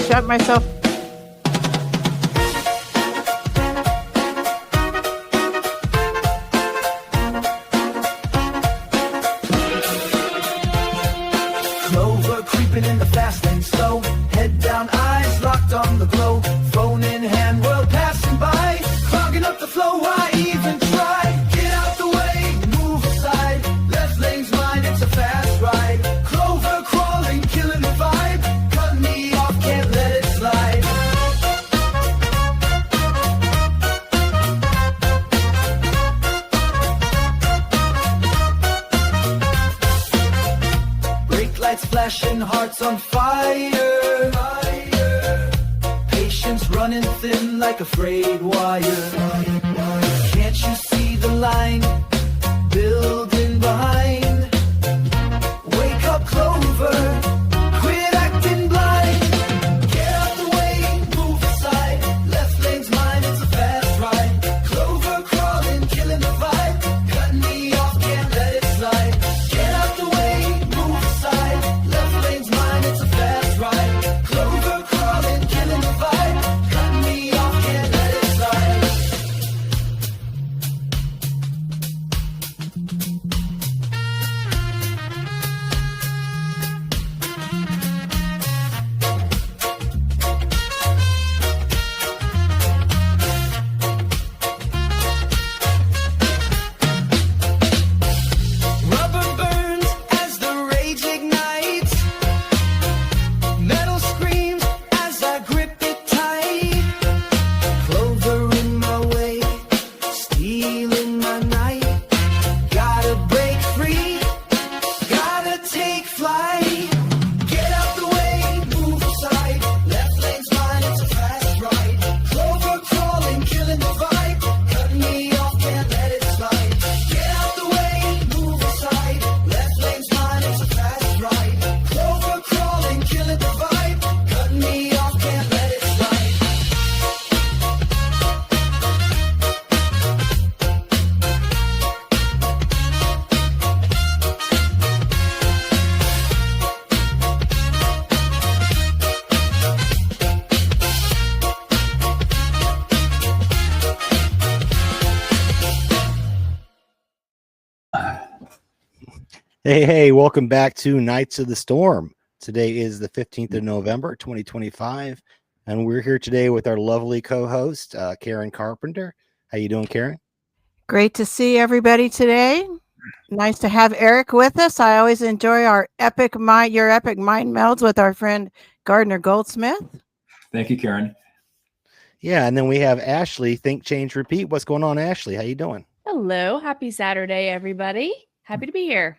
shut myself. Clover creeping in the fast lane slow. Head down, eyes locked on the glow. Phone in hand, world passing by. Clogging up the flow, why even try? Get out the way, move aside. Left lane's mine, it's a fast ride. Clover crawling, killing the vibe. Cut me off, can't let it slide. Brake lights flashing, hearts on fire. Patience running thin like a frayed wire. Can't you see the line building behind? Wake up, Clover. Quit acting blind. Get out the way, move aside. Left lane's mine, it's a fast ride. Clover crawling, killing the vibe. Cutting me off, can't let it slide. Get out the way, move aside. Left lane's mine, it's a fast ride. Clover crawling, killing the vibe. Cutting me off, can't let it slide. Rubber burns as the rage ignites. Metal screams as I grip it tight. Clover in my way, stealing my night. Gotta break free, gotta take flight. Get out the way, move aside. Left lane's mine, it's a fast ride. Clover crawling, killing the vibe. Cutting me off, can't let it slide. Get out the way, move aside. Left lane's mine, it's a fast ride. Clover crawling, killing the vibe. Cutting me off, can't let it slide. Hey, welcome back to Knights of the Storm. Today is the 15th of November, 2025, and we're here today with our lovely co-host, Karen Carpenter. How you doing, Karen? Great to see everybody today. Nice to have Eric with us. I always enjoy your epic mind melds with our friend Gardner Goldsmith. Thank you, Karen. Yeah, and then we have Ashley, Think, Change, Repeat. What's going on, Ashley? How you doing? Hello. Happy Saturday, everybody. Happy to be here.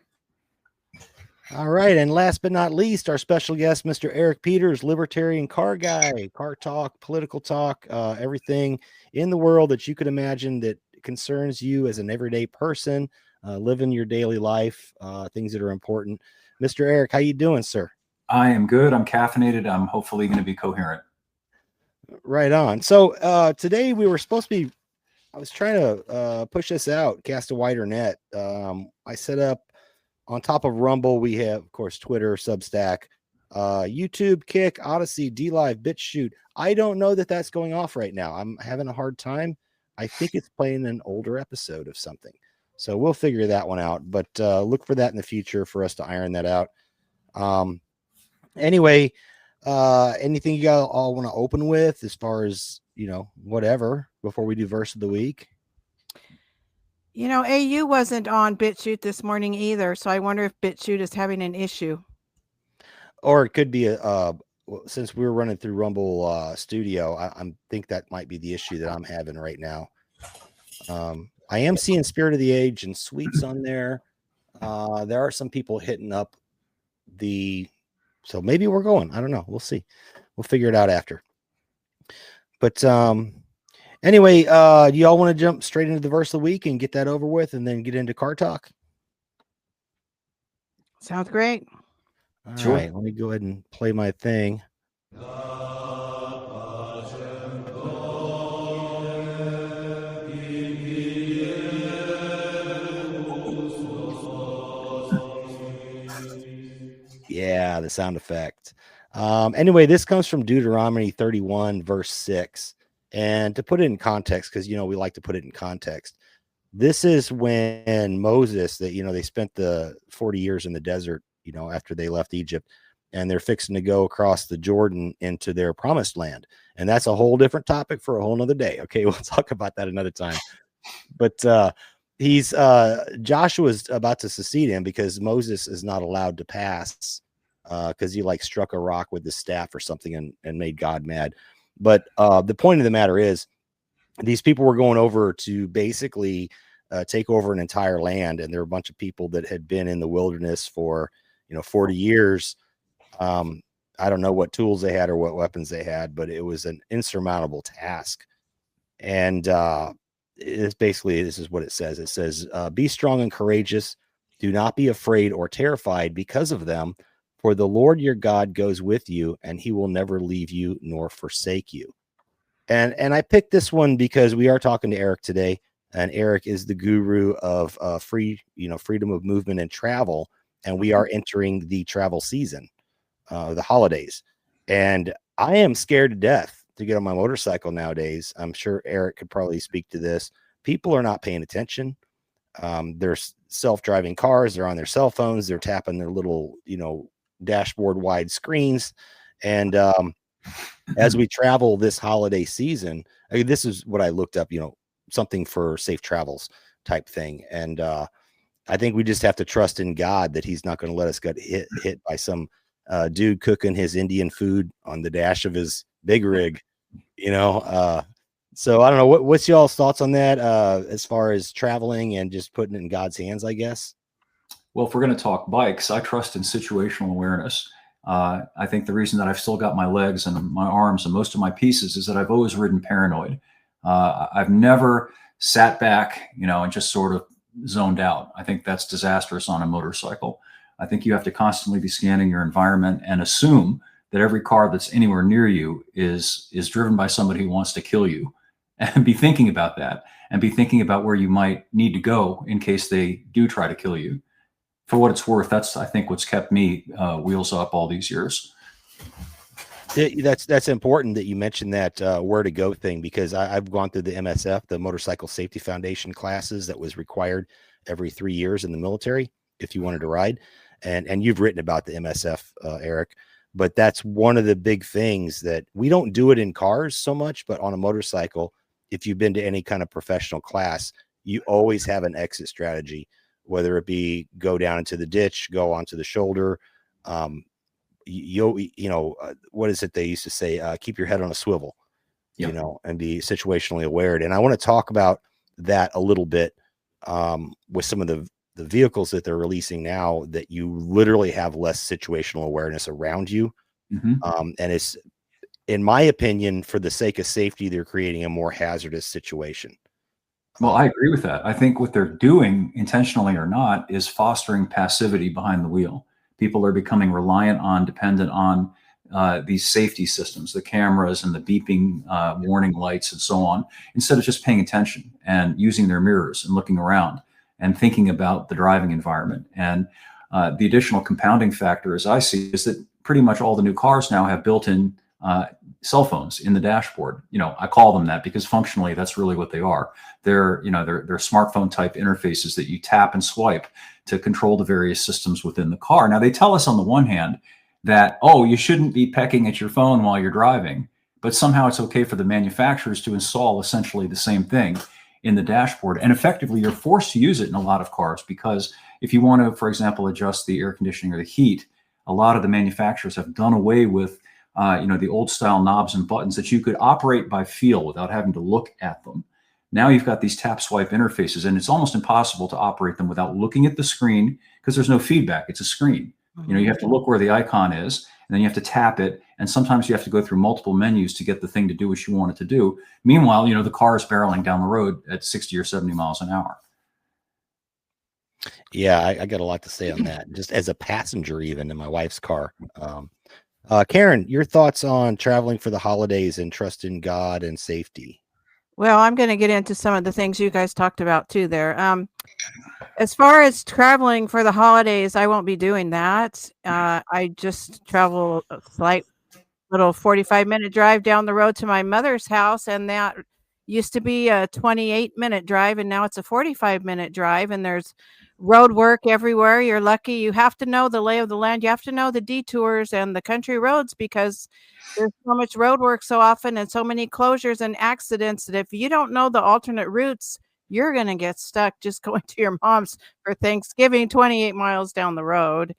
All right, and last but not least, our special guest, Mr. Eric Peters, libertarian car guy, car talk, political talk, everything in the world that you could imagine that concerns you as an everyday person, living your daily life, things that are important. Mr. Eric, how you doing, sir? I am good. I'm caffeinated. I'm hopefully going to be coherent. Right on. So today we were supposed to be, I was trying to push this out, cast a wider net. I set up on top of Rumble. We have, of course, Twitter, Substack, YouTube, Kick, Odyssey, DLive, BitChute. I don't know that that's going off right now. I'm having a hard time. I think it's playing an older episode of something. So we'll figure that one out. But look for that in the future for us to iron that out. Anyway, anything you all want to open with as far as, whatever, before we do verse of the week? AU wasn't on BitChute this morning either, so I wonder if BitChute is having an issue. Or it could be since we were running through Rumble Studio, I think that might be the issue that I'm having right now. I am seeing Spirit of the Age and Sweets on there. There are some people hitting up so maybe we're going. I don't know. We'll see. We'll figure it out after. But anyway, do y'all want to jump straight into the verse of the week and get that over with and then get into car talk? Sounds great. All Sure. right, let me go ahead and play my thing. Yeah, the sound effect. Anyway, this comes from Deuteronomy 31, verse 6. And to put it in context, because, we like to put it in context. This is when Moses, they spent the 40 years in the desert, after they left Egypt, and they're fixing to go across the Jordan into their promised land. And that's a whole different topic for a whole nother day. Okay. We'll talk about that another time. But Joshua's about to succeed him because Moses is not allowed to pass because he struck a rock with his staff or something and made God mad. But the point of the matter is, these people were going over to basically take over an entire land, and there were a bunch of people that had been in the wilderness for 40 years. I don't know what tools they had or what weapons they had, but it was an insurmountable task. And it's basically, this is what it says. It says, be strong and courageous. Do not be afraid or terrified because of them, for the Lord your God goes with you, and he will never leave you nor forsake you. And I picked this one because we are talking to Eric today, and Eric is the guru of freedom of movement and travel. And we are entering the travel season, the holidays. And I am scared to death to get on my motorcycle nowadays. I'm sure Eric could probably speak to this. People are not paying attention. There's self-driving cars. They're on their cell phones. They're tapping their little, dashboard wide screens. And as we travel this holiday season, this is what I looked up, something for safe travels type thing. And I think we just have to trust in God that he's not going to let us get hit by some dude cooking his Indian food on the dash of his big rig, so I don't know what's y'all's thoughts on that as far as traveling and just putting it in God's hands, I guess. Well, if we're going to talk bikes, I trust in situational awareness. I think the reason that I've still got my legs and my arms and most of my pieces is that I've always ridden paranoid. I've never sat back, and just sort of zoned out. I think that's disastrous on a motorcycle. I think you have to constantly be scanning your environment and assume that every car that's anywhere near you is driven by somebody who wants to kill you, and be thinking about that and be thinking about where you might need to go in case they do try to kill you. For what it's worth, that's, I think, what's kept me wheels up all these years. That's important that you mentioned that where to go thing, because I've gone through the MSF, the Motorcycle Safety Foundation classes that was required every 3 years in the military if you wanted to ride. And you've written about the MSF, Eric, but that's one of the big things that we don't do it in cars so much, but on a motorcycle, if you've been to any kind of professional class, you always have an exit strategy, whether it be go down into the ditch, go onto the shoulder. What is it they used to say? Keep your head on a swivel, Yep. And be situationally aware. And I want to talk about that a little bit with some of the vehicles that they're releasing now, that you literally have less situational awareness around you. Mm-hmm. And it's, in my opinion, for the sake of safety, they're creating a more hazardous situation. Well, I agree with that. I think what they're doing, intentionally or not, is fostering passivity behind the wheel. People are becoming dependent on these safety systems, the cameras and the beeping warning lights and so on, instead of just paying attention and using their mirrors and looking around and thinking about the driving environment. And the additional compounding factor, as I see, is that pretty much all the new cars now have built-in cell phones in the dashboard. I call them that because functionally that's really what they are. They're smartphone type interfaces that you tap and swipe to control the various systems within the car. Now, they tell us on the one hand that, you shouldn't be pecking at your phone while you're driving, but somehow it's okay for the manufacturers to install essentially the same thing in the dashboard. And effectively, you're forced to use it in a lot of cars, because if you want to, for example, adjust the air conditioning or the heat, a lot of the manufacturers have done away with the old style knobs and buttons that you could operate by feel without having to look at them. Now you've got these tap swipe interfaces, and it's almost impossible to operate them without looking at the screen, because there's no feedback. It's a screen. Mm-hmm. You have to look where the icon is, and then you have to tap it. And sometimes you have to go through multiple menus to get the thing to do what you want it to do. Meanwhile, the car is barreling down the road at 60 or 70 miles an hour. Yeah, I got a lot to say on that, just as a passenger, even in my wife's car. Karen, your thoughts on traveling for the holidays and trust in God and safety? Well, I'm going to get into some of the things you guys talked about too there. As far as traveling for the holidays, I won't be doing that. I just travel a slight little 45-minute drive down the road to my mother's house, and that used to be a 28-minute drive, and now it's a 45-minute drive, and there's road work everywhere. You're lucky. You have to know the lay of the land. You have to know the detours and the country roads because there's so much road work so often and so many closures and accidents that if you don't know the alternate routes, you're going to get stuck just going to your mom's for Thanksgiving 28 miles down the road.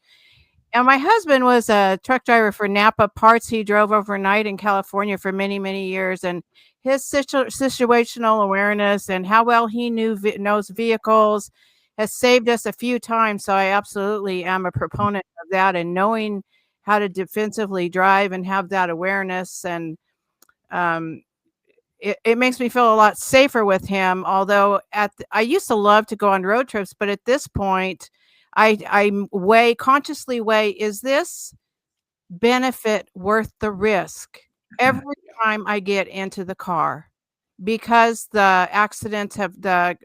And my husband was a truck driver for Napa Parts. He drove overnight in California for many, many years, and his situational awareness and how well he knows vehicles has saved us a few times. So I absolutely am a proponent of that and knowing how to defensively drive and have that awareness. And it makes me feel a lot safer with him. Although I used to love to go on road trips, but at this point, I consciously weigh, is this benefit worth the risk every time I get into the car? Because the accidents the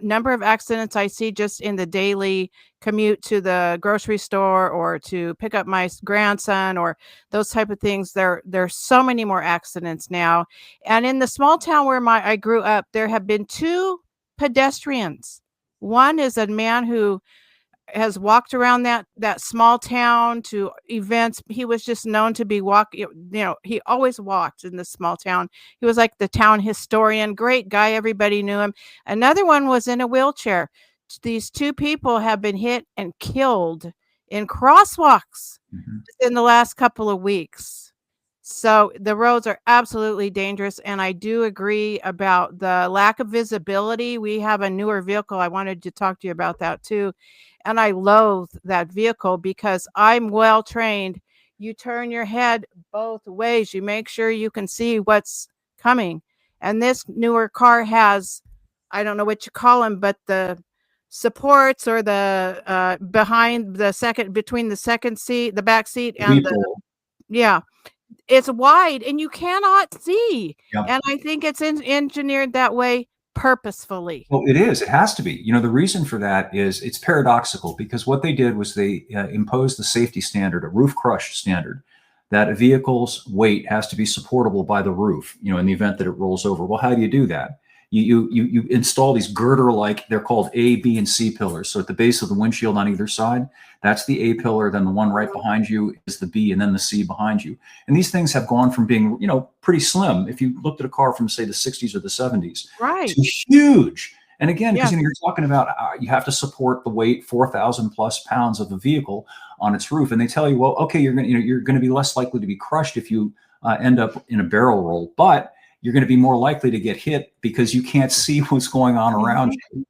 number of accidents I see just in the daily commute to the grocery store or to pick up my grandson or those type of things, there's so many more accidents now. And in the small town where I grew up, there have been 2 pedestrians. One is a man who has walked around that small town to events. He was just known to be walking, he always walked in this small town. He was like the town historian, great guy, everybody knew him. Another one was in a wheelchair. These 2 people have been hit and killed in crosswalks in the last couple of weeks. So the roads are absolutely dangerous, and I do agree about the lack of visibility. We have a newer vehicle. I wanted to talk to you about that too. And I loathe that vehicle because I'm well trained. You turn your head both ways. You make sure you can see what's coming. And this newer car has, I don't know what you call them, but the supports or the between the second seat, the back seat, and it's wide and you cannot see. Yep. And I think it's engineered that way purposefully. Well, it is. It has to be. The reason for that is it's paradoxical because what they did was they imposed the safety standard, a roof crush standard, that a vehicle's weight has to be supportable by the roof, in the event that it rolls over. Well, how do you do that? You install these girder-like, they're called A, B, and C pillars. So at the base of the windshield on either side, that's the A pillar, then the one right behind you is the B, and then the C behind you. And these things have gone from being, pretty slim, if you looked at a car from, say, the 60s or the 70s, right, to huge. And again, because you're talking about you have to support the weight, 4,000 plus pounds of the vehicle on its roof. And they tell you, well, okay, you're going to be less likely to be crushed if you end up in a barrel roll, but you're going to be more likely to get hit because you can't see what's going on around you.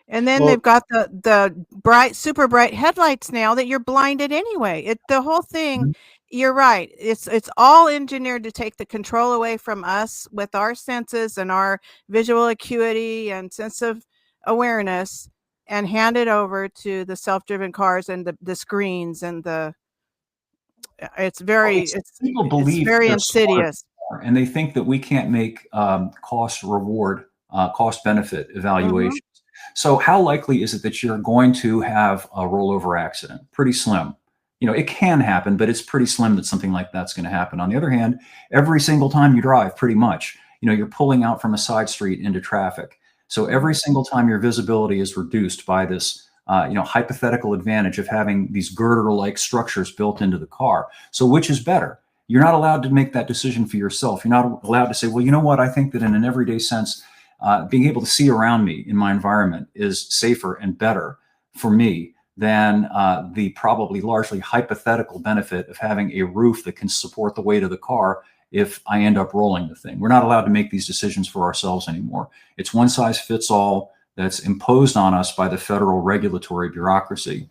And then they've got the bright, super bright headlights now that you're blinded anyway. The whole thing, you're right. It's all engineered to take the control away from us with our senses and our visual acuity and sense of awareness and hand it over to the self-driven cars and the screens and it's very insidious. And they think that we can't make cost benefit evaluations. So how likely is it that you're going to have a rollover accident? Pretty slim. It can happen, but it's pretty slim that something like that's going to happen. On the other hand, every single time you drive, pretty much, you're pulling out from a side street into traffic. So every single time your visibility is reduced by this hypothetical advantage of having these girder-like structures built into the car. So which is better? You're not allowed to make that decision for yourself. You're not allowed to say, well, you know what? I think that in an everyday sense, being able to see around me in my environment is safer and better for me than the probably largely hypothetical benefit of having a roof that can support the weight of the car if I end up rolling the thing. We're not allowed to make these decisions for ourselves anymore. It's one size fits all that's imposed on us by the federal regulatory bureaucracy.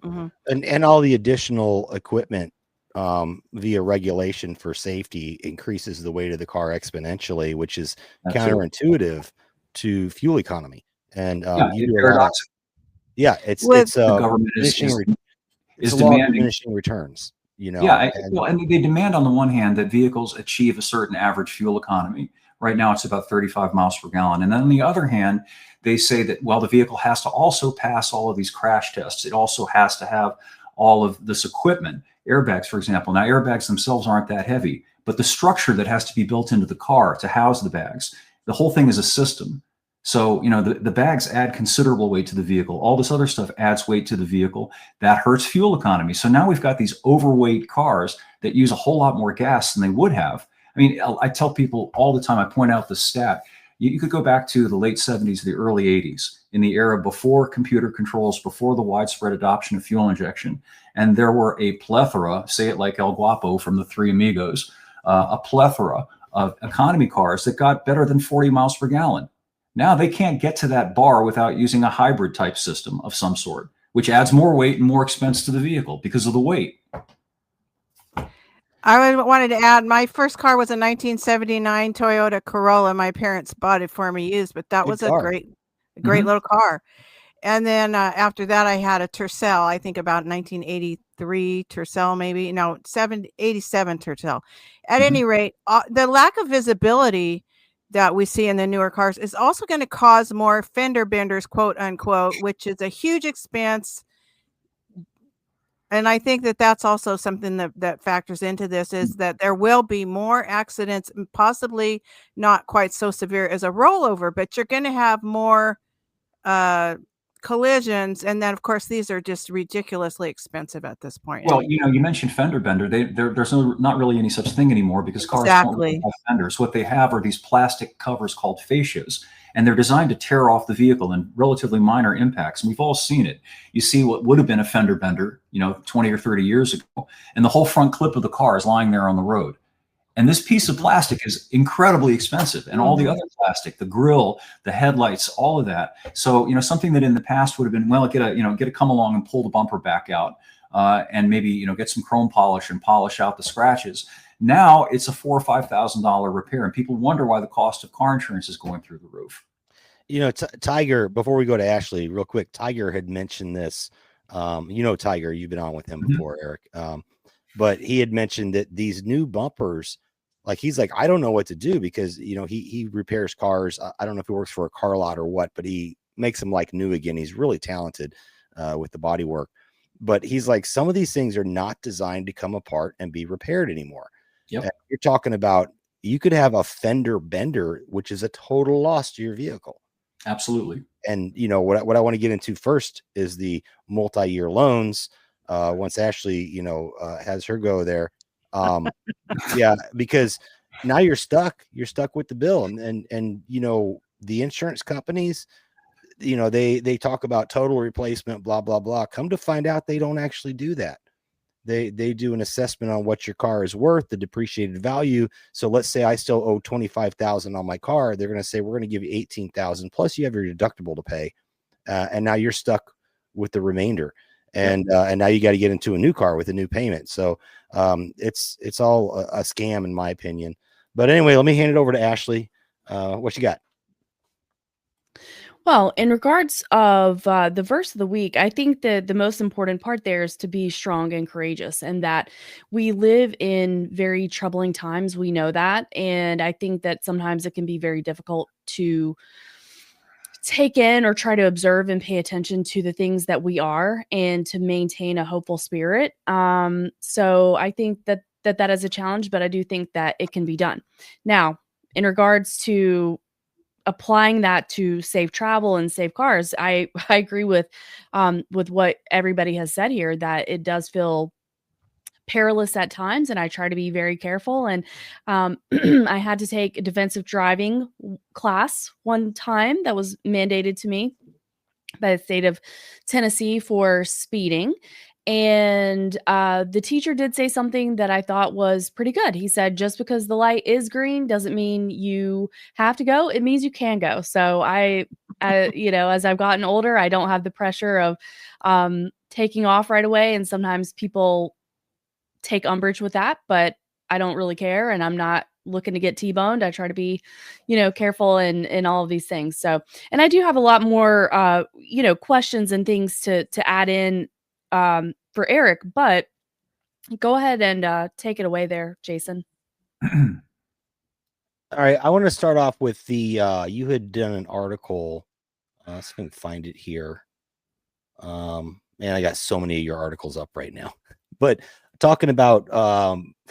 And all the additional equipment via regulation for safety increases the weight of the car exponentially, which is counterintuitive to fuel economy. And it's the government is demanding diminishing returns. And they demand on the one hand that vehicles achieve a certain average fuel economy, Right now, it's about 35 miles per gallon. And then on the other hand, they say that, well, the vehicle has to also pass all of these crash tests. It also has to have all of this equipment, airbags, for example. Now, airbags themselves aren't that heavy, but the structure that has to be built into the car to house the bags, the whole thing is a system. So, the bags add considerable weight to the vehicle. All this other stuff adds weight to the vehicle. That hurts fuel economy. So now we've got these overweight cars that use a whole lot more gas than they would have. I mean, I tell people all the time, I point out the stat. You could go back to the late 70s, the early 80s, in the era before computer controls, before the widespread adoption of fuel injection. And there were a plethora, say it like El Guapo from the Three Amigos, a plethora of economy cars that got better than 40 miles per gallon. Now they can't get to that bar without using a hybrid type system of some sort, which adds more weight and more expense to the vehicle because of the weight. I wanted to add, my first car was a 1979 Toyota Corolla. My parents bought it for me used, but that Good was car. a great little car. And then after that, I had a Tercel, I think about 1983 Tercel, maybe. No, 87 Tercel. At any rate, the lack of visibility that we see in the newer cars is also going to cause more fender benders, quote unquote, which is a huge expense. And I think that that's also something that factors into this, is that there will be more accidents, possibly not quite so severe as a rollover, but you're going to have more collisions. And then, of course, these are just ridiculously expensive at this point. Well, you mentioned fender bender. There's not really any such thing anymore because cars don't really have fenders. What they have are these plastic covers called fascias, and they're designed to tear off the vehicle in relatively minor impacts. And we've all seen it. You see what would have been a fender bender, 20 or 30 years ago, and the whole front clip of the car is lying there on the road. And this piece of plastic is incredibly expensive, and all the other plastic, the grille, the headlights, all of that. So, something that in the past would have been, well, get a come along and pull the bumper back out, and maybe, get some chrome polish and polish out the scratches. Now it's a $4,000 or $5,000 repair, and people wonder why the cost of car insurance is going through the roof. Tiger, before we go to Ashley real quick, Tiger had mentioned this. Tiger, you've been on with him before, Eric. But he had mentioned that these new bumpers, like, he's like, I don't know what to do because, he repairs cars. I don't know if he works for a car lot or what, but he makes them like new again. He's really talented with the body work. But he's like, some of these things are not designed to come apart and be repaired anymore. Yep. You're talking about, you could have a fender bender, which is a total loss to your vehicle. Absolutely. And, what I want to get into first is the multi-year loans. Once Ashley, has her go there. Yeah, because now you're stuck with the bill, and the insurance companies, they talk about total replacement, blah, blah, blah. Come to find out, they don't actually do that. They do an assessment on what your car is worth, the depreciated value. So let's say I still owe $25,000 on my car. They're going to say, we're going to give you $18,000 plus you have your deductible to pay. And now you're stuck with the remainder. And now you got to get into a new car with a new payment. So it's all a scam in my opinion. But anyway, let me hand it over to Ashley. What you got? Well, in regards of the verse of the week, I think that the most important part there is to be strong and courageous, and that we live in very troubling times. We know that. And I think that sometimes it can be very difficult to take in or try to observe and pay attention to the things that we are, and to maintain a hopeful spirit. So I think that is a challenge, but I do think that it can be done. Now, in regards to applying that to safe travel and safe cars, I agree with what everybody has said here, that it does feel perilous at times, and I try to be very careful. And I had to take a defensive driving class one time that was mandated to me by the state of Tennessee for speeding. And the teacher did say something that I thought was pretty good. He said, just because the light is green doesn't mean you have to go. It means you can go. So I as I've gotten older, I don't have the pressure of taking off right away. And sometimes people take umbrage with that, but I don't really care. And I'm not looking to get T-boned. I try to be, careful in all of these things. So, and I do have a lot more, questions and things to add in for Eric, but go ahead and take it away there, Jason. All right, I want to start off with the you had done an article. Let's see if I can find it here. Man, I got so many of your articles up right now. But talking about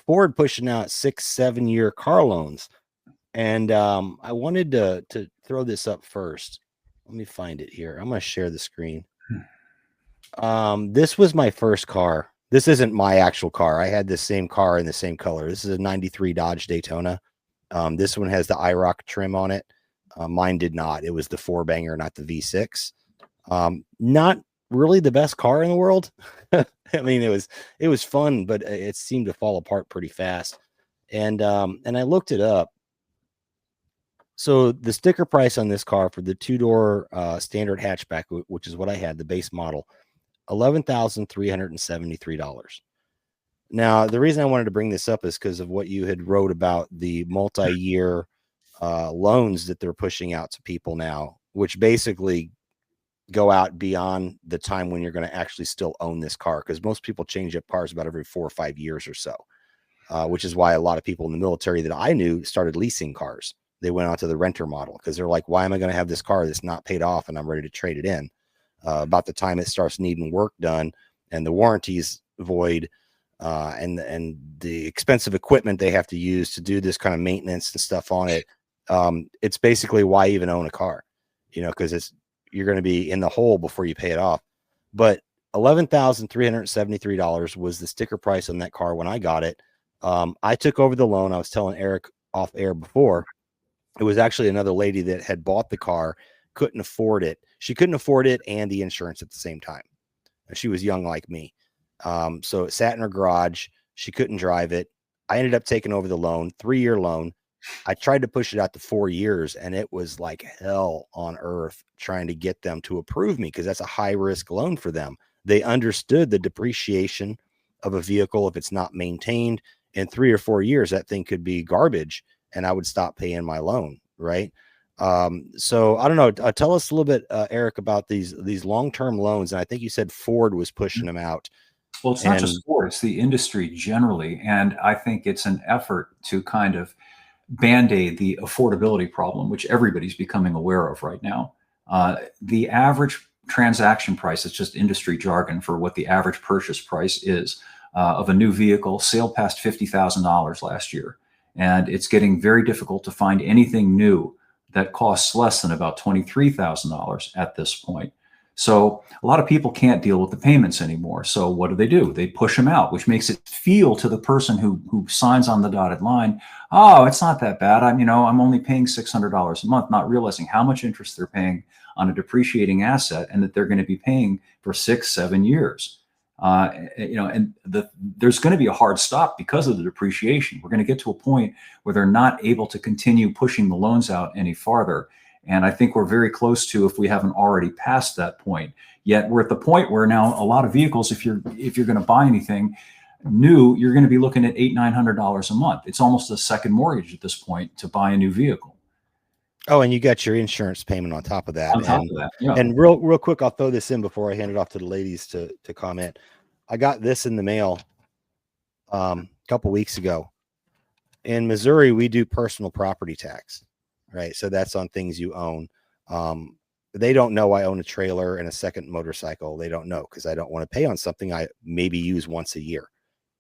Ford pushing out 6-7 year car loans, and I wanted to throw this up first. Let me find it here. I'm going to share the screen. This was my first car. This isn't my actual car. I had the same car in the same color. This is a 93 Dodge Daytona. This one has the IROC trim on it. Mine did not. It was the 4-banger, not the V6. Not really the best car in the world. I mean, it was fun, but it seemed to fall apart pretty fast. And I looked it up. So the sticker price on this car for the 2-door standard hatchback, which is what I had, the base model, $11,373. Now, the reason I wanted to bring this up is because of what you had wrote about the multi-year loans that they're pushing out to people now, which basically go out beyond the time when you're going to actually still own this car, because most people change up cars about every 4 or 5 years or so, which is why a lot of people in the military that I knew started leasing cars. They went on to the renter model because they're like, why am I going to have this car that's not paid off and I'm ready to trade it in? About the time it starts needing work done and the warranties void, and the expensive equipment they have to use to do this kind of maintenance and stuff on it. It's basically why even own a car, because you're going to be in the hole before you pay it off. But $11,373 was the sticker price on that car when I got it. I took over the loan. I was telling Eric off air before. It was actually another lady that had bought the car, couldn't afford it. She couldn't afford it and the insurance at the same time. She was young like me. So it sat in her garage. She couldn't drive it. I ended up taking over the loan, 3-year loan. I tried to push it out to 4 years, and it was like hell on earth trying to get them to approve me, because that's a high risk loan for them. They understood the depreciation of a vehicle. If it's not maintained in 3 or 4 years, that thing could be garbage, and I would stop paying my loan. Right. So I don't know. Tell us a little bit, Eric, about these long-term loans. And I think you said Ford was pushing them out. Well, it's not just Ford, it's the industry generally. And I think it's an effort to kind of band-aid the affordability problem, which everybody's becoming aware of right now. The average transaction price, it's just industry jargon for what the average purchase price is of a new vehicle, sailed past $50,000 last year. And it's getting very difficult to find anything new that costs less than about $23,000 at this point. So a lot of people can't deal with the payments anymore. So what do? They push them out, which makes it feel to the person who signs on the dotted line, oh, it's not that bad. I'm only paying $600 a month, not realizing how much interest they're paying on a depreciating asset and that they're going to be paying for 6-7 years. There's going to be a hard stop because of the depreciation. We're going to get to a point where they're not able to continue pushing the loans out any farther. And I think we're very close to, if we haven't already passed that point yet, we're at the point where now a lot of vehicles, if you're going to buy anything new, you're going to be looking at $800-900 a month. It's almost a second mortgage at this point to buy a new vehicle. Oh, and you got your insurance payment on top of that. Yeah. And real quick, I'll throw this in before I hand it off to the ladies to comment. I got this in the mail a couple weeks ago. In Missouri, we do personal property tax, right? So that's on things you own. They don't know I own a trailer and a second motorcycle. They don't know, because I don't want to pay on something I maybe use once a year,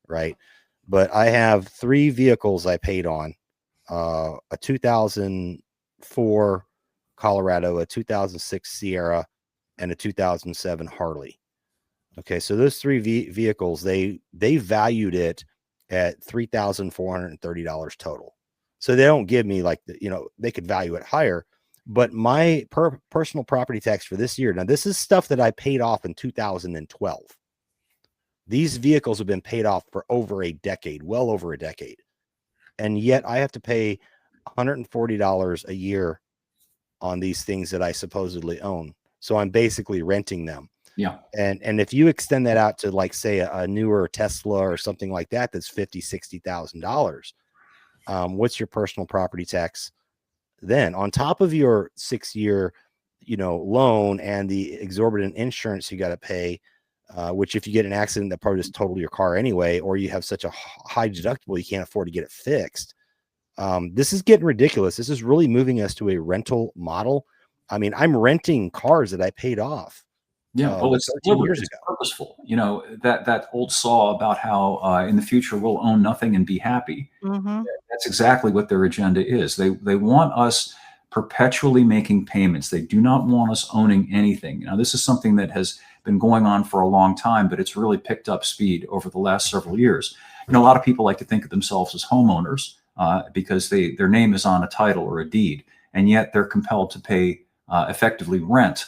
right? But I have 3 vehicles I paid on, a 2004 Colorado, a 2006 Sierra, and a 2007 Harley. Okay, so those 3 vehicles, they valued it at $3,430 total. So they don't give me they could value it higher, but my personal property tax for this year, now this is stuff that I paid off in 2012. These vehicles have been paid off for over a decade, well over a decade. And yet I have to pay $140 a year on these things that I supposedly own. So I'm basically renting them. Yeah. And if you extend that out to, like, say a newer Tesla or something like that, that's $50,000-$60,000. What's your personal property tax then on top of your 6-year, loan and the exorbitant insurance you got to pay, which if you get an accident, that probably just total your car anyway, or you have such a high deductible, you can't afford to get it fixed. This is getting ridiculous. This is really moving us to a rental model. I mean, I'm renting cars that I paid off. Yeah, well, it's 13 deliberate, years it's ago. purposeful. You know, that old saw about how in the future we'll own nothing and be happy. Mm-hmm. That's exactly what their agenda is. They want us perpetually making payments. They do not want us owning anything. Now, this is something that has been going on for a long time, but it's really picked up speed over the last several years. You know, a lot of people like to think of themselves as homeowners because their name is on a title or a deed, and yet they're compelled to pay effectively rent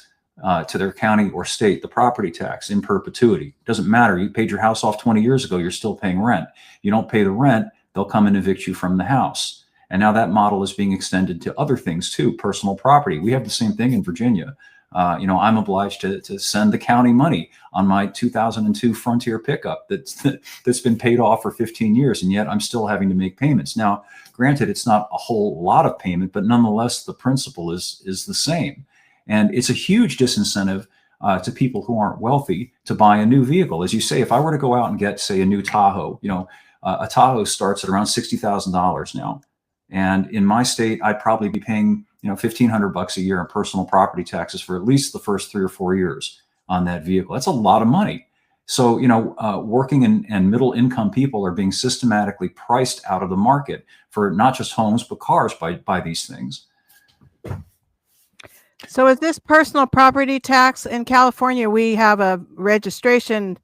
to their county or state, the property tax in perpetuity. It doesn't matter. You paid your house off 20 years ago, you're still paying rent. You don't pay the rent, they'll come and evict you from the house. And now that model is being extended to other things too, personal property. We have the same thing in Virginia. You know, I'm obliged to send the county money on my 2002 Frontier pickup that's been paid off for 15 years, and yet I'm still having to make payments. Now, granted, it's not a whole lot of payment, but nonetheless, the principle is the same. And it's a huge disincentive to people who aren't wealthy to buy a new vehicle. As you say, if I were to go out and get, say, a new Tahoe, you know, a Tahoe starts at around $60,000 now. And in my state, I'd probably be paying, you know, $1,500 a year in personal property taxes for at least the first 3 or 4 years on that vehicle. That's a lot of money. So, you know, working and middle income people are being systematically priced out of the market for not just homes, but cars by these things. So is this personal property tax in California? We have a registration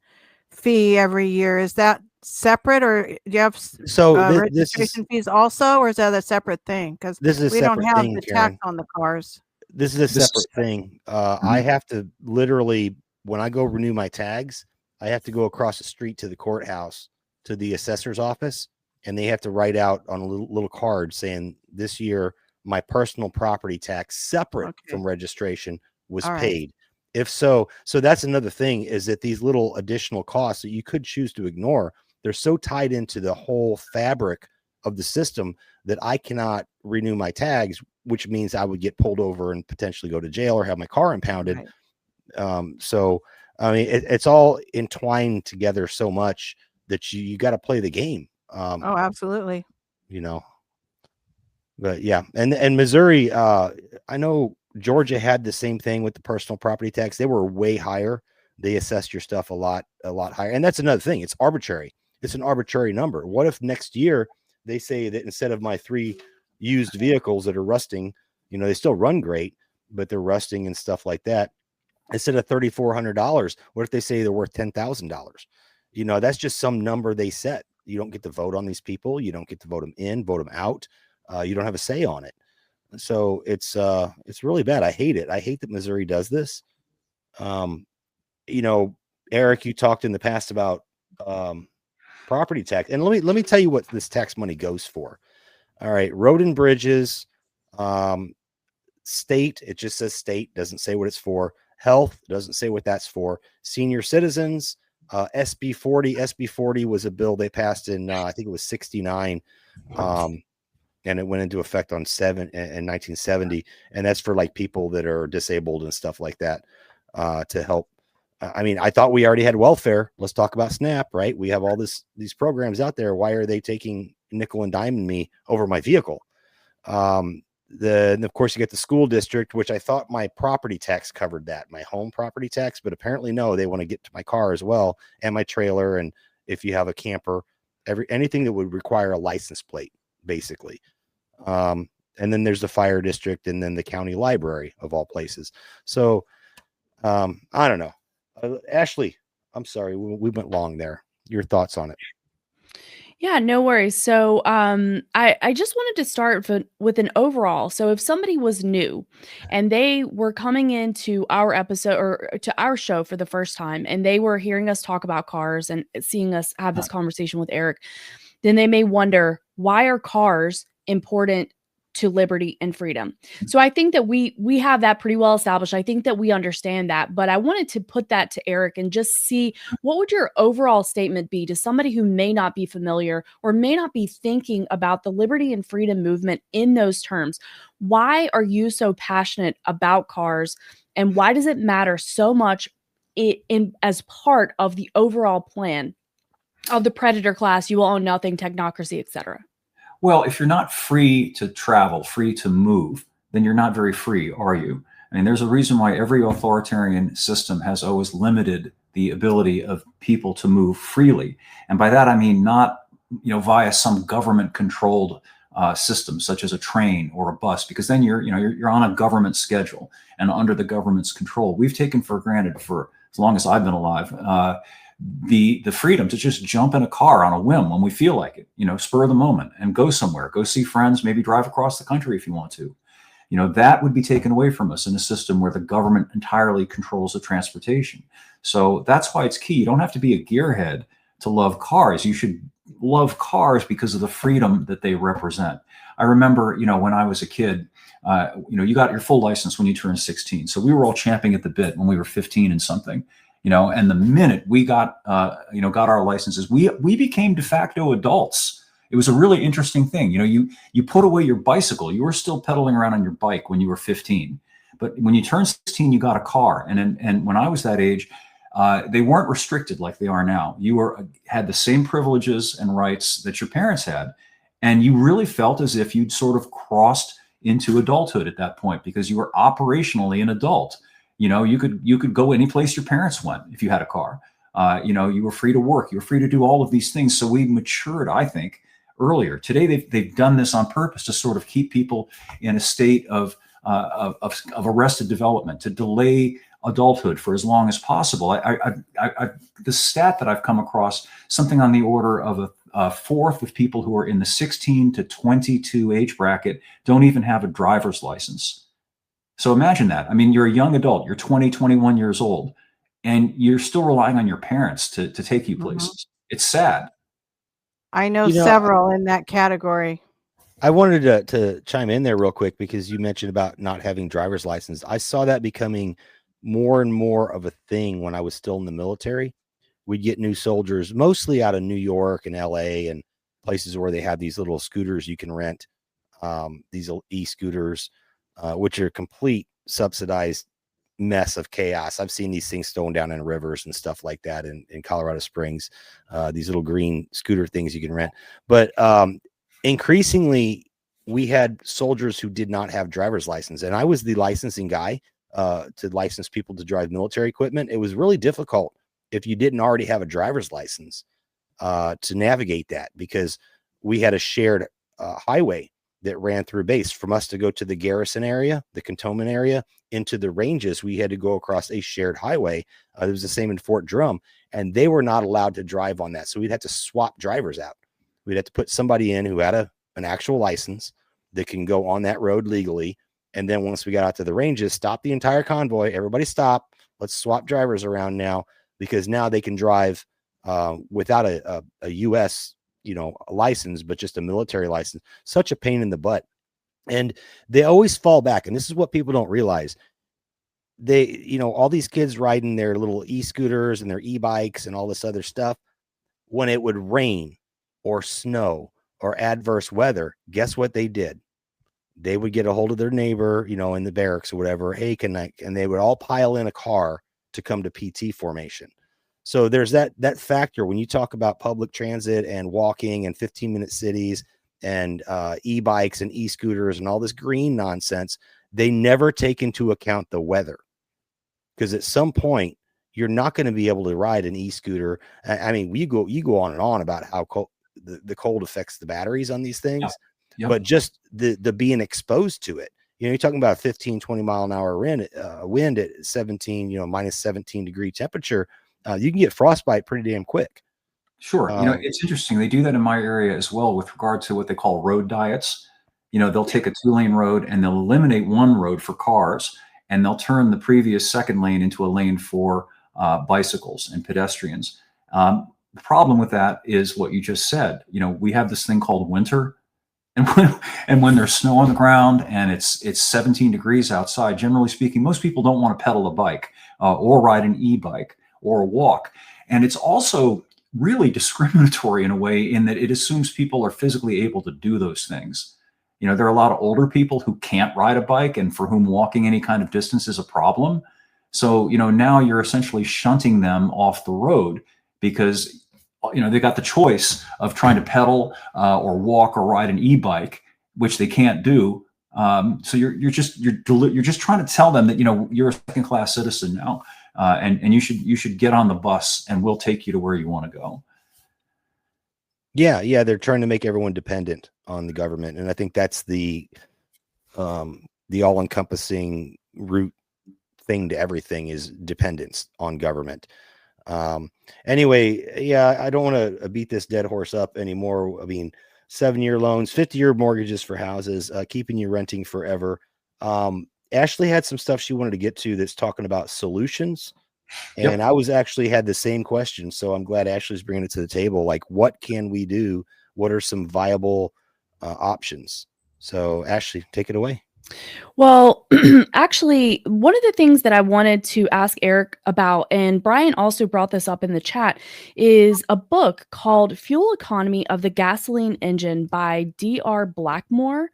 fee every year. Is that separate, or do you have So registration fees also, or is that a separate thing? Because this is a we don't separate have thing, the Karen. tax on the cars. This is a separate thing. I have to literally, when I go renew my tags, I have to go across the street to the courthouse, to the assessor's office, and they have to write out on a little card saying this year my personal property tax separate from registration was paid. If so that's another thing, is that these little additional costs that you could choose to ignore, they're so tied into the whole fabric of the system that I cannot renew my tags, which means I would get pulled over and potentially go to jail or have my car impounded. So I mean, it's all entwined together so much that you got to play the game. Oh, absolutely. You know, but yeah, and Missouri, I know Georgia had the same thing with the personal property tax. They were way higher. They assessed your stuff a lot higher. And that's another thing. It's arbitrary. It's an arbitrary number. What if next year they say that instead of my 3 used vehicles that are rusting, you know, they still run great, but they're rusting and stuff like that, instead of $3,400, what if they say they're worth $10,000? You know, that's just some number they set. You don't get to vote on these people. You don't get to vote them in, vote them out. You don't have a say on it. So it's really bad. I hate it. I hate that Missouri does this. You know, Eric, you talked in the past about property tax, and let me tell you what this tax money goes for. All right, road and bridges, state, it just says state, doesn't say what it's for. Health, doesn't say what that's for. Senior citizens, SB 40. SB 40 was a bill they passed in I think it was 69. And it went into effect in 1970, and that's for like people that are disabled and stuff like that, to help. I mean, I thought we already had welfare. Let's talk about SNAP, right? We have all these programs out there. Why are they taking nickel and diming me over my vehicle? And of course you get the school district, which I thought my property tax covered that, my home property tax, but apparently no, they want to get to my car as well, and my trailer, and if you have a camper, anything that would require a license plate, basically. And then there's the fire district, and then the county library of all places. So I don't know. Ashley, I'm sorry, we went long there. Your thoughts on it? Yeah, no worries. So I just wanted to start with an overall. So if somebody was new and they were coming into our episode or to our show for the first time, and they were hearing us talk about cars and seeing us have this conversation with Eric, then they may wonder, why are cars important to liberty and freedom? So I think that we have that pretty well established. I think that we understand that, but I wanted to put that to Eric and just see, what would your overall statement be to somebody who may not be familiar or may not be thinking about the liberty and freedom movement in those terms? Why are you so passionate about cars, and why does it matter so much as part of the overall plan of the predator class, you will own nothing, technocracy, etc.? Well, if you're not free to travel, free to move, then you're not very free, are you? I mean, there's a reason why every authoritarian system has always limited the ability of people to move freely. And by that, I mean not, via some government controlled system, such as a train or a bus, because then you're on a government schedule and under the government's control. We've taken for granted, for as long as I've been alive, the freedom to just jump in a car on a whim when we feel like it, spur of the moment, and go somewhere, go see friends, maybe drive across the country if you want to. That would be taken away from us in a system where the government entirely controls the transportation. So that's why it's key. You don't have to be a gearhead to love cars. You should love cars because of the freedom that they represent. I remember, when I was a kid, you got your full license when you turned 16. So we were all champing at the bit when we were 15 and something, and the minute we got our licenses, we became de facto adults. It was a really interesting thing. You put away your bicycle. You were still pedaling around on your bike when you were 15. But when you turned 16, you got a car. And when I was that age, they weren't restricted like they are now. You had the same privileges and rights that your parents had. And you really felt as if you'd sort of crossed into adulthood at that point, because you were operationally an adult. You could go any place your parents went if you had a car. You were free to work. You were free to do all of these things. So we matured, I think, earlier. Today, they've done this on purpose to sort of keep people in a state of arrested development, to delay adulthood for as long as possible. The stat that I've come across, something on the order of a fourth of people who are in the 16 to 22 age bracket don't even have a driver's license. So imagine that. I mean, you're a young adult, you're 20, 21 years old, and you're still relying on your parents to take you places. It's sad. I know several in that category. I wanted to chime in there real quick because you mentioned about not having driver's license. I saw that becoming more and more of a thing when I was still in the military. We'd get new soldiers, mostly out of New York and LA and places where they have these little scooters you can rent, these e-scooters, which are complete subsidized mess of chaos. I've seen these things thrown down in rivers and stuff like that in Colorado Springs, these little green scooter things you can rent. But increasingly, we had soldiers who did not have driver's license, and I was the licensing guy to license people to drive military equipment. It was really difficult if you didn't already have a driver's license to navigate that, because we had a shared highway that ran through base. From us to go to the garrison area, the cantonment area, into the ranges, we had to go across a shared highway. It was the same in Fort Drum, and they were not allowed to drive on that. So we'd have to swap drivers out. We'd have to put somebody in who had an actual license that can go on that road legally. And then once we got out to the ranges, stop the entire convoy. Everybody stop. Let's swap drivers around now, because now they can drive without a U.S. A license, but just a military license. Such a pain in the butt. And they always fall back. And this is what people don't realize. They, all these kids riding their little e-scooters and their e-bikes and all this other stuff. When it would rain or snow or adverse weather, guess what they did? They would get a hold of their neighbor, in the barracks or whatever. Hey, and they would all pile in a car to come to PT formation. So there's that factor when you talk about public transit and walking and 15-minute cities and e-bikes and e-scooters and all this green nonsense. They never take into account the weather, because at some point you're not going to be able to ride an e-scooter. I mean, you go on and on about how cold the cold affects the batteries on these things, but just the being exposed to it. You're talking about a 15, 20 mile an hour wind at 17, minus 17 degree temperature. You can get frostbite pretty damn quick. Sure. It's interesting. They do that in my area as well with regard to what they call road diets. They'll take a 2-lane road and they'll eliminate one road for cars, and they'll turn the previous second lane into a lane for bicycles and pedestrians. The problem with that is what you just said. We have this thing called winter. And when there's snow on the ground and it's 17 degrees outside, generally speaking, most people don't want to pedal a bike or ride an e-bike or walk. And it's also really discriminatory in a way, in that it assumes people are physically able to do those things. There are a lot of older people who can't ride a bike and for whom walking any kind of distance is a problem. So, now you're essentially shunting them off the road, because they got the choice of trying to pedal or walk or ride an e-bike, which they can't do. So you're just trying to tell them that you're a second class citizen now, and you should get on the bus and we'll take you to where you want to go. Yeah, they're trying to make everyone dependent on the government, and I think that's the all-encompassing root thing to everything is dependence on government. Anyway, yeah, I don't want to beat this dead horse up anymore. I mean, 7-year loans, 50-year mortgages for houses, keeping you renting forever. Ashley had some stuff she wanted to get to that's talking about solutions. And Yep. I was actually had the same question. So I'm glad Ashley's bringing it to the table. Like, what can we do? What are some viable options? So Ashley, take it away. Well, actually, one of the things that I wanted to ask Eric about, and Brian also brought this up in the chat, is a book called Fuel Economy of the Gasoline Engine by D.R. Blackmore.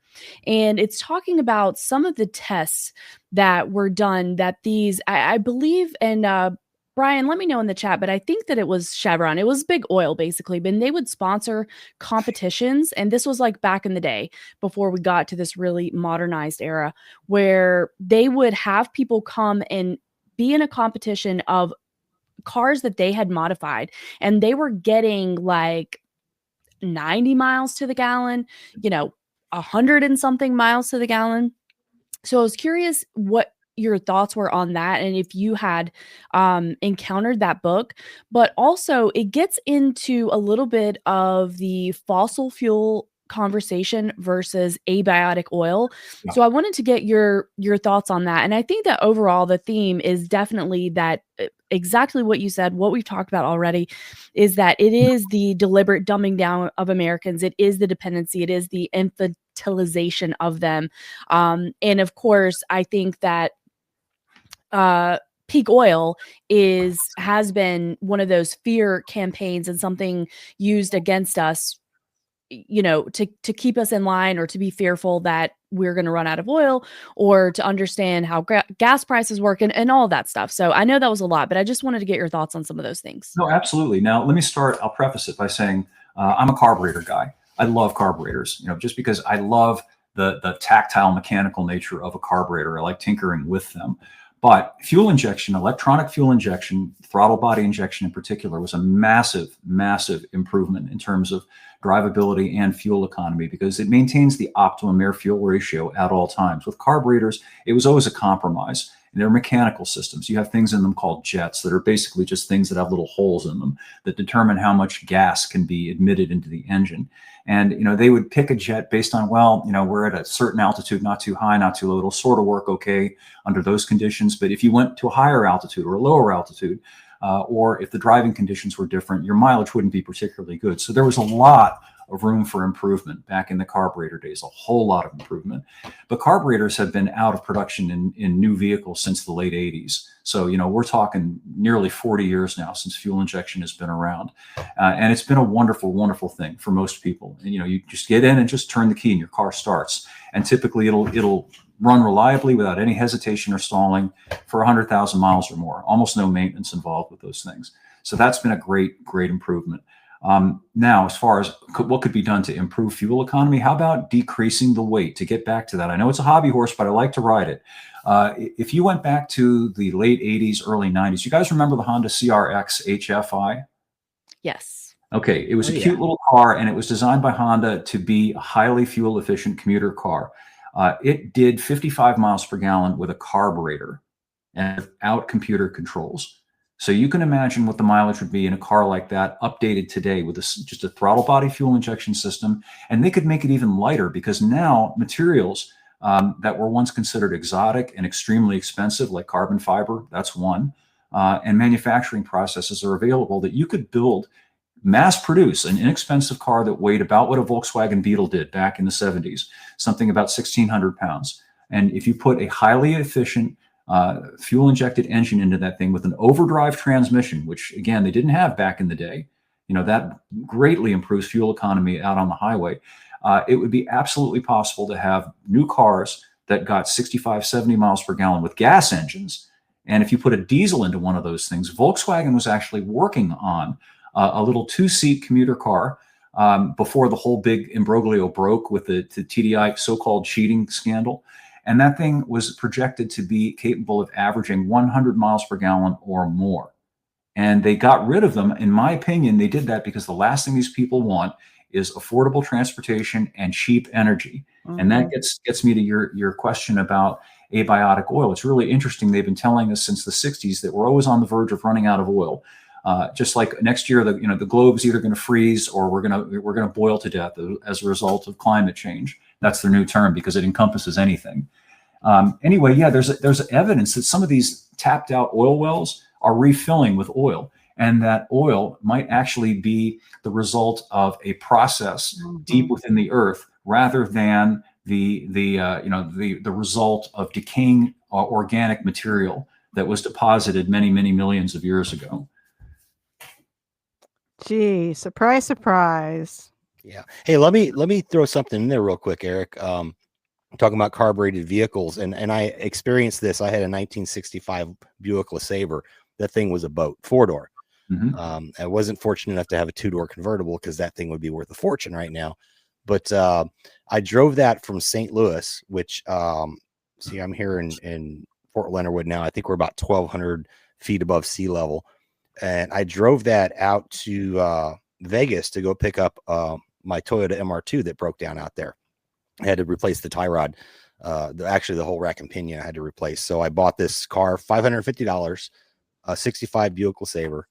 And it's talking about some of the tests that were done that these, I believe, and Brian, let me know in the chat, but I think that it was Chevron. It was big oil, basically, but they would sponsor competitions. And this was like back in the day before we got to this really modernized era where they would have people come and be in a competition of cars that they had modified, and they were getting like 90 miles to the gallon, 100 and something miles to the gallon. So I was curious what your thoughts were on that and if you had encountered that book. But also it gets into a little bit of the fossil fuel conversation versus abiotic oil. Yeah. So I wanted to get your thoughts on that. And I think that overall the theme is definitely that exactly what you said, what we've talked about already, is that it is the deliberate dumbing down of Americans. It is the dependency. It is the infantilization of them. And of course, I think that peak oil has been one of those fear campaigns and something used against us, to keep us in line or to be fearful that we're going to run out of oil or to understand how gas prices work and all that stuff. So I know that was a lot, but I just wanted to get your thoughts on some of those things. No, absolutely. Now, let me start. I'll preface it by saying I'm a carburetor guy. I love carburetors, just because I love the tactile mechanical nature of a carburetor. I like tinkering with them. But fuel injection, electronic fuel injection, throttle body injection in particular, was a massive, massive improvement in terms of drivability and fuel economy because it maintains the optimum air-fuel ratio at all times. With carburetors, it was always a compromise. And they're mechanical systems. You have things in them called jets that are basically just things that have little holes in them that determine how much gas can be admitted into the engine. And, they would pick a jet based on, we're at a certain altitude, not too high, not too low. It'll sort of work okay under those conditions. But if you went to a higher altitude or a lower altitude, or if the driving conditions were different, your mileage wouldn't be particularly good. So there was a lot of room for improvement back in the carburetor days, a whole lot of improvement. But carburetors have been out of production in new vehicles since the late 80s. So, we're talking nearly 40 years now since fuel injection has been around. And it's been a wonderful, wonderful thing for most people. And, you just get in and just turn the key and your car starts. And typically it'll run reliably without any hesitation or stalling for 100,000 miles or more. Almost no maintenance involved with those things. So that's been a great, great improvement. Now, as far as what could be done to improve fuel economy, how about decreasing the weight? To get back to that, I know it's a hobby horse, but I like to ride it. If you went back to the late 80s, early 90s, you guys remember the Honda CRX HFI? Yes. Okay, it was a cute little car, and it was designed by Honda to be a highly fuel-efficient commuter car. It did 55 miles per gallon with a carburetor and without computer controls. So you can imagine what the mileage would be in a car like that, updated today with just a throttle body fuel injection system. And they could make it even lighter because now materials that were once considered exotic and extremely expensive, like carbon fiber, that's one, and manufacturing processes are available that you could mass produce an inexpensive car that weighed about what a Volkswagen Beetle did back in the 70s, something about 1,600 pounds. And if you put a highly efficient fuel injected engine into that thing with an overdrive transmission, which again, they didn't have back in the day, that greatly improves fuel economy out on the highway. It would be absolutely possible to have new cars that got 65, 70 miles per gallon with gas engines. And if you put a diesel into one of those things, Volkswagen was actually working on a little 2-seat commuter car before the whole big imbroglio broke with the TDI so-called cheating scandal. And that thing was projected to be capable of averaging 100 miles per gallon or more. And they got rid of them. In my opinion, they did that because the last thing these people want is affordable transportation and cheap energy. And that gets me to your question about abiotic oil. It's really interesting. They've been telling us since the 60s that we're always on the verge of running out of oil. Just like next year, the globe's either going to freeze or we're going to boil to death as a result of climate change. That's their new term because it encompasses anything. Anyway, yeah, there's evidence that some of these tapped out oil wells are refilling with oil, and that oil might actually be the result of a process deep within the earth rather than the result of decaying organic material that was deposited many, many millions of years ago. Gee, surprise, surprise. Yeah. Hey, let me throw something in there real quick, Eric. Talking about carbureted vehicles, and I experienced this. I had a 1965 Buick LeSabre. That thing was a boat, 4-door. I wasn't fortunate enough to have a 2-door convertible because that thing would be worth a fortune right now. But I drove that from St. Louis, which see, I'm here in Fort Leonard Wood now. I think we're about 1,200 feet above sea level, and I drove that out to Vegas to go pick up my Toyota MR2 that broke down out there. I had to replace the tie rod, actually the whole rack and pinion I had to replace. So I bought this car, $550, a 65 Buick LeSabre.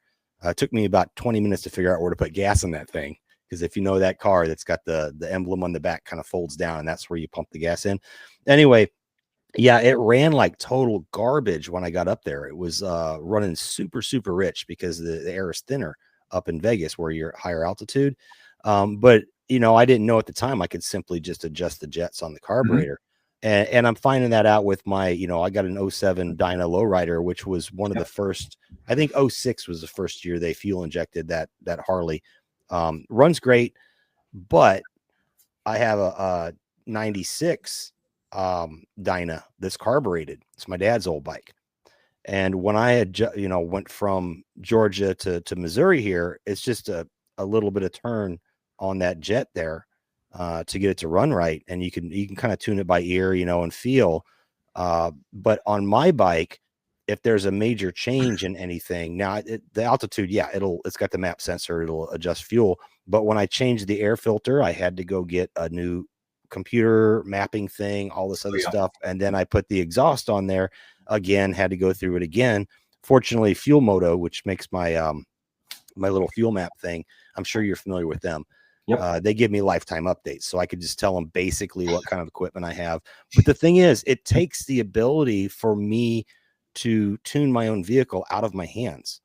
It took me about 20 minutes to figure out where to put gas in that thing. Because if you know that car that's got the emblem on the back kind of folds down, and that's where you pump the gas in. Anyway, yeah, it ran like total garbage when I got up there. It was running super, super rich because the air is thinner up in Vegas where you're at higher altitude. But I didn't know at the time I could simply just adjust the jets on the carburetor. And I'm finding that out with my, I got an 07 Dyna Lowrider, which was one of the first, I think 06 was the first year they fuel injected that Harley. Runs great, but I have a 96 Dyna that's carbureted. It's my dad's old bike. And when I had, went from Georgia to Missouri here, it's just a little bit of turn on that jet there to get it to run right. And you can kind of tune it by ear, and feel. But on my bike, if there's a major change in anything, now the altitude, yeah, it's got the map sensor, it'll adjust fuel. But when I changed the air filter, I had to go get a new computer mapping thing, all this other stuff. And then I put the exhaust on there again, had to go through it again. Fortunately, Fuel Moto, which makes my my little fuel map thing, I'm sure you're familiar with them. Yep. They give me lifetime updates, so I could just tell them basically what kind of equipment I have. But the thing is, it takes the ability for me to tune my own vehicle out of my hands.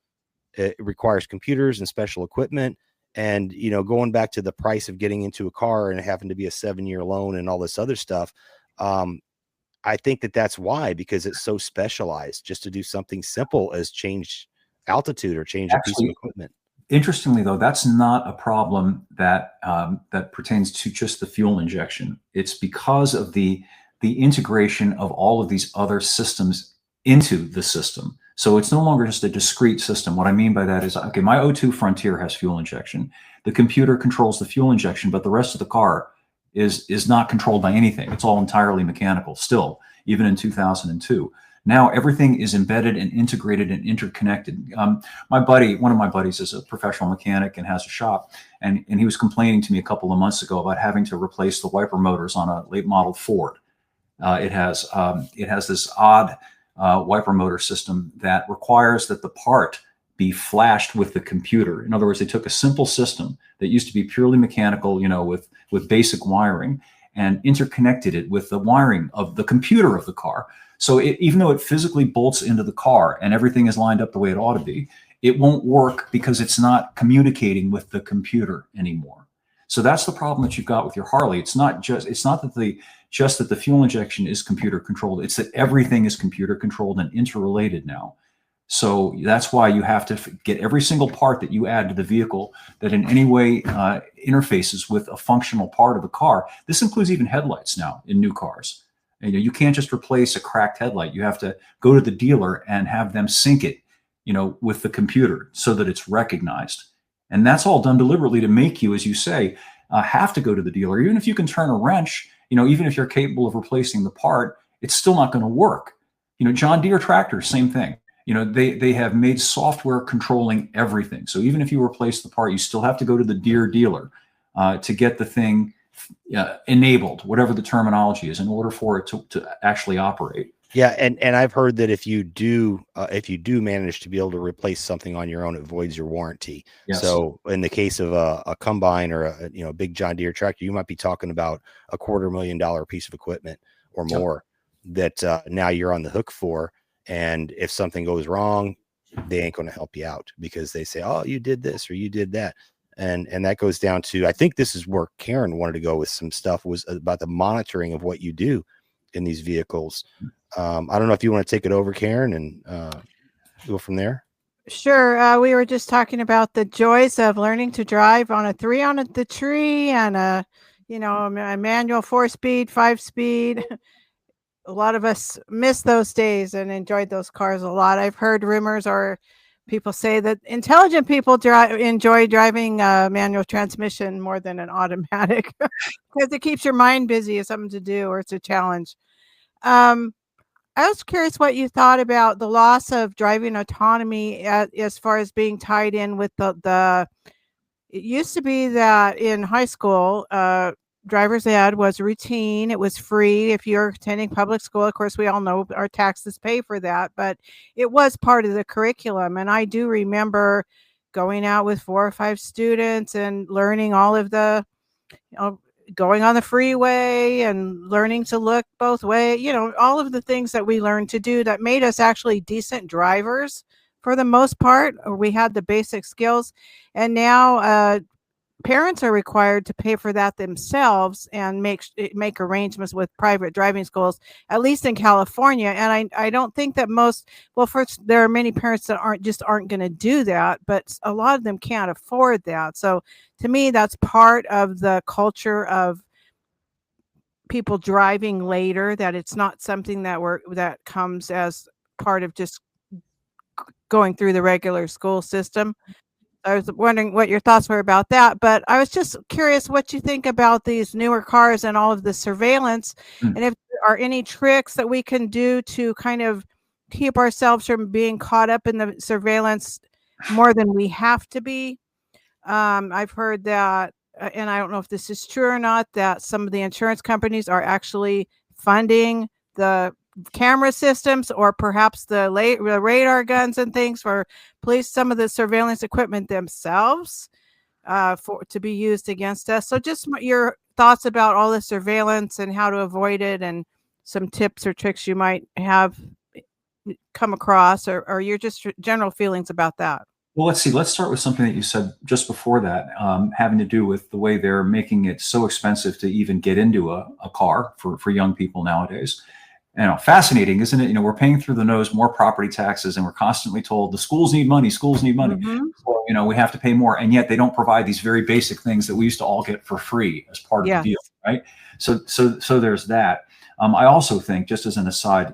It requires computers and special equipment. And, going back to the price of getting into a car and having to be a 7-year loan and all this other stuff, I think that's why, because it's so specialized just to do something simple as change altitude or change a piece of equipment. Interestingly, though, that's not a problem that pertains to just the fuel injection. It's because of the integration of all of these other systems into the system. So it's no longer just a discrete system. What I mean by that is, okay, my O2 Frontier has fuel injection. The computer controls the fuel injection, but the rest of the car is not controlled by anything. It's all entirely mechanical still, even in 2002. Now everything is embedded and integrated and interconnected. One of my buddies is a professional mechanic and has a shop, and he was complaining to me a couple of months ago about having to replace the wiper motors on a late model Ford. It has this odd wiper motor system that requires that the part be flashed with the computer. In other words, they took a simple system that used to be purely mechanical, with basic wiring, and interconnected it with the wiring of the computer of the car. So even though it physically bolts into the car and everything is lined up the way it ought to be, it won't work because it's not communicating with the computer anymore. So that's the problem that you've got with your Harley. It's not that the fuel injection is computer controlled. It's that everything is computer controlled and interrelated now. So that's why you have to get every single part that you add to the vehicle that in any way interfaces with a functional part of the car. This includes even headlights now in new cars. You can't just replace a cracked headlight. You have to go to the dealer and have them sync it, with the computer so that it's recognized. And that's all done deliberately to make you, as you say, have to go to the dealer. Even if you can turn a wrench, even if you're capable of replacing the part, it's still not going to work. John Deere tractors, same thing. They have made software controlling everything. So even if you replace the part, you still have to go to the Deere dealer to get the thing enabled, whatever the terminology is, in order for it to actually operate. Yeah, and I've heard that if you do manage to be able to replace something on your own, it voids your warranty. Yes. So in the case of a combine or a big John Deere tractor, you might be talking about a $250,000 piece of equipment or more that now you're on the hook for. And if something goes wrong, they ain't going to help you out because they say, "Oh, you did this or you did that." And that goes down to, I think this is where Karen wanted to go with some stuff, was about the monitoring of what you do in these vehicles. I don't know if you want to take it over, Karen, and go from there. Sure. We were just talking about the joys of learning to drive on a 3 on the tree and a manual 4-speed, 5-speed. A lot of us miss those days and enjoyed those cars a lot. I've heard rumors or people say that intelligent people enjoy driving a manual transmission more than an automatic because it keeps your mind busy. It's something to do or it's a challenge. I was curious what you thought about the loss of driving autonomy as far as being tied in with the it used to be that in high school, driver's ed was routine. It was free if you're attending public school. Of course, we all know our taxes pay for that, but it was part of the curriculum. And I do remember going out with 4 or 5 students and learning all of the, going on the freeway and learning to look both ways, all of the things that we learned to do that made us actually decent drivers for the most part, or we had the basic skills. And now parents are required to pay for that themselves and make arrangements with private driving schools, at least in California. And I don't think that first, there are many parents that aren't going to do that, but a lot of them can't afford that. So to me, that's part of the culture of people driving later, that it's not something that comes as part of just going through the regular school system. I was wondering what your thoughts were about that, but I was just curious what you think about these newer cars and all of the surveillance, and if there are any tricks that we can do to kind of keep ourselves from being caught up in the surveillance more than we have to be. I've heard that, and I don't know if this is true or not, that some of the insurance companies are actually funding the camera systems or perhaps the radar guns and things for police, some of the surveillance equipment themselves to be used against us. So just your thoughts about all the surveillance and how to avoid it, and some tips or tricks you might have come across, or your just general feelings about that. Well, let's see. Let's start with something that you said just before that, having to do with the way they're making it so expensive to even get into a car for young people nowadays. Fascinating, isn't it? We're paying through the nose more property taxes, and we're constantly told the schools need money. Mm-hmm. So, we have to pay more, and yet they don't provide these very basic things that we used to all get for free as part of the deal, right? So there's that. I also think, just as an aside,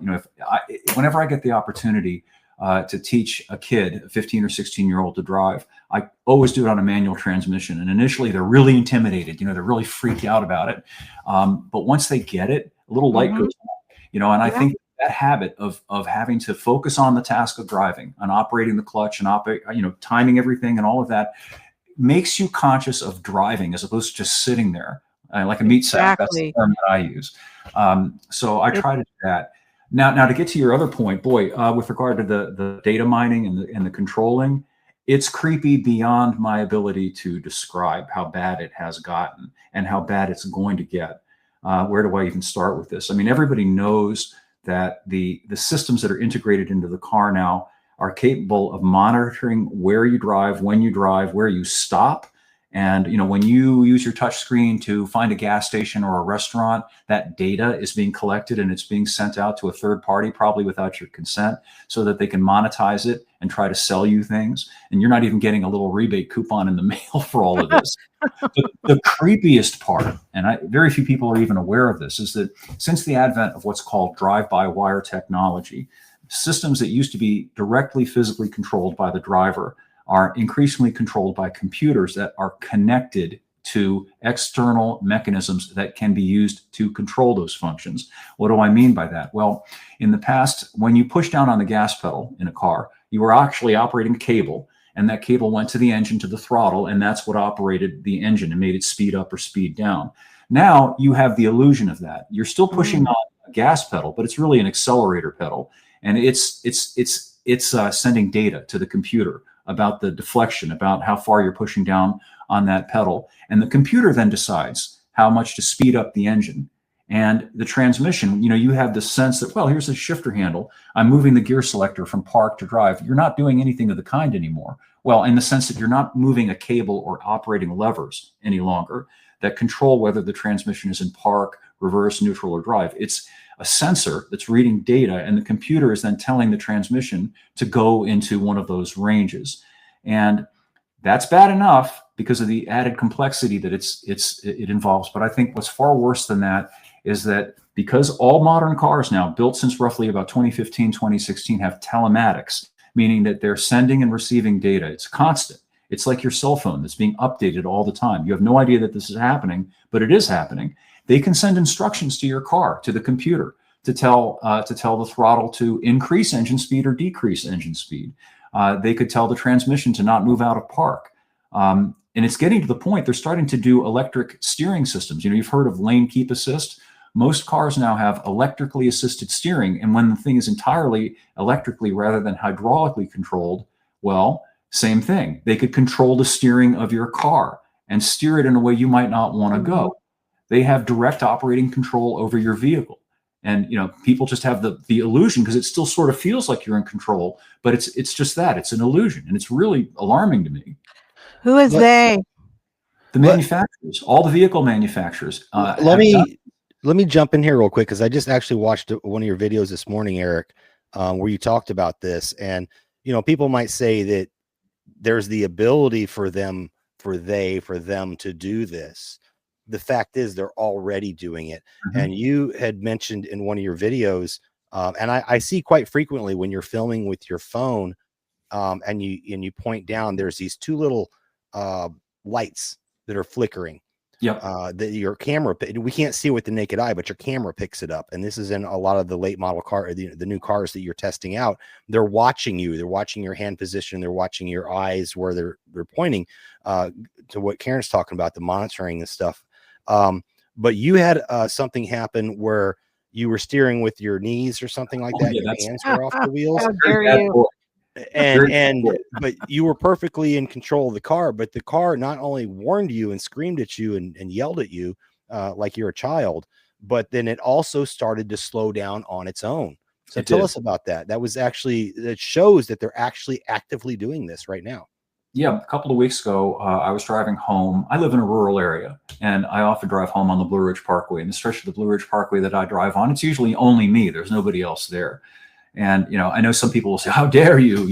whenever I get the opportunity to teach a kid, a 15 or 16-year-old, to drive, I always do it on a manual transmission. And initially, they're really intimidated. They're really freaked out about it. But once they get it, a little light goes on. And I think that habit of having to focus on the task of driving and operating the clutch and timing everything and all of that makes you conscious of driving as opposed to just sitting there like a meat sack. That's the term that I use. So I try to do that. Now to get to your other point, with regard to the data mining and the controlling, it's creepy beyond my ability to describe how bad it has gotten and how bad it's going to get. Where do I even start with this? I mean, everybody knows that the systems that are integrated into the car now are capable of monitoring where you drive, when you drive, where you stop. And, when you use your touch screen to find a gas station or a restaurant, that data is being collected and it's being sent out to a third party, probably without your consent, so that they can monetize it and try to sell you things. And you're not even getting a little rebate coupon in the mail for all of this. The creepiest part, and very few people are even aware of this, is that since the advent of what's called drive-by-wire technology, systems that used to be directly physically controlled by the driver are increasingly controlled by computers that are connected to external mechanisms that can be used to control those functions. What do I mean by that? Well, in the past, when you push down on the gas pedal in a car, you were actually operating a cable, and that cable went to the engine, to the throttle, and that's what operated the engine and made it speed up or speed down. Now you have the illusion of that. You're still pushing on a gas pedal, but it's really an accelerator pedal, and it's sending data to the computer about the deflection, about how far you're pushing down on that pedal. And the computer then decides how much to speed up the engine. And the transmission, you have the sense that, well, here's a shifter handle. I'm moving the gear selector from park to drive. You're not doing anything of the kind anymore. Well, in the sense that you're not moving a cable or operating levers any longer that control whether the transmission is in park, reverse, neutral, or drive. It's a sensor that's reading data, and the computer is then telling the transmission to go into one of those ranges. And that's bad enough because of the added complexity that it involves. But I think what's far worse than that is that because all modern cars now, built since roughly about 2015, 2016, have telematics, meaning that they're sending and receiving data. It's constant. It's like your cell phone that's being updated all the time. You have no idea that this is happening, but it is happening. They can send instructions to your car, to the computer, to tell the throttle to increase engine speed or decrease engine speed. They could tell the transmission to not move out of park. And it's getting to the point they're starting to do electric steering systems. You've heard of lane keep assist. Most cars now have electrically assisted steering. And when the thing is entirely electrically rather than hydraulically controlled, well, same thing. They could control the steering of your car and steer it in a way you might not want to go. They have direct operating control over your vehicle. And, people just have the illusion, because it still sort of feels like you're in control, but it's just that. It's an illusion. And it's really alarming to me. Who is they? The manufacturers, all the vehicle manufacturers. Let me jump in here real quick, because I just actually watched one of your videos this morning, Eric, where you talked about this. And, people might say that there's the ability for them to do this. The fact is they're already doing it. Mm-hmm. And you had mentioned in one of your videos, and I see quite frequently when you're filming with your phone, and you point down, there's these two little lights that are flickering. Yep. Your camera, we can't see it with the naked eye, but your camera picks it up. And this is in a lot of the late model car, the new cars that you're testing out. They're watching you. They're watching your hand position. They're watching your eyes where they're pointing, to what Karen's talking about, the monitoring and stuff. But you had something happen where you were steering with your knees or something like that. Your hands were off the wheels. How dare you? But you were perfectly in control of the car, but the car not only warned you and screamed at you and yelled at you like you're a child, but then it also started to slow down on its own. So tell us about that. It shows that they're actually actively doing this right now. Yeah, a couple of weeks ago, I was driving home. I live in a rural area, and I often drive home on the Blue Ridge Parkway. And the stretch of the Blue Ridge Parkway that I drive on, it's usually only me. There's nobody else there. And, I know some people will say, how dare you?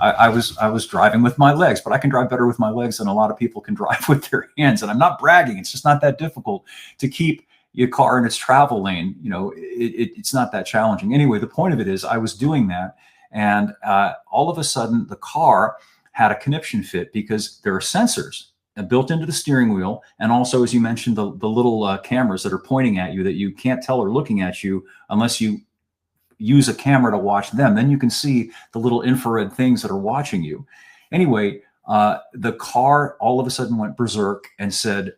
I was driving with my legs, but I can drive better with my legs than a lot of people can drive with their hands. And I'm not bragging. It's just not that difficult to keep your car in its travel lane. It's not that challenging. Anyway, the point of it is I was doing that. And all of a sudden, the car had a conniption fit, because there are sensors built into the steering wheel. And also, as you mentioned, the little cameras that are pointing at you that you can't tell are looking at you unless you use a camera to watch them. Then you can see the little infrared things that are watching you. Anyway, the car all of a sudden went berserk and said,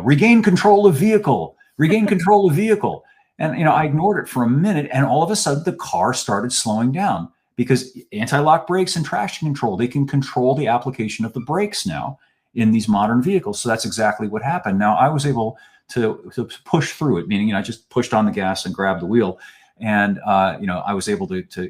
regain control of vehicle, regain control of vehicle. And, I ignored it for a minute, and all of a sudden the car started slowing down, because anti-lock brakes and traction control, they can control the application of the brakes now in these modern vehicles. So that's exactly what happened. Now I was able to push through it, meaning, I just pushed on the gas and grabbed the wheel. And, I was able to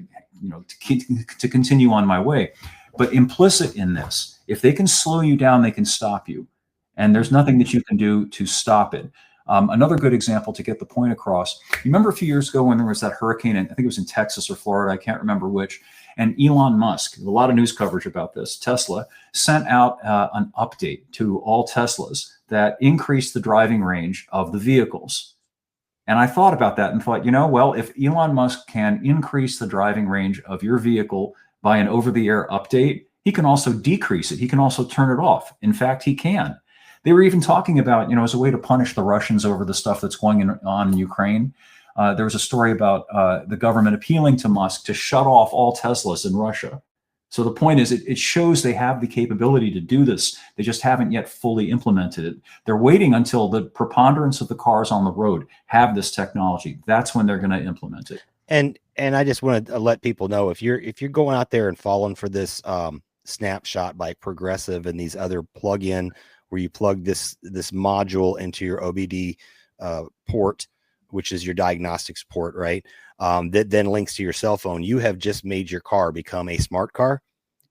continue on my way. But implicit in this, if they can slow you down, they can stop you. And there's nothing that you can do to stop it. Another good example to get the point across. You remember a few years ago when there was that hurricane, and I think it was in Texas or Florida, I can't remember which. And Elon Musk, a lot of news coverage about this, Tesla, sent out an update to all Teslas that increased the driving range of the vehicles. And I thought about that and thought, well, if Elon Musk can increase the driving range of your vehicle by an over-the-air update, He can also decrease it. He can also turn it off. In fact, he can. They were even talking about, as a way to punish the Russians over the stuff that's going on in Ukraine. There was a story about the government appealing to Musk to shut off all Teslas in Russia. So the point is, it shows they have the capability to do this. They just haven't yet fully implemented it. They're waiting until the preponderance of the cars on the road have this technology. That's when they're going to implement it. And I just want to let people know, if you're going out there and falling for this snapshot by Progressive and these other plug-in where you plug this module into your OBD port, which is your diagnostics port, right? That then links to your cell phone. You have just made your car become a smart car,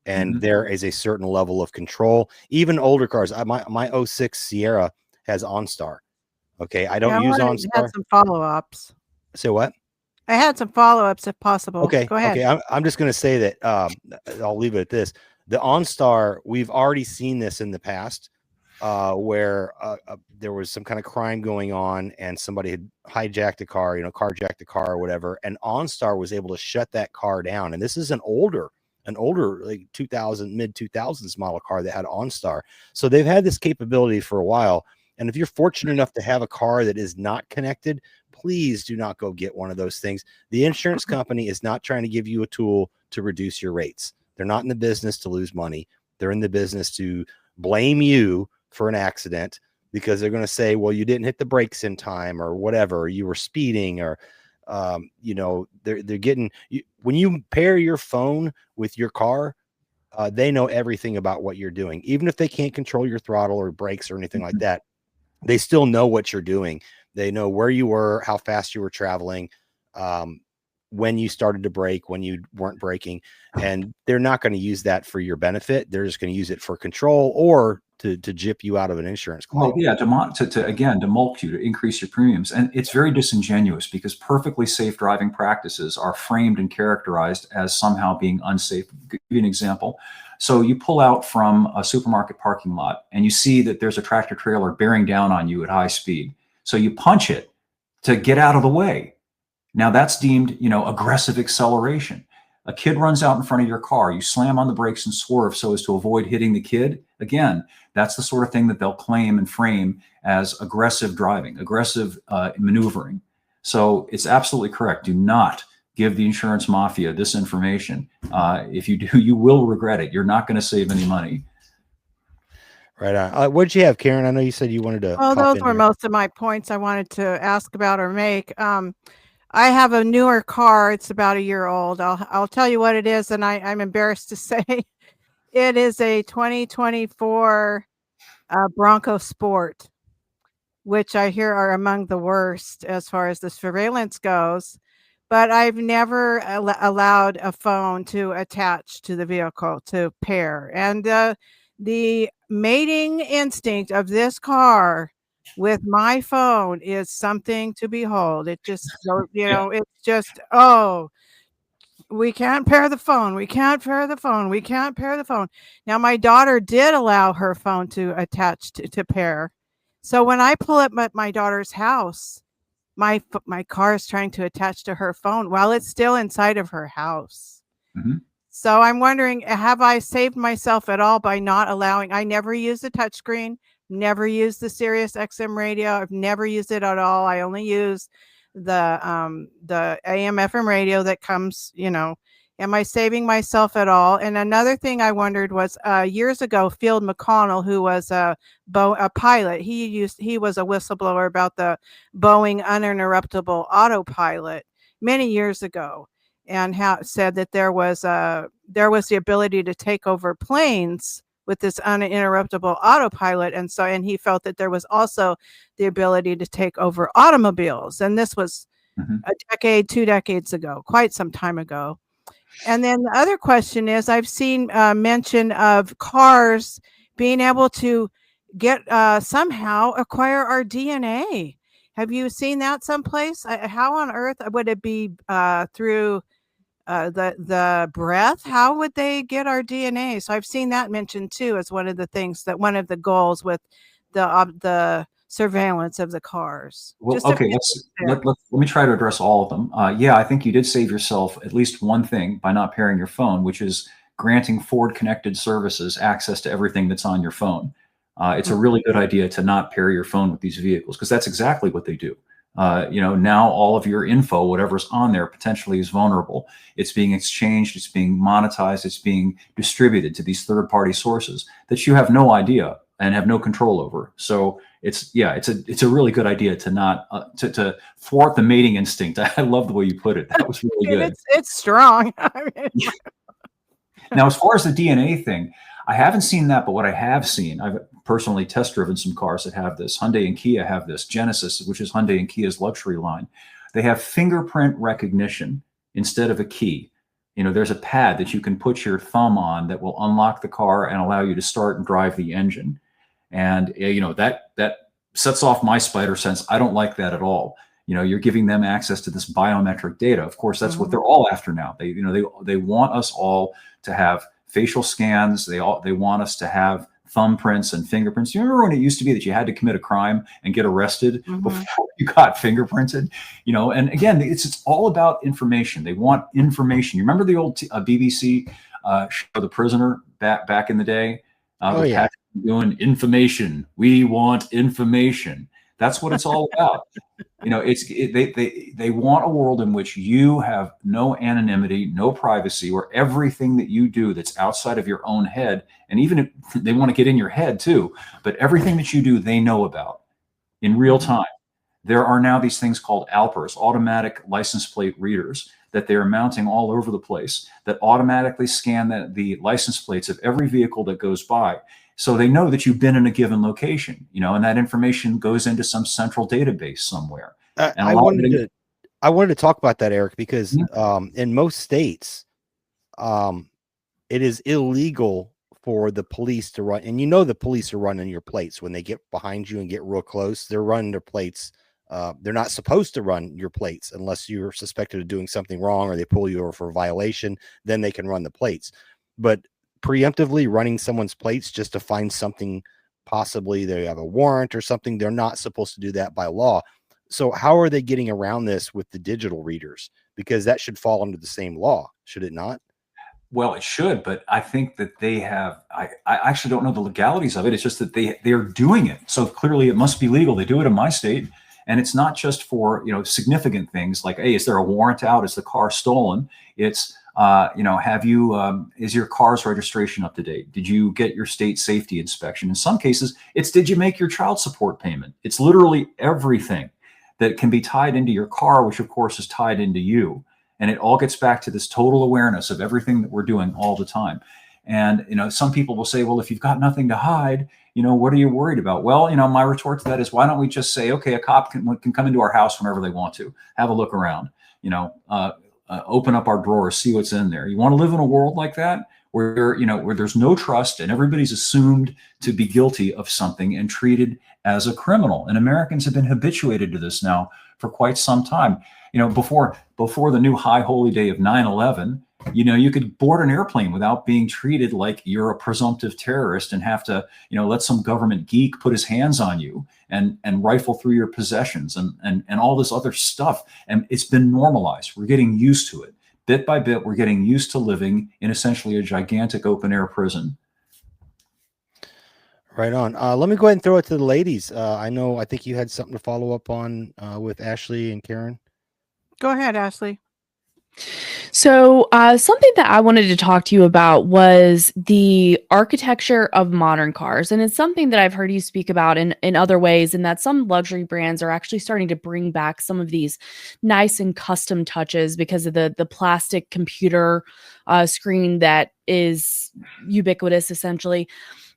and there is a certain level of control. Even older cars, my 06 Sierra has OnStar. Okay, I don't use OnStar. I had some follow-ups. Say what? I had some follow-ups if possible. Okay, go ahead. Okay, I'm just going to say that I'll leave it at this. The OnStar, we've already seen this in the past, where there was some kind of crime going on and somebody had hijacked a car, carjacked a car or whatever, and OnStar was able to shut that car down. And this is an older like 2000, mid 2000s model car that had OnStar. So they've had this capability for a while. And if you're fortunate enough to have a car that is not connected, please do not go get one of those things. The insurance company is not trying to give you a tool to reduce your rates. They're not in the business to lose money. They're in the business to blame you for an accident, because they're going to say, well, you didn't hit the brakes in time or whatever, or you were speeding, or they're getting you. When you pair your phone with your car, they know everything about what you're doing. Even if they can't control your throttle or brakes or anything like that, they still know what you're doing. They know where you were, how fast you were traveling, when you started to brake, when you weren't braking, and they're not going to use that for your benefit. They're just going to use it for control or to jip you out of an insurance claim. Well, yeah, to mulct you, to increase your premiums. And it's very disingenuous, because perfectly safe driving practices are framed and characterized as somehow being unsafe. I'll give you an example. So you pull out from a supermarket parking lot and you see that there's a tractor trailer bearing down on you at high speed. So you punch it to get out of the way. Now that's deemed, aggressive acceleration. A kid runs out in front of your car, you slam on the brakes and swerve so as to avoid hitting the kid. Again, that's the sort of thing that they'll claim and frame as aggressive driving, aggressive maneuvering. So it's absolutely correct. Do not give the insurance mafia this information. If you do, you will regret it. You're not going to save any money. Right on. What did you have, Karen? I know you said you wanted to. Oh, those were most of my points I wanted to ask about or make. I have a newer car. It's about a year old. I'll tell you what it is, and I'm embarrassed to say it is a 2024 Bronco Sport, which I hear are among the worst as far as the surveillance goes. But I've never allowed a phone to attach to the vehicle to pair. And the mating instinct of this car with my phone is something to behold. It just, it's just, we can't pair the phone. We can't pair the phone. We can't pair the phone. Now, my daughter did allow her phone to attach to pair. So when I pull up at my daughter's house, my car is trying to attach to her phone while it's still inside of her house. Mm-hmm. So I'm wondering, have I saved myself at all by not allowing? I never used the touchscreen, never used the Sirius XM radio. I've never used it at all. I only use the AM FM radio that comes, am I saving myself at all? And another thing I wondered was years ago, Field McConnell, who was a pilot, he was a whistleblower about the Boeing uninterruptible autopilot many years ago, and said that there was the ability to take over planes with this uninterruptible autopilot, and he felt that there was also the ability to take over automobiles, and this was a decade, 2 decades ago, quite some time ago. And then the other question is, I've seen mention of cars being able to get somehow acquire our DNA. Have you seen that someplace? How on earth would it be through the breath? How would they get our DNA? So I've seen that mentioned too as one of the things, that one of the goals with the surveillance of the cars. Well, okay, let me try to address all of them. Yeah, I think you did save yourself at least one thing by not pairing your phone, which is granting Ford Connected Services access to everything that's on your phone. It's a really good idea to not pair your phone with these vehicles, because that's exactly what they do. Now all of your info, whatever's on there, potentially is vulnerable. It's being exchanged, it's being monetized, it's being distributed to these third-party sources that you have no idea and have no control over. So it's a really good idea to not to thwart the mating instinct. I love the way you put it. That was really good. It's strong. Now, as far as the DNA thing, I haven't seen that, but what I have seen, I've personally test driven some cars that have this. Hyundai and Kia have this. Genesis, which is Hyundai and Kia's luxury line, they have fingerprint recognition instead of a key. There's a pad that you can put your thumb on that will unlock the car and allow you to start and drive the engine. And that sets off my spider sense. I don't like that at all. You're giving them access to this biometric data. Of course, that's what they're all after now. They want us all to have facial scans. They want us to have thumbprints and fingerprints. You remember when it used to be that you had to commit a crime and get arrested before you got fingerprinted? And again, it's all about information. They want information. You remember the old BBC show, The Prisoner, back in the day? With Patrick doing information. We want information. That's what it's all about. They want a world in which you have no anonymity, no privacy, where everything that you do that's outside of your own head, and even if they want to get in your head too, but everything that you do, they know about in real time. There are now these things called ALPRs, automatic license plate readers, that they're mounting all over the place that automatically scan the license plates of every vehicle that goes by. So they know that you've been in a given location, and that information goes into some central database somewhere. I wanted to talk about that, Eric, because in most states, it is illegal for the police to run. And the police are running your plates when they get behind you and get real close. They're running their plates. They're not supposed to run your plates unless you're suspected of doing something wrong or they pull you over for a violation. Then they can run the plates. But preemptively running someone's plates just to find something, possibly they have a warrant or something, they're not supposed to do that by law. So how are they getting around this with the digital readers? Because that should fall under the same law, should it not? Well, it should, but I think that they have, I actually don't know the legalities of it. It's just that they're doing it. So clearly it must be legal. They do it in my state. And it's not just for, significant things like, hey, is there a warrant out? Is the car stolen? It's, is your car's registration up to date? Did you get your state safety inspection? In some cases, it's, did you make your child support payment? It's literally everything that can be tied into your car, which of course is tied into you. And it all gets back to this total awareness of everything that we're doing all the time. And, some people will say, well, if you've got nothing to hide, what are you worried about? Well, my retort to that is, why don't we just say, okay, a cop can come into our house whenever they want to, have a look around, open up our drawers, see what's in there. You want to live in a world like that where there's no trust and everybody's assumed to be guilty of something and treated as a criminal. And Americans have been habituated to this now for quite some time. Before the new high holy day of 9/11, you could board an airplane without being treated like you're a presumptive terrorist and have to, let some government geek put his hands on you and rifle through your possessions and all this other stuff. And it's been normalized. We're getting used to it. Bit by bit, we're getting used to living in essentially a gigantic open air prison. Right on. Let me go ahead and throw it to the ladies. I think you had something to follow up on with Ashley and Karen. Go ahead, Ashley. So something that I wanted to talk to you about was the architecture of modern cars. And it's something that I've heard you speak about in other ways, and that some luxury brands are actually starting to bring back some of these nice and custom touches because of the plastic computer screen that is ubiquitous, essentially.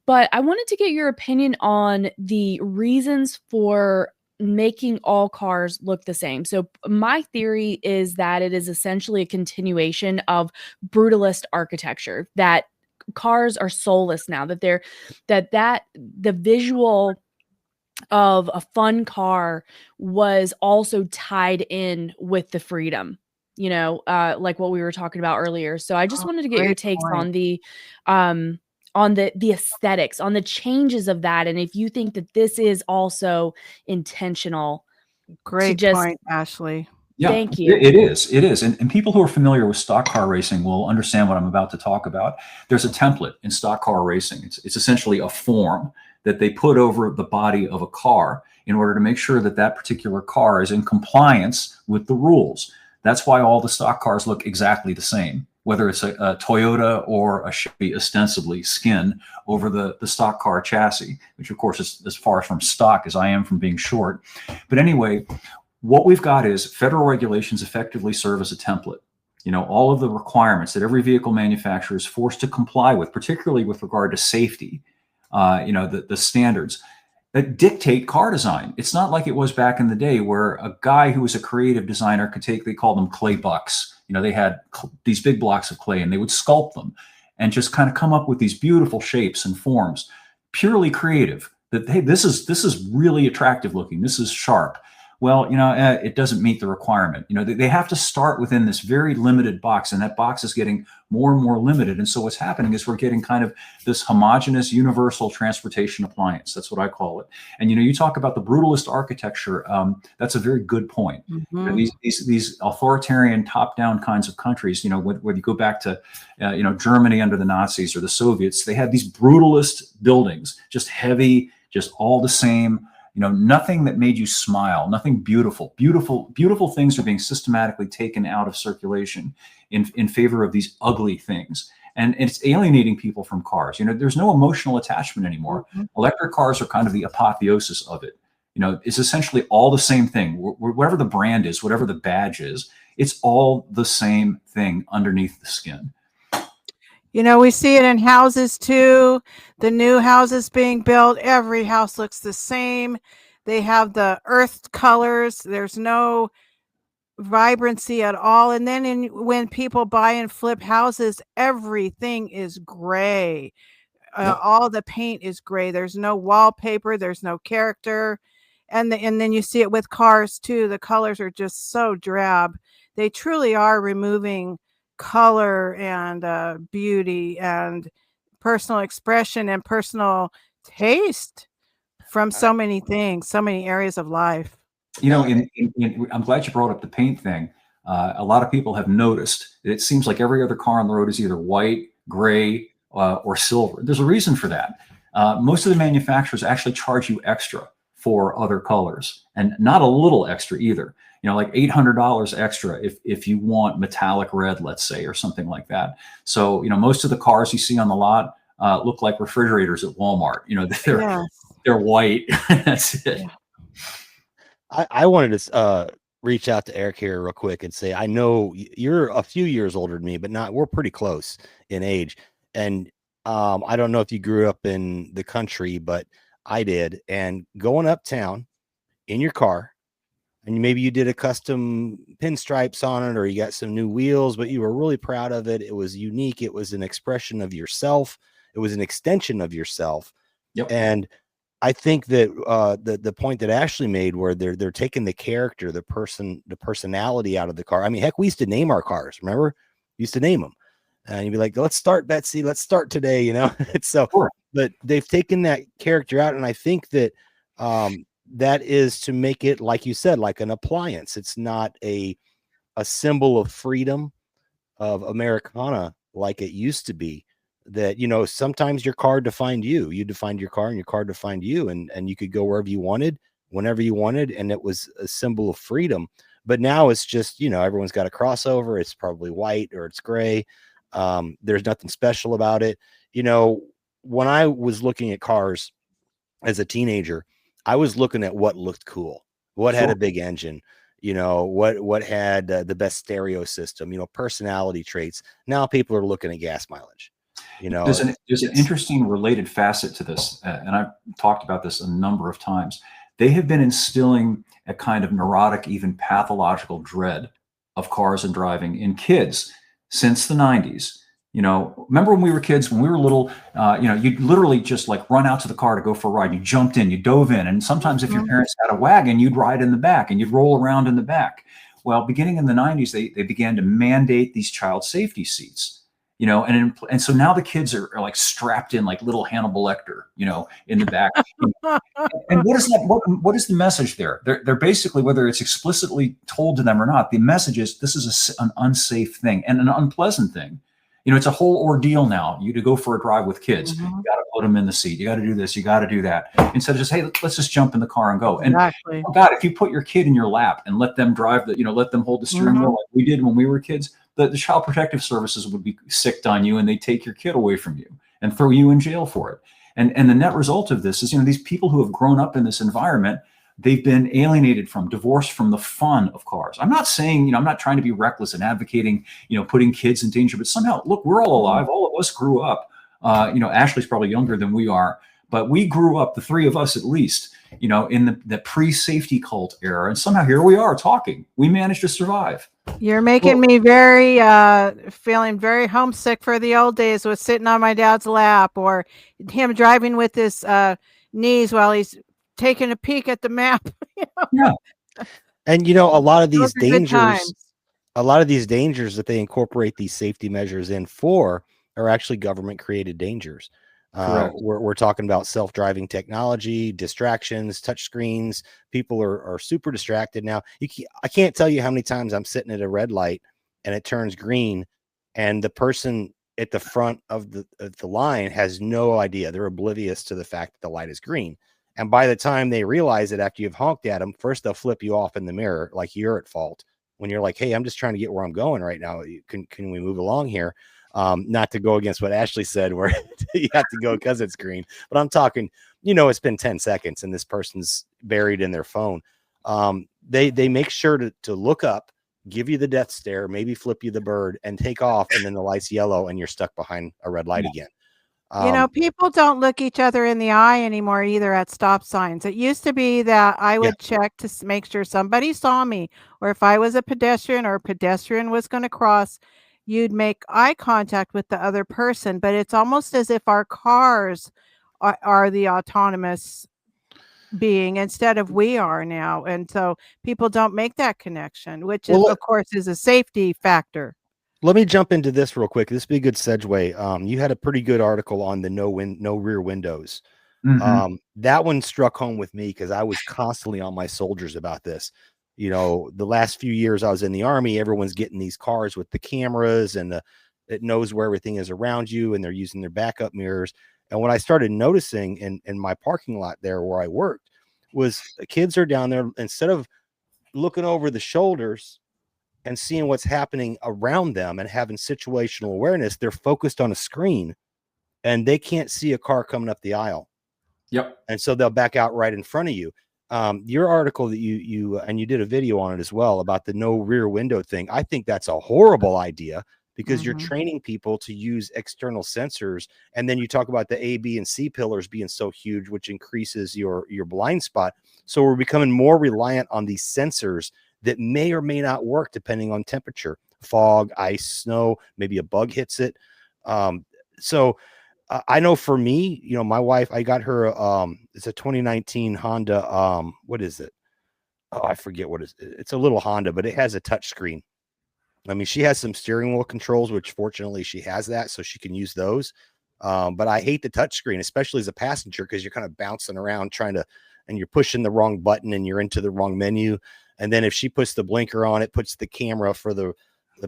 But I wanted to get your opinion on the reasons for making all cars look the same. So my theory is that it is essentially a continuation of brutalist architecture, that cars are soulless now, that the visual of a fun car was also tied in with the freedom, like what we were talking about earlier. So I just wanted to get your takes on the aesthetics, on the changes of that, and if you think that this is also intentional. Great point, Ashley. Yeah, Thank you. it is. It is. And people who are familiar with stock car racing will understand what I'm about to talk about. There's a template in stock car racing. It's essentially a form that they put over the body of a car in order to make sure that that particular car is in compliance with the rules. That's why all the stock cars look exactly the same, whether it's a Toyota or a Chevy, ostensibly skin over the stock car chassis, which of course is as far from stock as I am from being short. But anyway, what we've got is federal regulations effectively serve as a template. All of the requirements that every vehicle manufacturer is forced to comply with, particularly with regard to safety, the standards that dictate car design. It's not like it was back in the day where a guy who was a creative designer could they called them clay bucks. They had these big blocks of clay and they would sculpt them and just kind of come up with these beautiful shapes and forms, purely creative, that, hey, this is really attractive looking. This is sharp. Well, it doesn't meet the requirement. They have to start within this very limited box, and that box is getting more and more limited. And so what's happening is we're getting kind of this homogeneous universal transportation appliance. That's what I call it. And, you talk about the brutalist architecture. That's a very good point. These authoritarian top-down kinds of countries, when you go back to, Germany under the Nazis or the Soviets, they had these brutalist buildings, just heavy, just all the same. Nothing that made you smile, nothing beautiful. Beautiful things are being systematically taken out of circulation in favor of these ugly things. And it's alienating people from cars. There's no emotional attachment anymore. Electric cars are kind of the apotheosis of it. It's essentially all the same thing. Whatever the brand is, whatever the badge is, it's all the same thing underneath the skin. We see it in houses too. The new houses being built, every house looks the same. They have the earth colors. There's no vibrancy at all. And then when people buy and flip houses, everything is gray. All the paint is gray. There's no wallpaper. There's no character. And then you see it with cars too. The colors are just so drab. They truly are removing color and beauty and personal expression and personal taste from so many things, so many areas of life. I'm glad you brought up the paint thing. A lot of people have noticed that it seems like every other car on the road is either white, gray, or silver. There's a reason for that. Most of the manufacturers actually charge you extra for other colors, and not a little extra either. Like $800 extra if you want metallic red, let's say, or something like that. So, most of the cars you see on the lot look like refrigerators at Walmart. They're white. That's it. Yeah. I wanted to reach out to Eric here real quick and say, I know you're a few years older than me, but we're pretty close in age. And I don't know if you grew up in the country, but I did. And going uptown in your car, and maybe you did a custom pinstripes on it, or you got some new wheels, but you were really proud of it. It was unique. It was an expression of yourself. It was an extension of yourself. Yep. And I think that the point that Ashley made, where they're taking the character, the personality out of the car. I mean, heck, we used to name our cars. Remember, we used to name them, and you'd be like, "Let's start, Betsy. Let's start today." It's so. Sure. But they've taken that character out, and I think that that is to make it, like you said, like an appliance. It's not a symbol of freedom, of Americana, like it used to be. That, sometimes your car defined you. You defined your car, and your car defined you, and you could go wherever you wanted, whenever you wanted, and it was a symbol of freedom. But now it's just, everyone's got a crossover. It's probably white or it's gray. There's nothing special about it. When I was looking at cars as a teenager, I was looking at what looked cool, what had a big engine, what had the best stereo system, personality traits. Now people are looking at gas mileage. There's an interesting related facet to this, and I've talked about this a number of times. They have been instilling a kind of neurotic, even pathological dread of cars and driving in kids since the 90s. Remember when we were kids, when we were little, you'd literally just like run out to the car to go for a ride. You jumped in, you dove in. And sometimes if your parents had a wagon, you'd ride in the back and you'd roll around in the back. Well, beginning in the 90s, they began to mandate these child safety seats. you know, and so now the kids are like strapped in like little Hannibal Lecter, you know, in the back. And what is that? What is the message there? They're basically, whether it's explicitly told to them or not, the message is this is an unsafe thing and an unpleasant thing. You know, it's a whole ordeal now. You to go for a drive with kids, you got to put them in the seat. You got to do this. You got to do that. Instead of just, hey, let's just jump in the car and go. Exactly. And oh God, if you put your kid in your lap and let them drive the, you know, let them hold the steering wheel like we did when we were kids, the Child Protective Services would be sicked on you and they take your kid away from you and throw you in jail for it. And the net result of this is, you know, these people who have grown up in this environment, they've been alienated from, divorced from the fun of cars. I'm not saying, you know, I'm not trying to be reckless and advocating, you know, putting kids in danger, but somehow, look, we're all alive. All of us grew up. You know, Ashley's probably younger than we are, but we grew up, the three of us at least, you know, in the pre-safety cult era. And somehow here we are talking. We managed to survive. You're making me very feeling very homesick for the old days with sitting on my dad's lap, or him driving with his knees while he's taking a peek at the map. Yeah. And, you know, a lot of these Those are good times. dangers that they incorporate these safety measures in for are actually government created dangers. We're talking about self-driving technology, distractions, touch screens. People are super distracted now. I can't tell you how many times I'm sitting at a red light and it turns green, and the person at the front of the line has no idea. They're oblivious to the fact that the light is green. And by the time they realize it, after you've honked at them, first they'll flip you off in the mirror like you're at fault, when you're like, hey, I'm just trying to get where I'm going right now. Can we move along here? Not to go against what Ashley said, where you have to go because it's green, but I'm talking, you know, it's been 10 seconds and this person's buried in their phone. They make sure to look up, give you the death stare, maybe flip you the bird and take off. And then the light's yellow and you're stuck behind a red light again. You know, people don't look each other in the eye anymore either at stop signs. It used to be that I would check to make sure somebody saw me, or if I was a pedestrian or a pedestrian was going to cross, you'd make eye contact with the other person. But it's almost as if our cars are the autonomous being instead of we are now. And so people don't make that connection, which is, of course, is a safety factor. Let me jump into this real quick. This would be a good segue. You had a pretty good article on the no rear windows. That one struck home with me because I was constantly on my soldiers about this. You know, the last few years I was in the Army, everyone's getting these cars with the cameras and it knows where everything is around you, and they're using their backup mirrors. And what I started noticing in my parking lot there where I worked was the kids are down there, instead of looking over the shoulders and seeing what's happening around them and having situational awareness, they're focused on a screen and they can't see a car coming up the aisle. Yep. And so they'll back out right in front of you. Your article that you did a video on it as well about the no rear window thing. I think that's a horrible idea because you're training people to use external sensors. And then you talk about the A, B, and C pillars being so huge, which increases your blind spot. So we're becoming more reliant on these sensors that may or may not work depending on temperature, fog, ice, snow, maybe a bug hits it. So I know for me, you know, my wife, I got her, it's a 2019 Honda. What is it? Oh, I forget what it's a little Honda, but it has a touch screen. I mean, she has some steering wheel controls, which fortunately she has that, so she can use those. But I hate the touch screen, especially as a passenger, because you're kind of bouncing around and you're pushing the wrong button and you're into the wrong menu. And then if she puts the blinker on, it puts the camera for the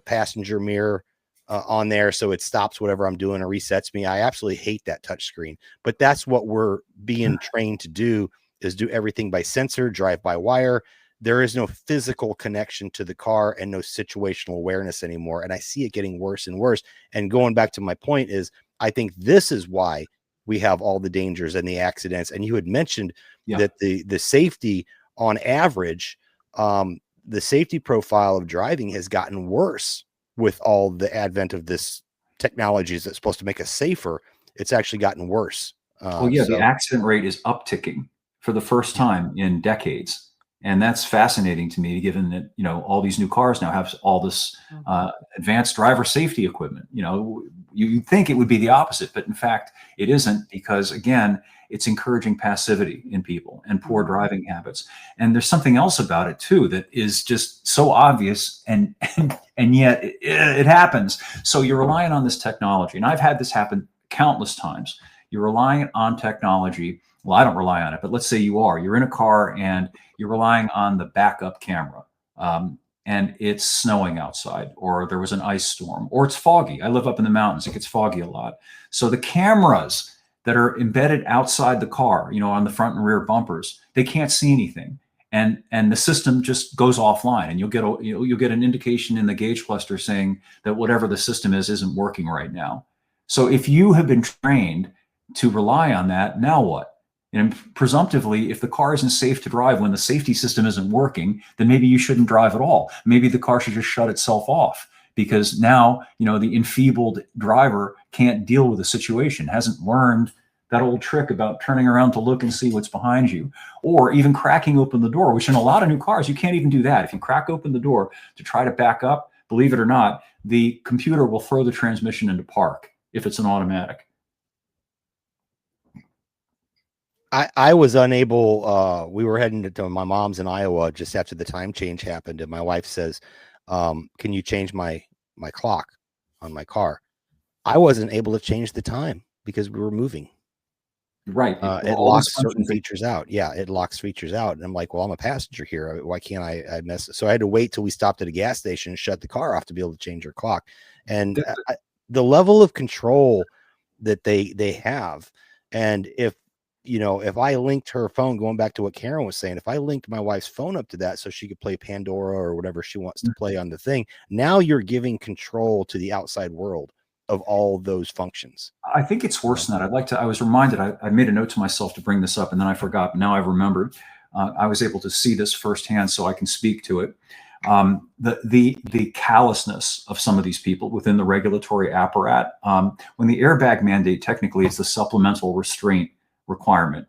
passenger mirror on there, so it stops whatever I'm doing or resets me. I absolutely hate that touch screen, but that's what we're being trained to do, is do everything by sensor, drive by wire. There is no physical connection to the car and no situational awareness anymore. And I see it getting worse and worse. And going back to my point is, I think this is why we have all the dangers and the accidents. And you had mentioned that the safety on average, the safety profile of driving has gotten worse with all the advent of this technologies that's supposed to make us safer. It's actually gotten worse. The accident rate is upticking for the first time in decades. And that's fascinating to me, given that, you know, all these new cars now have all this advanced driver safety equipment. You know, you'd think it would be the opposite, but in fact, it isn't, because again, it's encouraging passivity in people and poor driving habits. And there's something else about it too that is just so obvious, and yet it happens. So you're relying on this technology, and I've had this happen countless times. You're relying on technology. Well, I don't rely on it, but let's say you are. You're in a car and you're relying on the backup camera, and it's snowing outside, or there was an ice storm, or it's foggy. I live up in the mountains. It gets foggy a lot. So the cameras that are embedded outside the car, on the front and rear bumpers, they can't see anything. And the system just goes offline, and you'll get an indication in the gauge cluster saying that whatever the system isn't working right now. So if you have been trained to rely on that, now what? And presumptively, if the car isn't safe to drive when the safety system isn't working, then maybe you shouldn't drive at all. Maybe the car should just shut itself off, because now, the enfeebled driver can't deal with the situation, hasn't learned that old trick about turning around to look and see what's behind you, or even cracking open the door, which in a lot of new cars, you can't even do that. If you crack open the door to try to back up, believe it or not, the computer will throw the transmission into park if it's an automatic. I was unable, we were heading to my mom's in Iowa just after the time change happened. And my wife says, can you change my clock on my car? I wasn't able to change the time because we were moving. Right. It locks certain features out. Yeah, it locks features out. And I'm like, well, I'm a passenger here. Why can't I mess? So I had to wait till we stopped at a gas station and shut the car off to be able to change her clock. And the level of control that they have, and if I linked her phone, going back to what Karen was saying, if I linked my wife's phone up to that so she could play Pandora or whatever she wants to play on the thing, now you're giving control to the outside world of all those functions. I think it's worse than that. I was reminded, I made a note to myself to bring this up, and then I forgot, but now I've remembered. I was able to see this firsthand, so I can speak to it. The callousness of some of these people within the regulatory apparatus. When the airbag mandate, technically it's the supplemental restraint requirement,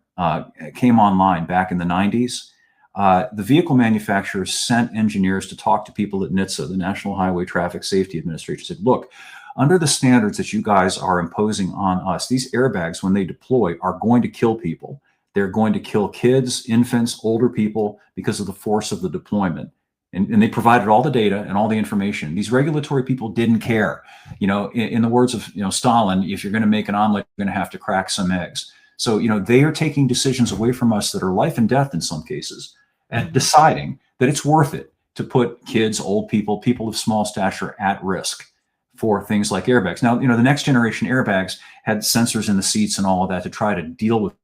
came online back in the 90s. The vehicle manufacturers sent engineers to talk to people at NHTSA, the National Highway Traffic Safety Administration, said, look, under the standards that you guys are imposing on us, these airbags, when they deploy, are going to kill people. They're going to kill kids, infants, older people, because of the force of the deployment. And they provided all the data and all the information. These regulatory people didn't care. In the words of Stalin, if you're going to make an omelet, you're going to have to crack some eggs. So, they are taking decisions away from us that are life and death in some cases, and deciding that it's worth it to put kids, old people, people of small stature at risk for things like airbags. Now, the next generation airbags had sensors in the seats and all of that to try to deal with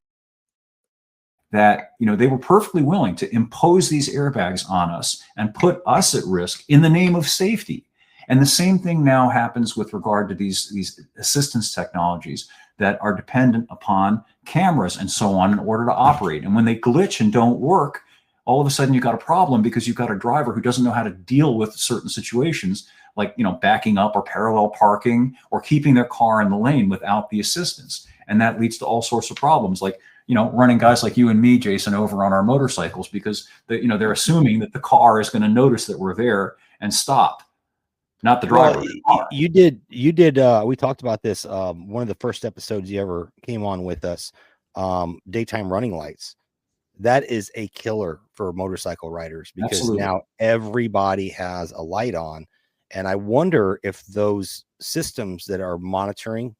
that. They were perfectly willing to impose these airbags on us and put us at risk in the name of safety. And the same thing now happens with regard to these assistance technologies that are dependent upon cameras and so on in order to operate. And when they glitch and don't work, all of a sudden you've got a problem, because you've got a driver who doesn't know how to deal with certain situations, like backing up or parallel parking or keeping their car in the lane without the assistance. And that leads to all sorts of problems, like running guys like you and me, Jason, over on our motorcycles, because they're assuming that the car is going to notice that we're there and stop. Not the driver. Well, you did. We talked about this. One of the first episodes you ever came on with us, daytime running lights. That is a killer for motorcycle riders, because Absolutely. Now everybody has a light on. And I wonder if those systems that are monitoring,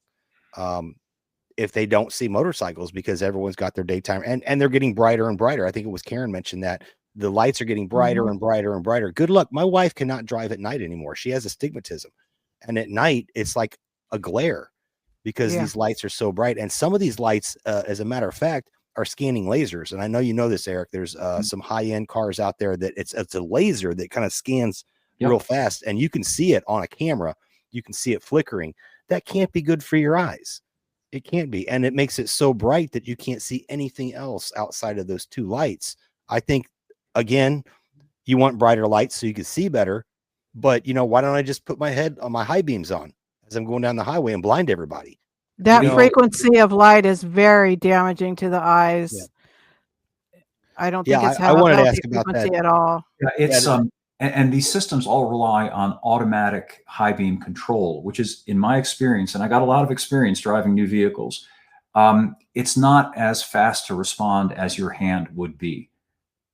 if they don't see motorcycles, because everyone's got their daytime and they're getting brighter and brighter. I think it was Karen mentioned that the lights are getting brighter and brighter and brighter. Good luck. My wife cannot drive at night anymore. She has astigmatism. And at night, it's like a glare, because these lights are so bright. And some of these lights, as a matter of fact, are scanning lasers. And I know you know this, Eric. There's some high-end cars out there that it's a laser that kind of scans real fast, and you can see it on a camera. You can see it flickering. That can't be good for your eyes. It can't be. And it makes it so bright that you can't see anything else outside of those two lights. I think, again, you want brighter lights so you can see better. But, why don't I just put my head on my high beams on as I'm going down the highway and blind everybody? That frequency of light is very damaging to the eyes. I don't think it's I wanted to ask about frequency that at all. Yeah, it's And these systems all rely on automatic high beam control, which is, in my experience, and I got a lot of experience driving new vehicles, it's not as fast to respond as your hand would be.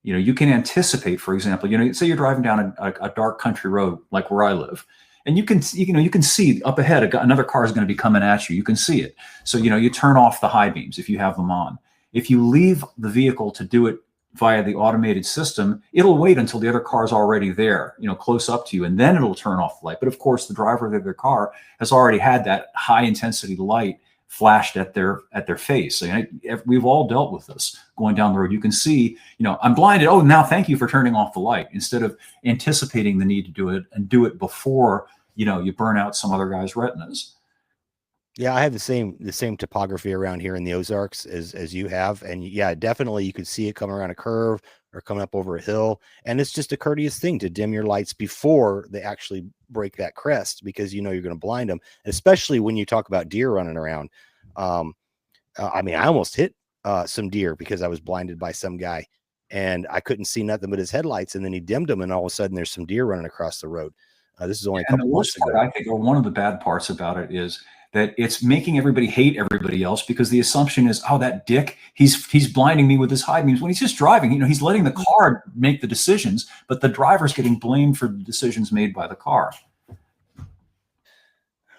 You know, you can anticipate, for example, you know, say you're driving down a dark country road like where I live, and you can see up ahead another car is going to be coming at you. You can see it. So, you know, you turn off the high beams if you have them on. If you leave the vehicle to do it via the automated system, it'll wait until the other car is already there, you know, close up to you, and then it'll turn off the light. But of course, the driver of their car has already had that high intensity light flashed at their face. So, we've all dealt with this going down the road. You can see, you know, I'm blinded. Oh, now thank you for turning off the light, instead of anticipating the need to do it and do it before, you know, you burn out some other guy's retinas. Yeah, I have the same topography around here in the Ozarks as you have. And yeah, definitely you could see it coming around a curve or coming up over a hill. And it's just a courteous thing to dim your lights before they actually break that crest, because you know you're going to blind them, especially when you talk about deer running around. I mean, I almost hit some deer because I was blinded by some guy, and I couldn't see nothing but his headlights, and then he dimmed them, and all of a sudden there's some deer running across the road. This is only a couple months ago. I think, or one of the bad parts about it, is that it's making everybody hate everybody else, because the assumption is, oh, that dick, he's blinding me with his high beams, when he's just driving. You know, he's letting the car make the decisions, but the driver's getting blamed for the decisions made by the car.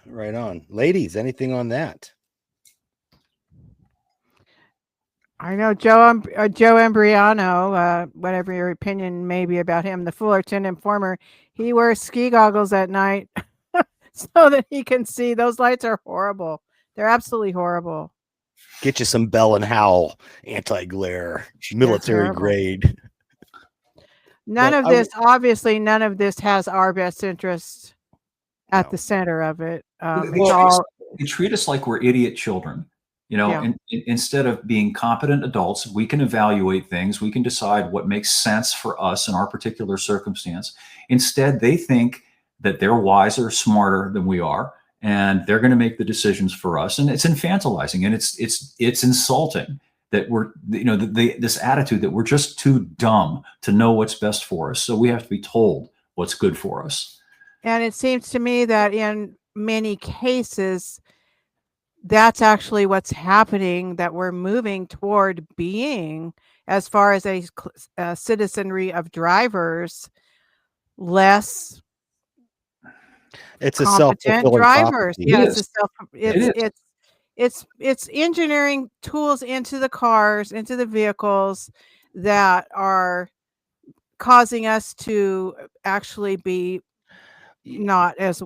Right on. Ladies, anything on that? I know Joe Embriano, whatever your opinion may be about him, the Fullerton informer, he wears ski goggles at night so that he can see. Those lights are horrible. They're absolutely horrible. Get you some Bell and Howell anti-glare, military grade. None of this has our best interest at the center of it. They treat us like we're idiot children. You know, and instead of being competent adults, we can evaluate things. We can decide what makes sense for us in our particular circumstance. Instead, they think that they're wiser, smarter than we are, and they're going to make the decisions for us. And it's infantilizing, and it's insulting that we're, you know, this attitude that we're just too dumb to know what's best for us. So we have to be told what's good for us. And it seems to me that in many cases, that's actually what's happening, that we're moving toward being, as far as a citizenry of drivers, less it's a self-fulfilling drivers. Prophecy. It's engineering tools into the cars, into the vehicles, that are causing us to actually be not as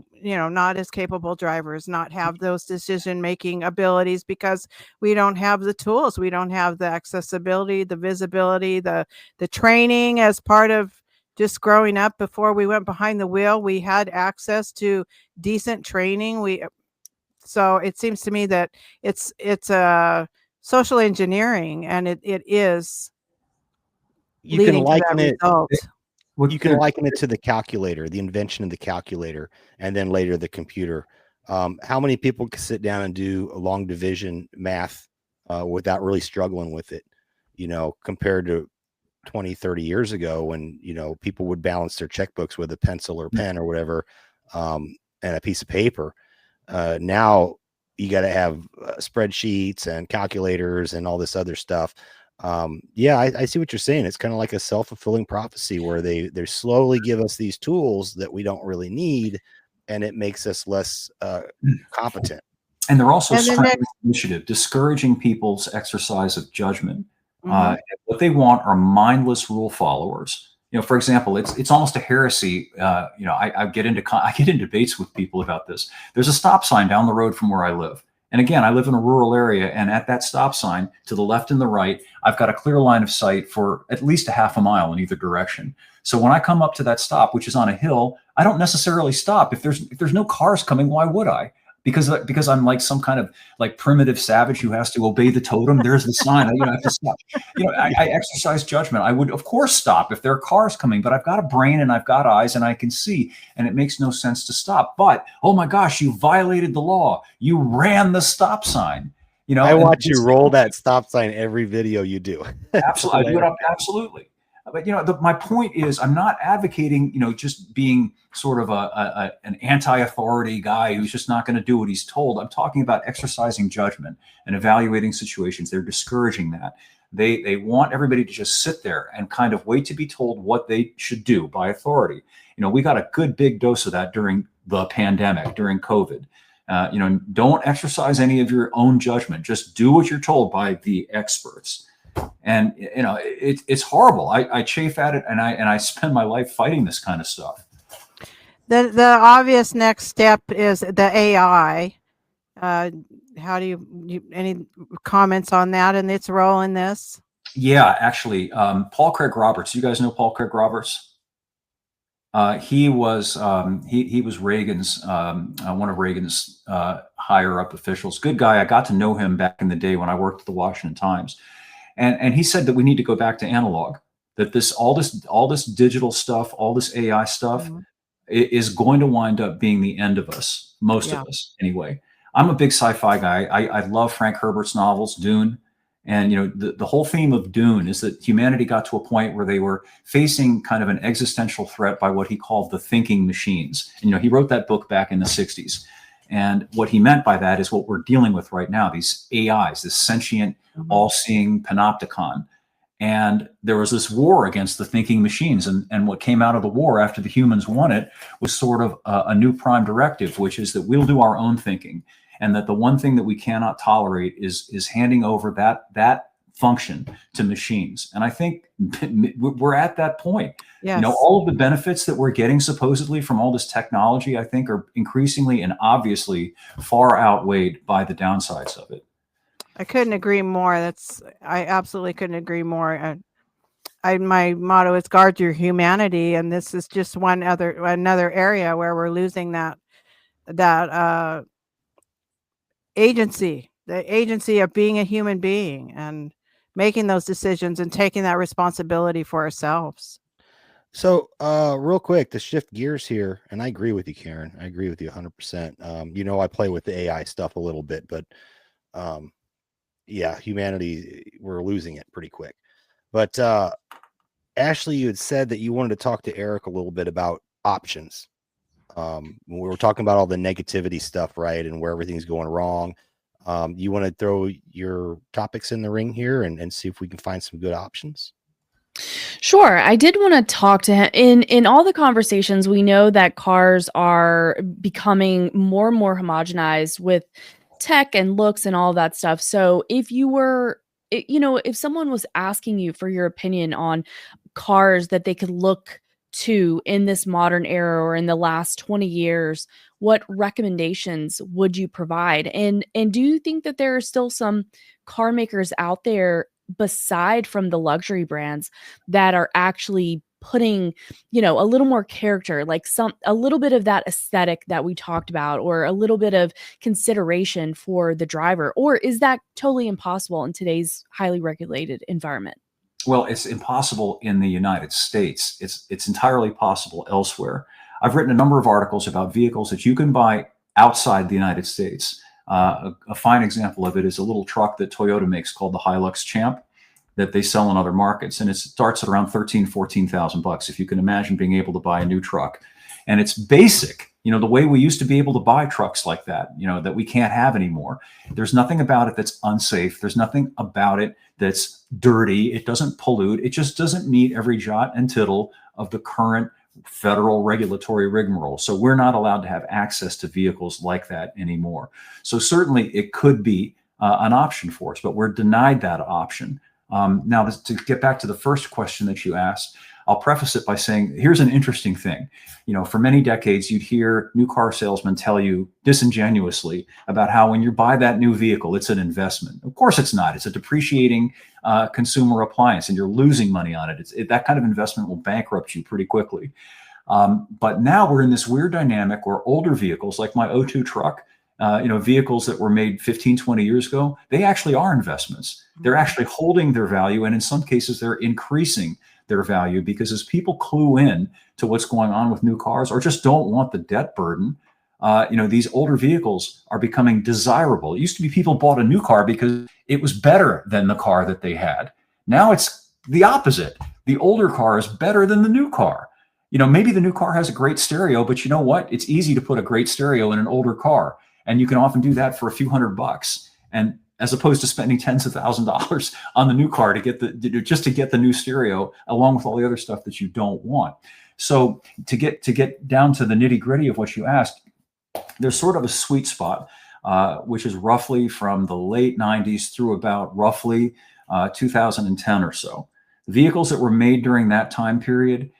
capable drivers, not have those decision-making abilities, because we don't have the tools. We don't have the accessibility, the visibility, the training. As part of just growing up, before we went behind the wheel, we had access to decent training. So it seems to me that it's a social engineering, and it is. You can liken it. You can liken it to the calculator, the invention of the calculator, and then later the computer. How many people can sit down and do a long division math without really struggling with it, you know, compared to 20, 30 years ago, when, you know, people would balance their checkbooks with a pencil or pen or whatever, and a piece of paper. Now you got to have spreadsheets and calculators and all this other stuff. I see what you're saying. It's kind of like a self-fulfilling prophecy, where they slowly give us these tools that we don't really need, and it makes us less competent. And they're also initiative, discouraging people's exercise of judgment. What they want are mindless rule followers. You know, for example, it's almost a heresy. You know, I get in debates with people about this. There's a stop sign down the road from where I live. And again, I live in a rural area, and at that stop sign, to the left and the right, I've got a clear line of sight for at least a half a mile in either direction. So when I come up to that stop, which is on a hill, I don't necessarily stop. If there's no cars coming, why would I? Because I'm like some kind of like primitive savage who has to obey the totem. There's the sign. I have to stop. You know, I exercise judgment. I would, of course, stop if there are cars coming, but I've got a brain and I've got eyes and I can see, and it makes no sense to stop. But, oh my gosh, you violated the law. You ran the stop sign. You know, I watch you roll that stop sign every video you do. Absolutely. I do it absolutely. But my point is, I'm not advocating just being sort of an anti-authority guy who's just not going to do what he's told. I'm talking about exercising judgment and evaluating situations. They're discouraging that. They want everybody to just sit there and kind of wait to be told what they should do by authority. We got a good big dose of that during the pandemic, during COVID. Don't exercise any of your own judgment. Just do what you're told by the experts. And it's horrible. I chafe at it, and I spend my life fighting this kind of stuff. The obvious next step is the AI. How do you any comments on that and its role in this? Yeah, actually, Paul Craig Roberts. You guys know Paul Craig Roberts? He was Reagan's one of Reagan's higher up officials. Good guy. I got to know him back in the day when I worked at the Washington Times, and he said that we need to go back to analog. That all this digital stuff, all this AI stuff, is going to wind up being the end of us. Most of us, anyway. I'm a big sci-fi guy. I love Frank Herbert's novels, Dune. And the whole theme of Dune is that humanity got to a point where they were facing kind of an existential threat by what he called the thinking machines. And he wrote that book back in the 60s. And what he meant by that is what we're dealing with right now, these AIs, this sentient, all-seeing panopticon. And there was this war against the thinking machines. And what came out of the war after the humans won it was sort of a new prime directive, which is that we'll do our own thinking. And that the one thing that we cannot tolerate is handing over that function to machines. And I think we're at that point. Yes. All of the benefits that we're getting supposedly from all this technology, I think, are increasingly and obviously far outweighed by the downsides of it. I couldn't agree more. I absolutely couldn't agree more. My motto is guard your humanity, and this is just another area where we're losing that agency, the agency of being a human being and making those decisions and taking that responsibility for ourselves. So real quick, to shift gears here, and I agree with you, Karen. I agree with you 100%. I play with the AI stuff a little bit, but yeah, humanity, we're losing it pretty quick. But Ashley, you had said that you wanted to talk to Eric a little bit about options. We were talking about all the negativity stuff, right? And where everything's going wrong. You want to throw your topics in the ring here and see if we can find some good options? Sure. I did want to talk to him. In all the conversations, we know that cars are becoming more and more homogenized with tech and looks and all that stuff. So if if someone was asking you for your opinion on cars that they could look to in this modern era or in the last 20 years, what recommendations would you provide? And do you think that there are still some car makers out there beside from the luxury brands that are actually putting, a little more character, like a little bit of that aesthetic that we talked about, or a little bit of consideration for the driver? Or is that totally impossible in today's highly regulated environment? Well, it's impossible in the United States. It's entirely possible elsewhere. I've written a number of articles about vehicles that you can buy outside the United States. A fine example of it is a little truck that Toyota makes called the Hilux Champ that they sell in other markets. And it starts at around $14,000, if you can imagine being able to buy a new truck. And it's basic, the way we used to be able to buy trucks like that, that we can't have anymore. There's nothing about it that's unsafe. There's nothing about it that's dirty. It doesn't pollute. It just doesn't meet every jot and tittle of the current federal regulatory rigmarole. So we're not allowed to have access to vehicles like that anymore. So certainly it could be an option for us, but we're denied that option. Now, to get back to the first question that you asked, I'll preface it by saying, here's an interesting thing. For many decades, you'd hear new car salesmen tell you disingenuously about how when you buy that new vehicle, it's an investment. Of course it's not. It's a depreciating consumer appliance, and you're losing money on it. That kind of investment will bankrupt you pretty quickly. But now we're in this weird dynamic where older vehicles, like my O2 truck, vehicles that were made 15, 20 years ago, they actually are investments. They're actually holding their value, and in some cases, they're increasing their value, because as people clue in to what's going on with new cars, or just don't want the debt burden, these older vehicles are becoming desirable. It used to be people bought a new car because it was better than the car that they had. Now it's the opposite. the older car is better than the new car. You know, maybe the new car has a great stereo, but you know what? It's easy to put a great stereo in an older car. And you can often do that for a few $100. And as opposed to spending tens of $1,000s on the new car to get just to get the new stereo, along with all the other stuff that you don't want. So to get down to the nitty gritty of what you asked, there's sort of a sweet spot, which is roughly from the late 90s through about roughly 2010 or so. Vehicles that were made during that time period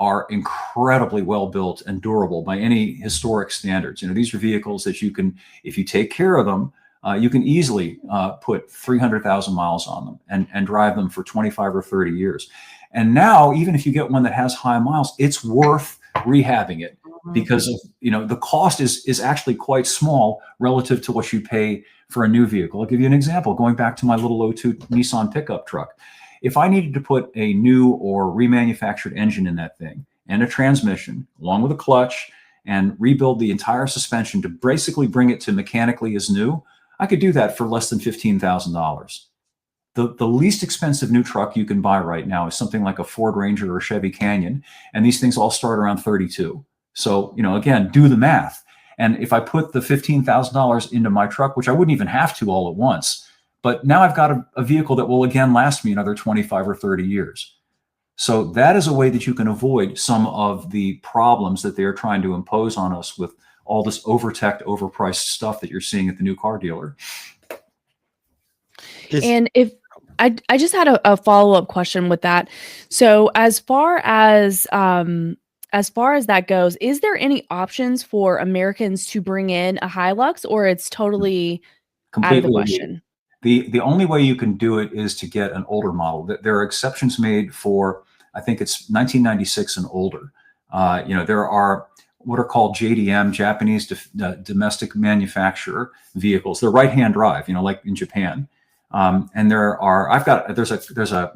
are incredibly well built and durable by any historic standards. You know, these are vehicles that you can, if you take care of them, you can easily put 300,000 miles on them and drive them for 25 or 30 years. And now, even if you get one that has high miles, it's worth rehabbing it because of, you know, the cost is actually quite small relative to what you pay for a new vehicle. I'll give you an example. Going back to my little '02 Nissan pickup truck. If I needed to put a new or remanufactured engine in that thing and a transmission, along with a clutch, and rebuild the entire suspension to basically bring it to mechanically as new, I could do that for less than $15,000. The least expensive new truck you can buy right now is something like a Ford Ranger or a Chevy Canyon, and these things all start around 32. So, you know, again, do the math. And if I put the $15,000 into my truck, which I wouldn't even have to all at once, but now I've got a vehicle that will again last me another 25 or 30 years. So that is a way that you can avoid some of the problems that they're trying to impose on us with all this overtech, overpriced stuff that you're seeing at the new car dealer. And if I just had a follow-up question with that. So as far as that goes, is there any options for Americans to bring in a Hilux, or it's totally out of the question? The only way you can do it is to get an older model. There are exceptions made for, I think it's 1996 and older. You know, there are what are called JDM, Japanese domestic manufacturer vehicles. They're right-hand drive, you know, like in Japan. And there's a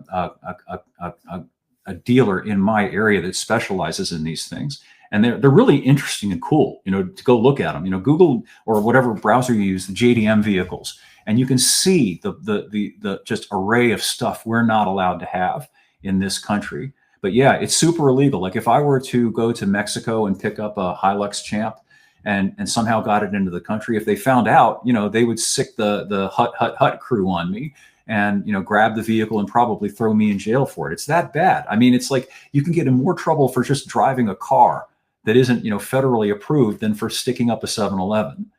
dealer in my area that specializes in these things. And they're really interesting and cool, you know, to go look at them. You know, Google or whatever browser you use, the JDM vehicles, and you can see the just array of stuff we're not allowed to have in this country. But yeah, it's super illegal. Like if I were to go to Mexico and pick up a Hilux Champ and somehow got it into the country, if they found out, you know, they would sick the hut crew on me and, you know, grab the vehicle and probably throw me in jail for it. It's that bad. I mean, it's like you can get in more trouble for just driving a car that isn't, you know, federally approved than for sticking up a 7-Eleven.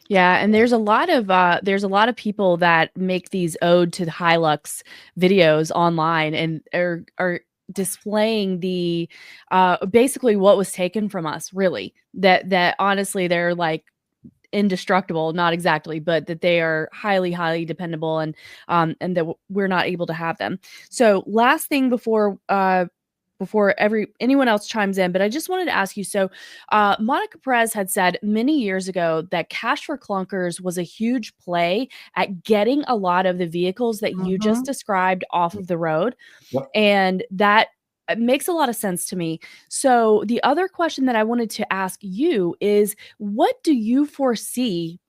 Yeah, and there's a lot of people that make these ode to the Hilux videos online and are displaying the basically what was taken from us, really. That honestly they're like indestructible, not exactly, but that they are highly dependable and that we're not able to have them. So last thing before anyone else chimes in, but I just wanted to ask you. So, Monica Perez had said many years ago that Cash for Clunkers was a huge play at getting a lot of the vehicles that you just described off of the road, and that makes a lot of sense to me. So, the other question that I wanted to ask you is, what do you foresee?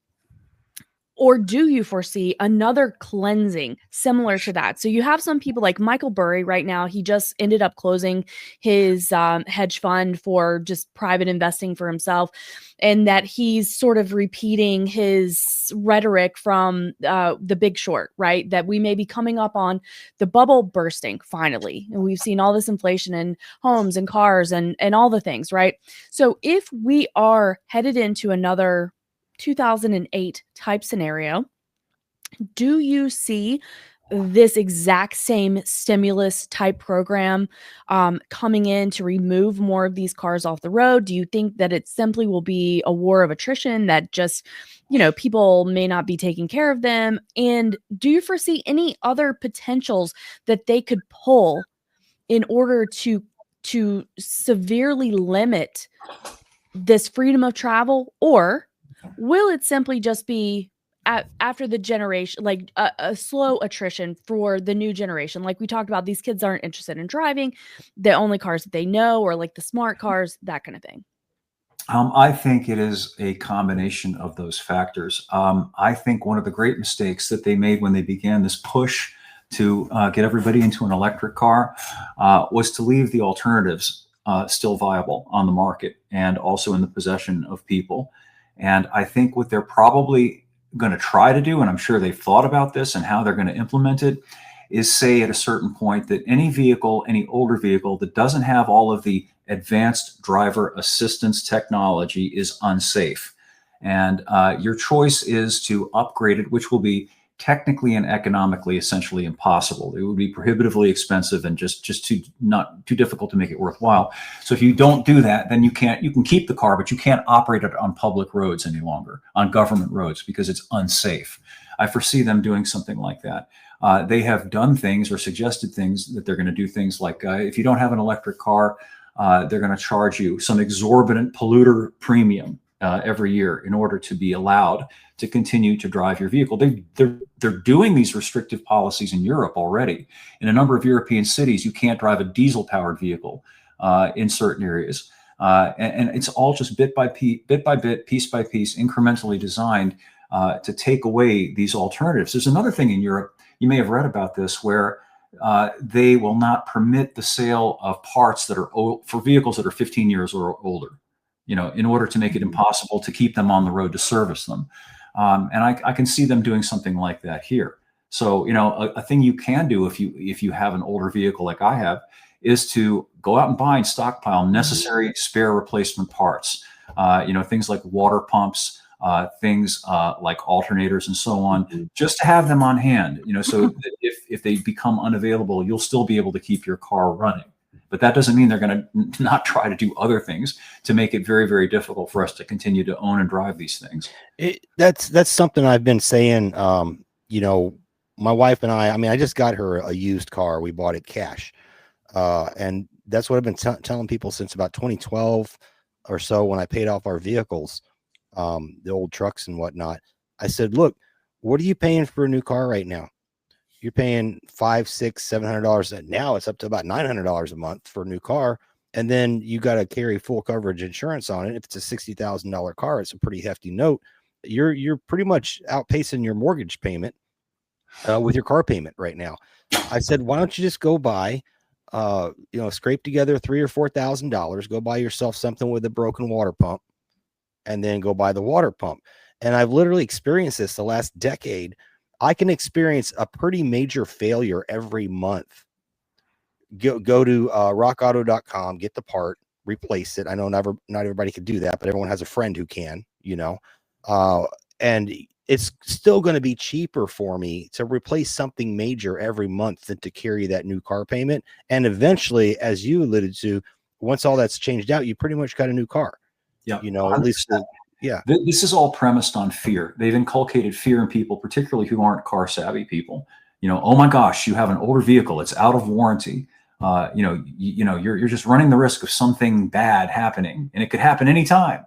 Or do you foresee another cleansing similar to that? So you have some people like Michael Burry right now. He just ended up closing his hedge fund for just private investing for himself, and that he's sort of repeating his rhetoric from The Big Short, right? That we may be coming up on the bubble bursting finally. And we've seen all this inflation in homes and cars and all the things, right? So if we are headed into another 2008 type scenario, do you see this exact same stimulus type program coming in to remove more of these cars off the road? Do you think that it simply will be a war of attrition, that just, you know, people may not be taking care of them? And do you foresee any other potentials that they could pull in order to severely limit this freedom of travel? Or will it simply just be after the generation, like a slow attrition for the new generation? Like we talked about, these kids aren't interested in driving the only cars that they know, or like the smart cars, that kind of thing. I think it is a combination of those factors. I think one of the great mistakes that they made when they began this push to get everybody into an electric car was to leave the alternatives still viable on the market and also in the possession of people. And I think what they're probably going to try to do, and I'm sure they've thought about this and how they're going to implement it, is say at a certain point that any vehicle, any older vehicle that doesn't have all of the advanced driver assistance technology is unsafe. And your choice is to upgrade it, which will be technically and economically essentially impossible. It would be prohibitively expensive and just too difficult to make it worthwhile. So if you don't do that, then you can keep the car, but you can't operate it on public roads any longer, on government roads, because it's unsafe. I foresee them doing something like that. They have done things or suggested things that they're going to do things like if you don't have an electric car, they're going to charge you some exorbitant polluter premium every year in order to be allowed to continue to drive your vehicle. They're doing these restrictive policies in Europe already. In a number of European cities, you can't drive a diesel-powered vehicle in certain areas. And it's all just bit by bit, piece by piece, incrementally designed to take away these alternatives. There's another thing in Europe, you may have read about this, where they will not permit the sale of parts that are for vehicles that are 15 years or older, in order to make it impossible to keep them on the road to service them. And I can see them doing something like that here. So, a thing you can do if you have an older vehicle like I have is to go out and buy and stockpile necessary spare replacement parts. Things like water pumps, things like alternators and so on, just to have them on hand, so that if they become unavailable, you'll still be able to keep your car running. But that doesn't mean they're going to not try to do other things to make it very, very difficult for us to continue to own and drive these things. That's something I've been saying. My wife and I just got her a used car. We bought it cash. And that's what I've been telling people since about 2012 or so, when I paid off our vehicles, the old trucks and whatnot. I said, look, what are you paying for a new car right now? You're paying $500, $600, $700. Now it's up to about $900 a month for a new car. And then you got to carry full coverage insurance on it. If it's a $60,000 car, it's a pretty hefty note. You're pretty much outpacing your mortgage payment with your car payment right now. I said, why don't you just go buy, scrape together $3,000 or $4,000, go buy yourself something with a broken water pump, and then go buy the water pump. And I've literally experienced this the last decade. I can experience a pretty major failure every month. Go to rockauto.com, get the part, replace it. I know not everybody can do that, but everyone has a friend who can, and it's still going to be cheaper for me to replace something major every month than to carry that new car payment. And eventually, as you alluded to, once all that's changed out, you pretty much got a new car. Yeah, at least. Yeah. This is all premised on fear. They've inculcated fear in people, particularly who aren't car savvy people. Oh my gosh, you have an older vehicle, it's out of warranty. You're just running the risk of something bad happening, and it could happen anytime.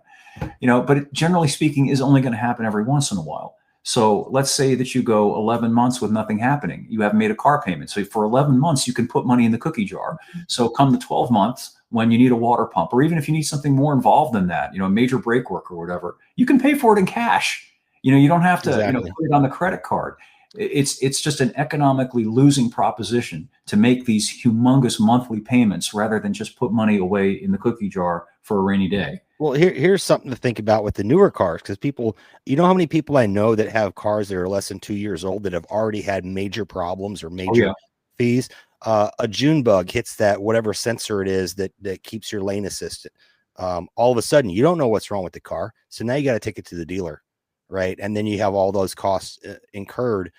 But it, generally speaking, is only going to happen every once in a while. So let's say that you go 11 months with nothing happening. You haven't made a car payment. So for 11 months, you can put money in the cookie jar. So come the 12 months, when you need a water pump, or even if you need something more involved than that, a major brake work or whatever, you can pay for it in cash. You don't have to, Exactly. put it on the credit card. It's just an economically losing proposition to make these humongous monthly payments rather than just put money away in the cookie jar for a rainy day. Well, here's something to think about with the newer cars, because people, how many people I know that have cars that are less than 2 years old that have already had major problems or major fees. A June bug hits that whatever sensor it is that keeps your lane assistant. All of a sudden, you don't know what's wrong with the car, so now you got to take it to the dealer, right? And then you have all those costs incurred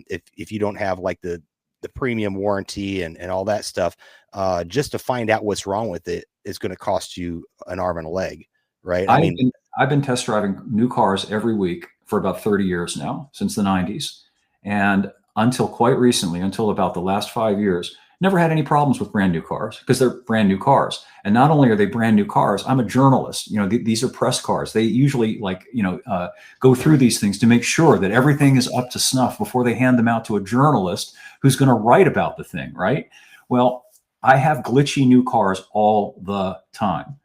if you don't have like the premium warranty and all that stuff. Just to find out what's wrong with it is going to cost you an arm and a leg, right? I've been test driving new cars every week for about 30 years now, since the 90s, and until quite recently, until about the last 5 years, never had any problems with brand new cars, because they're brand new cars. And not only are they brand new cars, I'm a journalist. These are press cars. They usually go through these things to make sure that everything is up to snuff before they hand them out to a journalist who's going to write about the thing, right? Well, I have glitchy new cars all the time.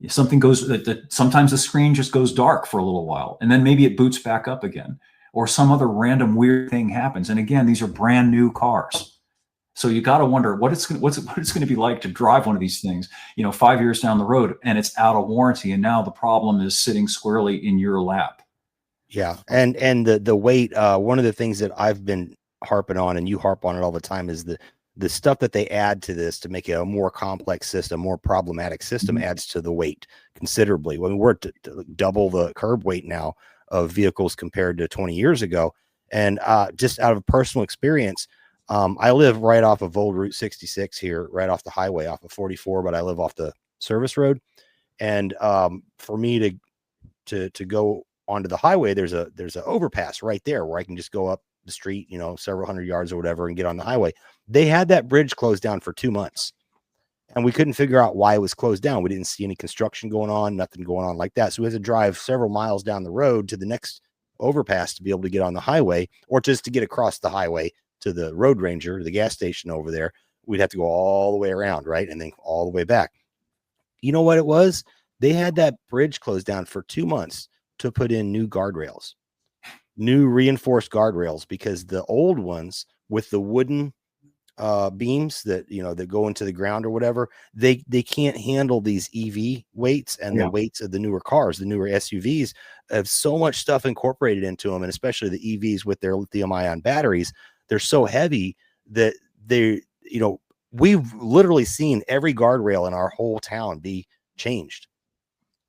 Something goes, sometimes the screen just goes dark for a little while, and then maybe it boots back up again. or some other random weird thing happens. And again, these are brand new cars. So you got to wonder what it's going to be like to drive one of these things, 5 years down the road, and it's out of warranty. And now the problem is sitting squarely in your lap. Yeah. And the weight, one of the things that I've been harping on, and you harp on it all the time, is the stuff that they add to this to make it a more complex system, more problematic system, adds to the weight considerably. When we're to double the curb weight now of vehicles compared to 20 years ago. And just out of personal experience, I live right off of old Route 66 here, right off the highway, off of 44, but I live off the service road. And for me to go onto the highway, there's an overpass right there where I can just go up the street, several hundred yards or whatever, and get on the highway. They had that bridge closed down for 2 months, and we couldn't figure out why it was closed down. We didn't see any construction going on, nothing going on like that. So we had to drive several miles down the road to the next overpass to be able to get on the highway, or just to get across the highway to the road ranger, the gas station over there. We'd have to go all the way around, right? And then all the way back. You know what it was? They had that bridge closed down for 2 months to put in new guardrails, new reinforced guardrails, because the old ones with the wooden beams that that go into the ground or whatever, they can't handle these EV weights and the weights of the newer cars. The newer SUVs have so much stuff incorporated into them, and especially the EVs with their lithium-ion batteries, they're so heavy that we've literally seen every guardrail in our whole town be changed.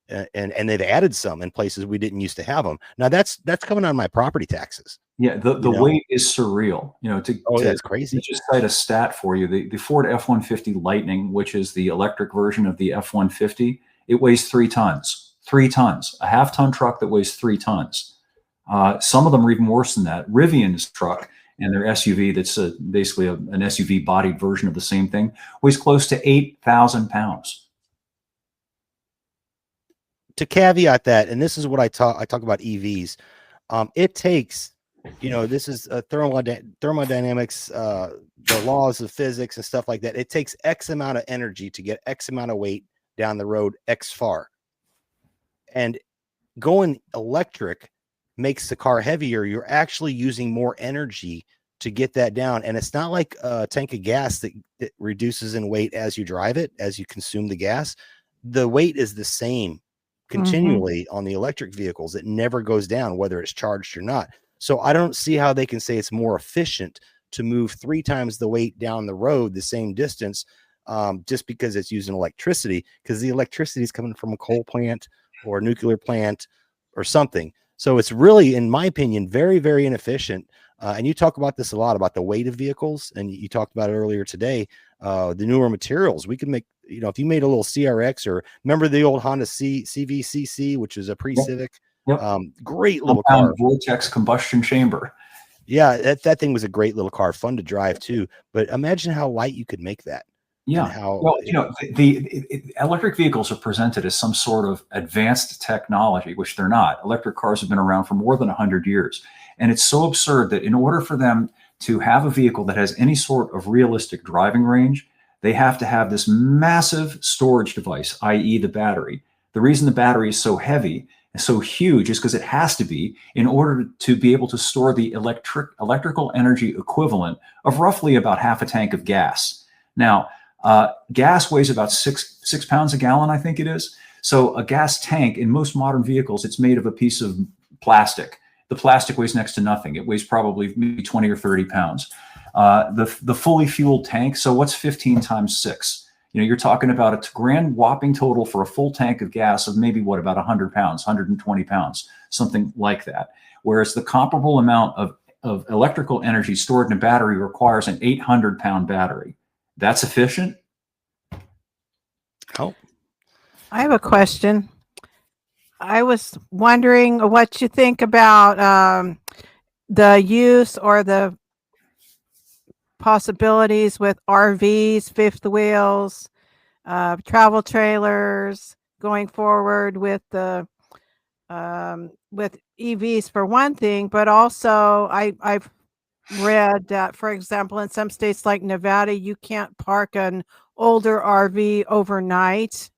And they've added some in places we didn't used to have them. Now that's coming on my property taxes. Yeah, the weight is surreal. That's crazy. To just cite a stat for you, the Ford F-150 Lightning, which is the electric version of the F-150, it weighs 3 tons. 3 tons. A half-ton truck that weighs 3 tons. Some of them are even worse than that. Rivian's truck and their SUV, that's basically an SUV-bodied version of the same thing, weighs close to 8,000 pounds. To caveat that, and this is what I talk about EVs. It takes, this is thermodynamics, the laws of physics and stuff like that. It takes X amount of energy to get X amount of weight down the road X far. And going electric makes the car heavier. You're actually using more energy to get that down. And it's not like a tank of gas that reduces in weight as you drive it, as you consume the gas. The weight is the same continually on the electric vehicles. It never goes down, whether it's charged or not. So I don't see how they can say it's more efficient to move 3 times the weight down the road the same distance, just because it's using electricity, because the electricity is coming from a coal plant or a nuclear plant or something. So it's really, in my opinion, very, very inefficient. And you talk about this a lot, about the weight of vehicles, and you talked about it earlier today. The newer materials, we can make, if you made a little CRX, or remember the old Honda CVCC, which is a pre-Civic, great little car. Vortex combustion chamber. Yeah, that thing was a great little car, fun to drive too. But imagine how light you could make that. Yeah. The electric vehicles are presented as some sort of advanced technology, which they're not. Electric cars have been around for more than 100 years. And it's so absurd that in order for them to have a vehicle that has any sort of realistic driving range, they have to have this massive storage device, i.e. the battery. The reason the battery is so heavy and so huge is because it has to be, in order to be able to store the electrical energy equivalent of roughly about half a tank of gas. Now, gas weighs about six pounds a gallon, I think it is. So a gas tank in most modern vehicles, it's made of a piece of plastic. The plastic weighs next to nothing. It weighs probably maybe 20 or 30 pounds. The fully fueled tank, so what's 15 times 6? You're talking about a grand whopping total for a full tank of gas of maybe about 100 pounds, 120 pounds, something like that. Whereas the comparable amount of electrical energy stored in a battery requires an 800-pound battery. That's efficient? Oh. I have a question. I was wondering what you think about the use or the possibilities with RVs, fifth wheels, travel trailers, going forward with the with EVs for one thing, but also I've read that, for example, in some states like Nevada, you can't park an older RV overnight.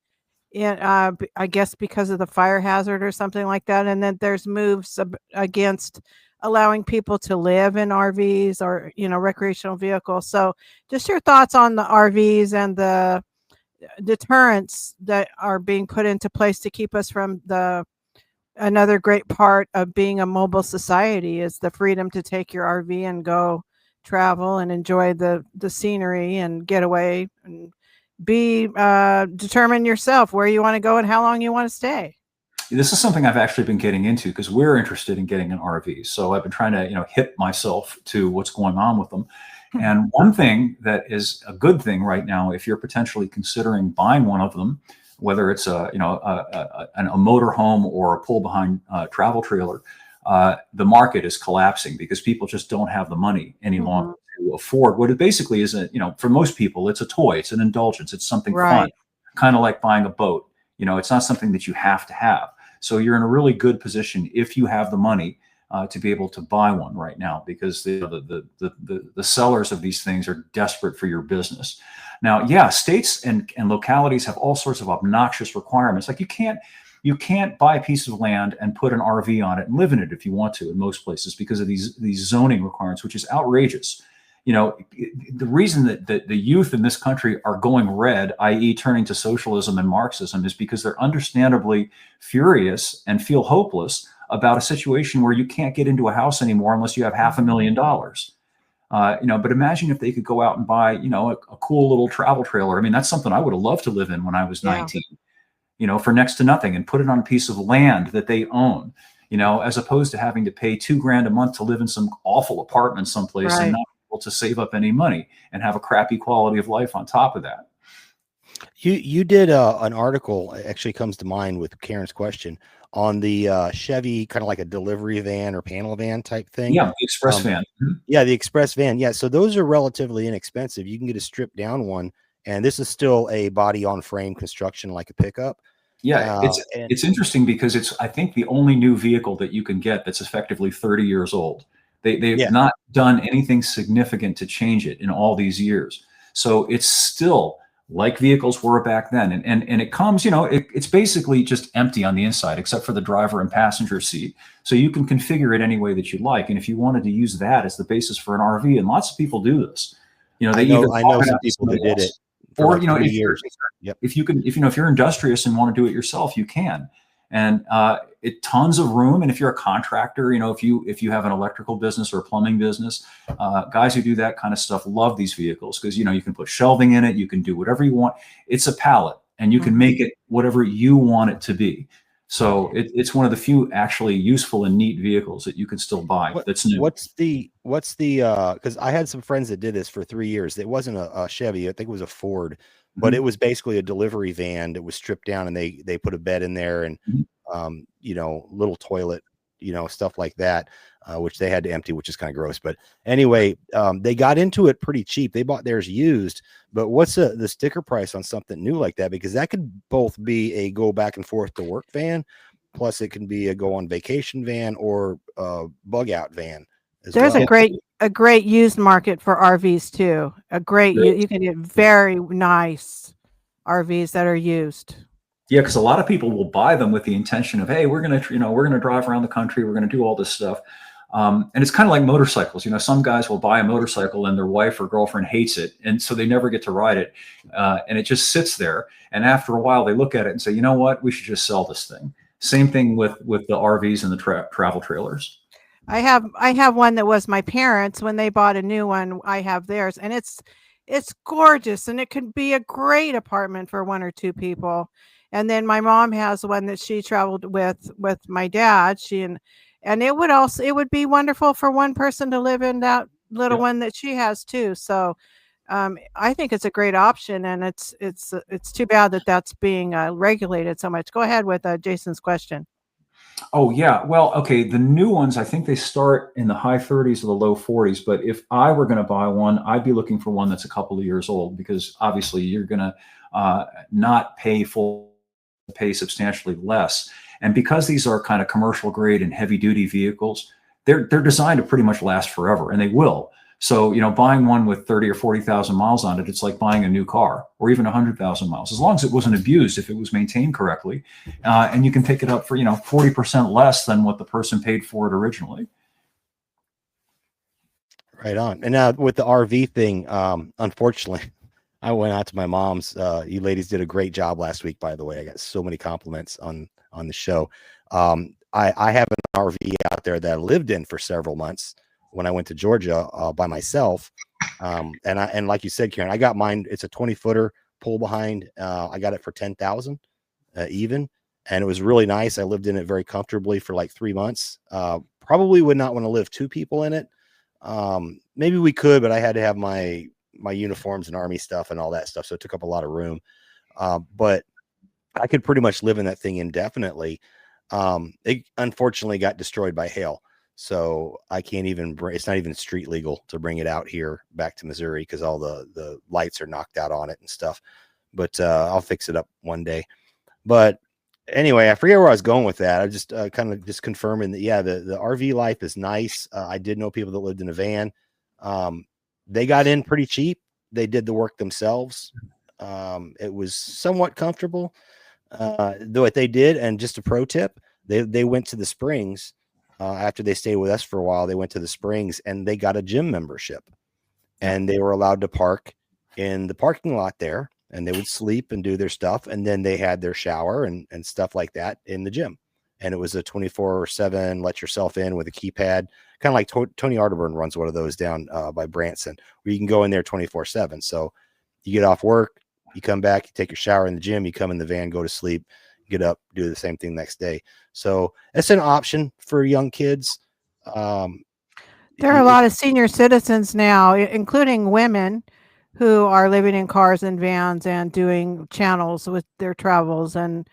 I guess because of the fire hazard or something like that. And then there's moves against allowing people to live in RVs or, recreational vehicles. So just your thoughts on the RVs and the deterrents that are being put into place to keep us from another great part of being a mobile society is the freedom to take your RV and go travel and enjoy the scenery and get away and determine yourself where you want to go and how long you want to stay. This is something I've actually been getting into because we're interested in getting an RV. So I've been trying to, hip myself to what's going on with them. And one thing that is a good thing right now, if you're potentially considering buying one of them, whether it's a motor home or a pull behind travel trailer, the market is collapsing because people just don't have the money any longer to afford what it basically is. For most people, it's a toy, it's an indulgence, it's something fun, kind of like buying a boat. It's not something that you have to have. So you're in a really good position if you have the money to be able to buy one right now, because the sellers of these things are desperate for your business. Now, yeah, states and localities have all sorts of obnoxious requirements. Like you can't buy a piece of land and put an RV on it and live in it if you want to in most places because of these zoning requirements, which is outrageous. The reason that the youth in this country are going red, i.e. turning to socialism and Marxism, is because they're understandably furious and feel hopeless about a situation where you can't get into a house anymore unless you have $500,000. But imagine if they could go out and buy, a cool little travel trailer. I mean, that's something I would have loved to live in when I was 19, for next to nothing, and put it on a piece of land that they own, as opposed to having to pay $2,000 a month to live in some awful apartment someplace and not be able to save up any money and have a crappy quality of life on top of that. You did an article, actually comes to mind with Karen's question, on the Chevy, kind of like a delivery van or panel van type thing. Yeah, the express van. Yeah, the express van. Yeah, so those are relatively inexpensive. You can get a stripped down one, and this is still a body on frame construction like a pickup. Yeah, it's interesting because it's, I think, the only new vehicle that you can get that's effectively 30 years old. They've not done anything significant to change it in all these years. So it's still like vehicles were back then. And it comes, it's basically just empty on the inside, except for the driver and passenger seat. So you can configure it any way that you like. And if you wanted to use that as the basis for an RV, and lots of people do this, I know some people that did it. Or, if you're industrious and want to do it yourself, you can. And it tons of room. And if you're a contractor, if you have an electrical business or a plumbing business, guys who do that kind of stuff love these vehicles because, you can put shelving in it. You can do whatever you want. It's a pallet and you can make it whatever you want it to be. So it's one of the few actually useful and neat vehicles that you can still buy. That's new. What's the because I had some friends that did this for 3 years. It wasn't a Chevy. I think it was a Ford, but it was basically a delivery van that was stripped down, and they put a bed in there and little toilet, stuff like that, which they had to empty, which is kind of gross. But anyway, they got into it pretty cheap. They bought theirs used. But what's the sticker price on something new like that? Because that could both be a go back and forth to work van, plus it can be a go on vacation van or a bug out van. There's a great used market for RVs too. You can get very nice RVs that are used. Yeah, because a lot of people will buy them with the intention of, hey, we're gonna drive around the country, we're gonna do all this stuff, and it's kind of like motorcycles. Some guys will buy a motorcycle and their wife or girlfriend hates it, and so they never get to ride it, and it just sits there. And after a while, they look at it and say, you know what, we should just sell this thing. Same thing with the RVs and the travel trailers. I have one that was my parents' when they bought a new one. I have theirs, and it's gorgeous, and it could be a great apartment for one or two people. And then my mom has one that she traveled with my dad. And it would be wonderful for one person to live in that little one that she has too. So I think it's a great option, and it's too bad that that's being regulated so much. Go ahead with Jason's question. Oh yeah, well, okay. The new ones, I think they start in the high 30s or the low 40s. But if I were going to buy one, I'd be looking for one that's a couple of years old, because obviously you're going to not pay substantially less. And because these are kind of commercial grade and heavy duty vehicles, they're designed to pretty much last forever, and they will. So, buying one with 30 or 40,000 miles on it, it's like buying a new car, or even 100,000 miles, as long as it wasn't abused, if it was maintained correctly, and you can pick it up for, 40% less than what the person paid for it originally. Right on. And now with the RV thing, unfortunately, I went out to my mom's. You ladies did a great job last week, by the way. I got so many compliments on the show. I have an RV out there that I lived in for several months when I went to Georgia by myself. And like you said, Karen, I got mine. It's a 20-footer pull behind. I got it for 10,000 even, and it was really nice. I lived in it very comfortably for like 3 months. Probably would not want to live 2 people in it. Maybe we could, but I had to have my uniforms and army stuff and all that stuff, so it took up a lot of room. But I could pretty much live in that thing indefinitely. It unfortunately got destroyed by hail, so I can't even it's not even street legal to bring it out here back to Missouri because all the lights are knocked out on it and stuff. But I'll fix it up one day. But anyway, I forget where I was going with that. I just kind of just confirming that, yeah, the RV life is nice. I did know people that lived in a van. They got in pretty cheap. They did the work themselves. It was somewhat comfortable. What they did, and just a pro tip, they went to the Springs after they stayed with us for a while. They went to the Springs and they got a gym membership, and they were allowed to park in the parking lot there, and they would sleep and do their stuff, and then they had their shower and stuff like that in the gym. And it was a 24/7 let yourself in with a keypad, kind of like Tony Arterburn runs one of those down by Branson, where you can go in there 24/7. So you get off work, you come back, you take your shower in the gym, you come in the van, go to sleep, get up, do the same thing next day. So it's an option for young kids. There are a lot of senior citizens now, including women, who are living in cars and vans and doing channels with their travels and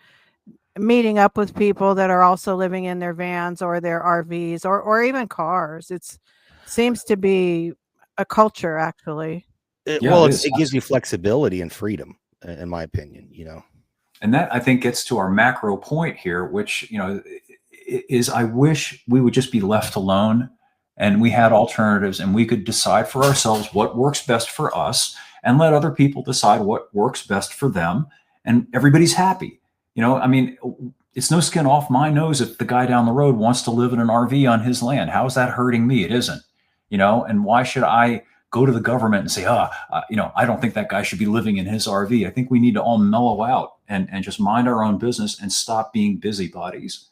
meeting up with people that are also living in their vans or their RVs or even cars. It seems to be a culture, actually. It gives you flexibility and freedom, in my opinion, And that, I think, gets to our macro point here, which, is I wish we would just be left alone and we had alternatives and we could decide for ourselves what works best for us and let other people decide what works best for them, and everybody's happy. I mean, it's no skin off my nose if the guy down the road wants to live in an RV on his land. How is that hurting me? It isn't, and why should I go to the government and say, I don't think that guy should be living in his RV. I think we need to all mellow out and just mind our own business and stop being busybodies.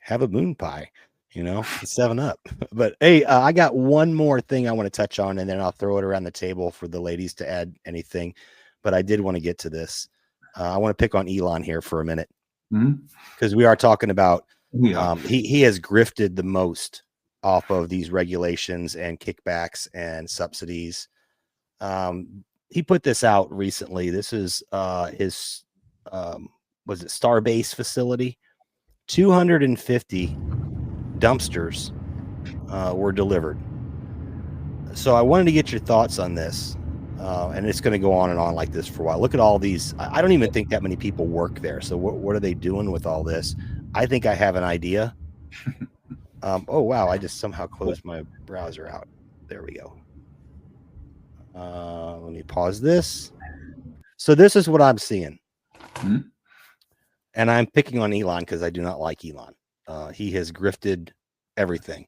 Have a moon pie, 7-Up. But hey, I got one more thing I want to touch on, and then I'll throw it around the table for the ladies to add anything. But I did want to get to this. I want to pick on Elon here for a minute, because we are talking about he has grifted the most off of these regulations and kickbacks and subsidies. He put this out recently. This is his was it Starbase facility? 250 dumpsters were delivered. So I wanted to get your thoughts on this. And it's going to go on and on like this for a while. Look at all these. I don't even think that many people work there. So what are they doing with all this? I think I have an idea. Oh, wow. I just somehow closed my browser out. There we go. Let me pause this. So this is what I'm seeing. And I'm picking on Elon because I do not like Elon. He has grifted everything.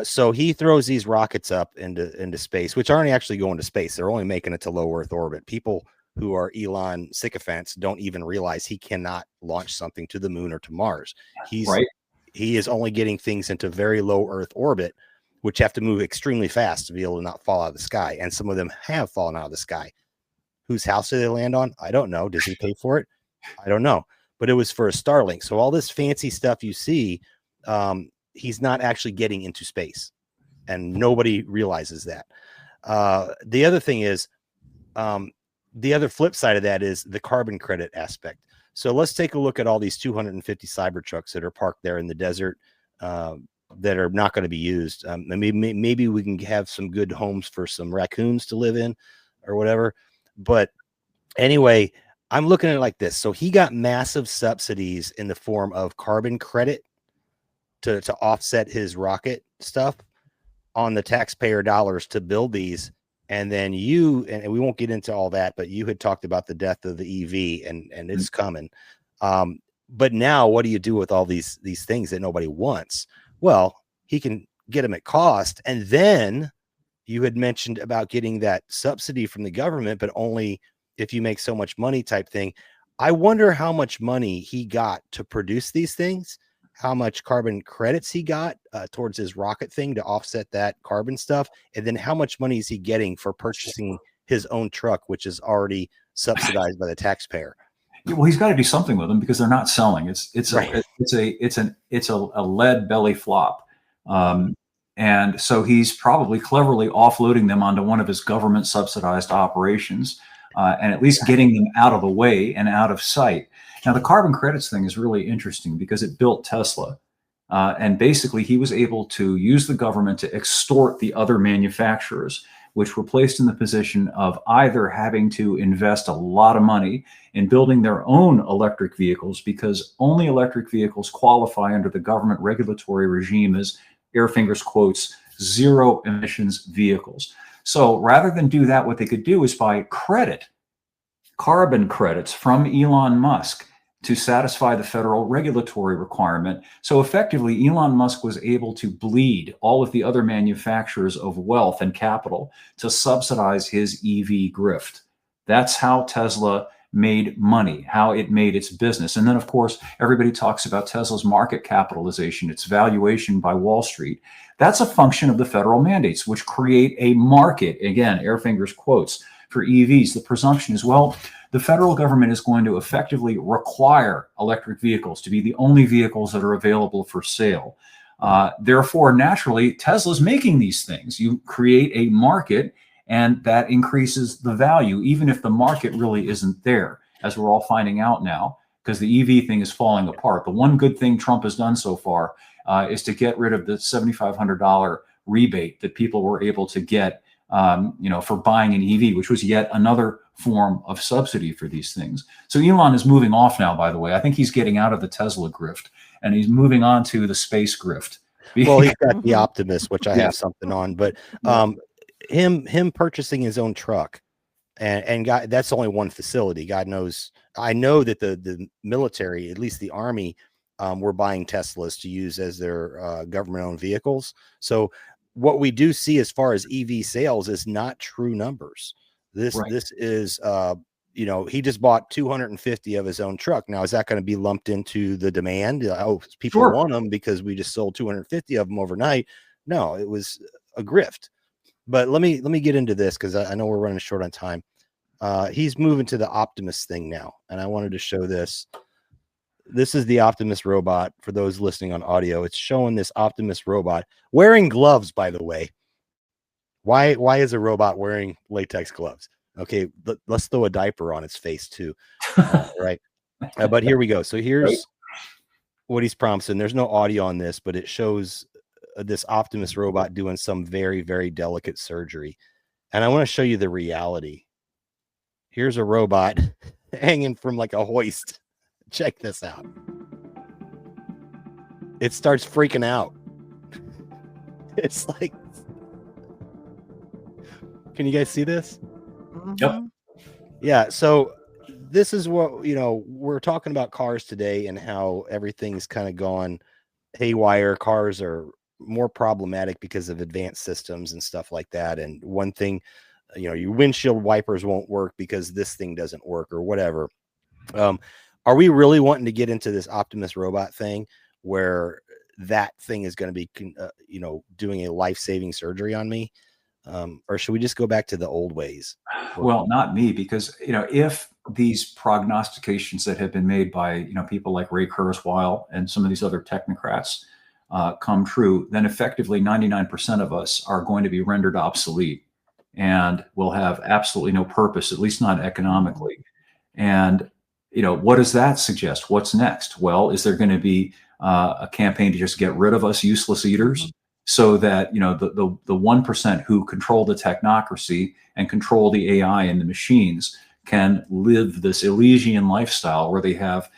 So he throws these rockets up into space, which aren't actually going to space. They're only making it to low Earth orbit. People who are Elon sycophants don't even realize he cannot launch something to the moon or to Mars. He is only getting things into very low Earth orbit, which have to move extremely fast to be able to not fall out of the sky. And some of them have fallen out of the sky. Whose house did they land on? I don't know. Does he pay for it? I don't know. But it was for a Starlink. So all this fancy stuff you see, he's not actually getting into space, and nobody realizes that. The other thing is, the other flip side of that is the carbon credit aspect. So let's take a look at all these 250 Cybertrucks that are parked there in the desert that are not going to be used. Maybe we can have some good homes for some raccoons to live in or whatever. But anyway, I'm looking at it like this. So he got massive subsidies in the form of carbon credit to offset his rocket stuff on the taxpayer dollars to build these. And then and we won't get into all that, but you had talked about the death of the EV and it's coming. But now what do you do with all these things that nobody wants? Well, he can get them at cost. And then you had mentioned about getting that subsidy from the government, but only if you make so much money type thing. I wonder how much money he got to produce these things, how much carbon credits he got towards his rocket thing to offset that carbon stuff. And then how much money is he getting for purchasing his own truck, which is already subsidized by the taxpayer. Well, he's got to do something with them because they're not selling. It's a lead belly flop. And so he's probably cleverly offloading them onto one of his government subsidized operations, and at least getting them out of the way and out of sight. Now, the carbon credits thing is really interesting because it built Tesla. And basically, he was able to use the government to extort the other manufacturers, which were placed in the position of either having to invest a lot of money in building their own electric vehicles, because only electric vehicles qualify under the government regulatory regime as, air fingers quotes, zero emissions vehicles. So rather than do that, what they could do is buy carbon credits from Elon Musk to satisfy the federal regulatory requirement. So effectively, Elon Musk was able to bleed all of the other manufacturers of wealth and capital to subsidize his EV grift. That's how Tesla made money, how it made its business. And then, of course, everybody talks about Tesla's market capitalization, its valuation by Wall Street. That's a function of the federal mandates, which create a market, again, air fingers quotes, for EVs. The presumption is, well, the federal government is going to effectively require electric vehicles to be the only vehicles that are available for sale. Therefore, naturally, Tesla's making these things. You create a market, and that increases the value, even if the market really isn't there, as we're all finding out now, because the EV thing is falling apart. The one good thing Trump has done so far is to get rid of the $7,500 rebate that people were able to get for buying an EV, which was yet another form of subsidy for these things. So Elon is moving off now, by the way. I think he's getting out of the Tesla grift, and he's moving on to the space grift. Well, he's got the Optimus, which I have something on, but him purchasing his own truck, and God, that's only one facility. God knows, I know that the military, at least the Army, were buying Teslas to use as their government-owned vehicles. So what we do see as far as EV sales is not true numbers. This is he just bought 250 of his own truck. Now, is that going to be lumped into the demand? Oh, people want them because we just sold 250 of them overnight. No, it was a grift. But let me get into this because I know we're running short on time. He's moving to the Optimus thing now, and I wanted to show this. This is the Optimus robot for those listening on audio. It's showing this Optimus robot wearing gloves, by the way. Why is a robot wearing latex gloves? Okay, let's throw a diaper on its face too. Right. But here we go. So here's what he's promising. There's no audio on this, but it shows this Optimus robot doing some very, very delicate surgery. And I want to show you the reality. Here's a robot hanging from like a hoist. Check this out. It starts freaking out. It's like, can you guys see this? Yep. Yeah. So this is what, we're talking about cars today and how everything's kind of gone haywire. Cars are more problematic because of advanced systems and stuff like that. And one thing, your windshield wipers won't work because this thing doesn't work or whatever. Are we really wanting to get into this Optimus robot thing where that thing is going to be, doing a life-saving surgery on me? Or should we just go back to the old ways? Well, not me, because, if these prognostications that have been made by, people like Ray Kurzweil and some of these other technocrats come true, then effectively 99% of us are going to be rendered obsolete and will have absolutely no purpose, at least not economically. And what does that suggest? What's next? Well, is there going to be a campaign to just get rid of us useless eaters so that, the 1% who control the technocracy and control the AI and the machines can live this Elysian lifestyle where they have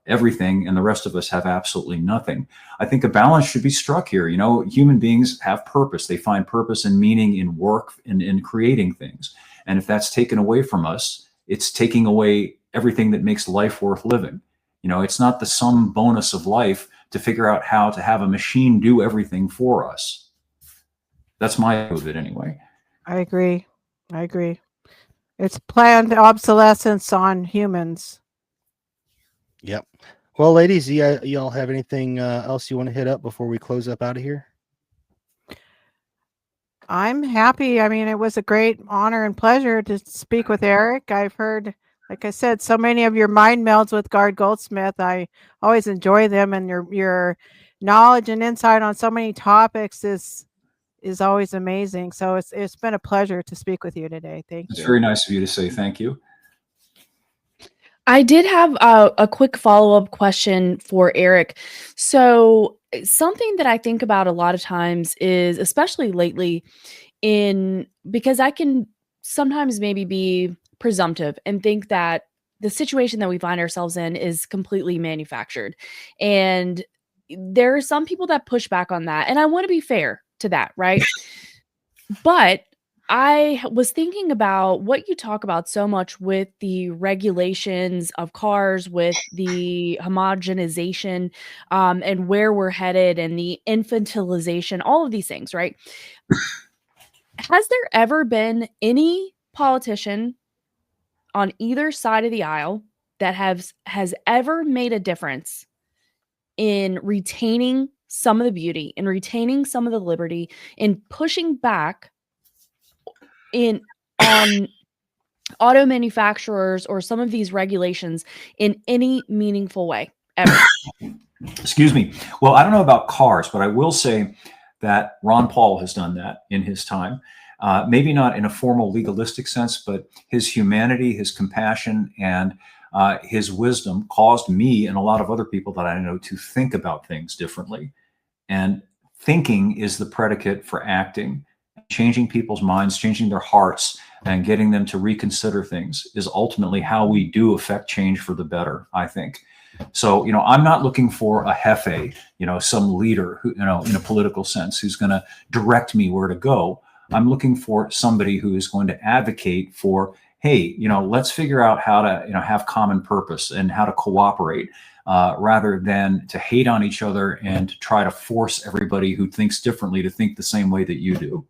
everything and the rest of us have absolutely nothing? I think a balance should be struck here. Human beings have purpose. They find purpose and meaning in work and in creating things. And if that's taken away from us, it's taking away everything that makes life worth living. You know, it's not the sum bonus of life to figure out how to have a machine do everything for us. That's my view of it anyway. I agree. I agree. It's planned obsolescence on humans. Yep. Well, ladies, y'all have anything else you want to hit up before we close up out of here? I'm happy. I mean, it was a great honor and pleasure to speak with Eric. I've heard, like I said, so many of your mind melds with Guard Goldsmith. I always enjoy them, and your knowledge and insight on so many topics is always amazing. So it's been a pleasure to speak with you today. Thank It's you. very nice of you to say thank you. I did have a quick follow-up question for Eric. So something that I think about a lot of times is, especially lately, because I can sometimes maybe be presumptive and think that the situation that we find ourselves in is completely manufactured. And there are some people that push back on that. And I want to be fair to that, right? But I was thinking about what you talk about so much with the regulations of cars, with the homogenization, and where we're headed, and the infantilization, all of these things, right? Has there ever been any politician on either side of the aisle that has ever made a difference in retaining some of the beauty, in retaining some of the liberty, in pushing back on auto manufacturers or some of these regulations in any meaningful way ever? Excuse me. Well, I don't know about cars, but I will say that Ron Paul has done that in his time. Maybe not in a formal legalistic sense, but his humanity, his compassion, and his wisdom caused me and a lot of other people that I know to think about things differently. And thinking is the predicate for acting. Changing people's minds, changing their hearts, and getting them to reconsider things is ultimately how we do affect change for the better, I think. So, I'm not looking for a jefe, some leader who, in a political sense, who's going to direct me where to go. I'm looking for somebody who is going to advocate for, hey, let's figure out how to, have common purpose and how to cooperate, rather than to hate on each other and to try to force everybody who thinks differently to think the same way that you do.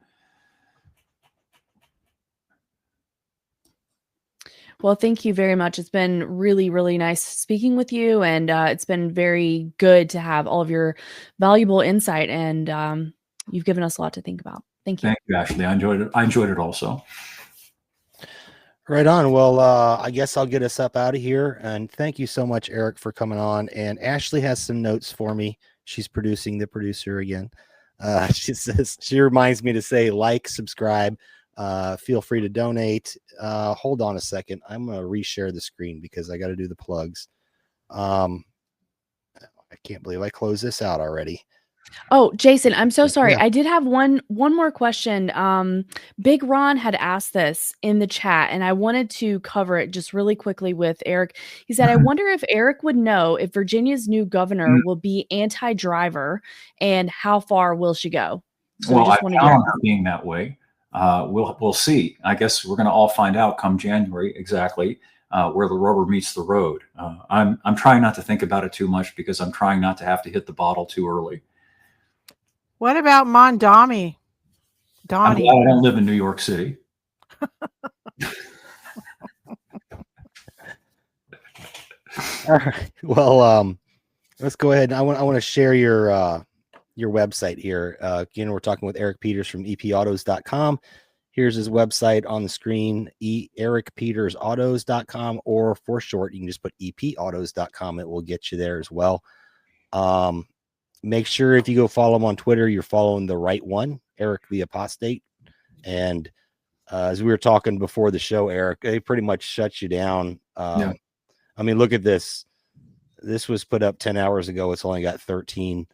Well, thank you very much. It's been really, really nice speaking with you, and it's been very good to have all of your valuable insight, and you've given us a lot to think about. Thank you. Thank you, Ashley. I enjoyed it also. Right on. Well, I guess I'll get us up out of here. And thank you so much, Eric, for coming on. And Ashley has some notes for me. She's producing the producer again. She reminds me to say like, subscribe. Feel free to donate. Hold on a second. I'm going to reshare the screen because I got to do the plugs. I can't believe I closed this out already. Oh, Jason, I'm so sorry. Yeah. I did have one more question. Big Ron had asked this in the chat, and I wanted to cover it just really quickly with Eric. He said, I wonder if Eric would know if Virginia's new governor will be anti-driver, and how far will she go? So well, I count on her being that way. We'll see. I guess we're going to all find out come January exactly where the rubber meets the road. I'm trying not to think about it too much because I'm trying not to have to hit the bottle too early. What about Donnie? I'm glad I don't live in New York City. All right. Well, let's go ahead. I want to share your website here. Again, we're talking with Eric Peters from epautos.com. Here's his website on the screen, ericpetersautos.com, or for short, you can just put epautos.com. It will get you there as well. Make sure if you go follow him on Twitter, you're following the right one, Eric the Apostate. And as we were talking before the show, Eric, they pretty much shut you down. Yeah. I mean, look at this. This was put up 10 hours ago. It's only got 13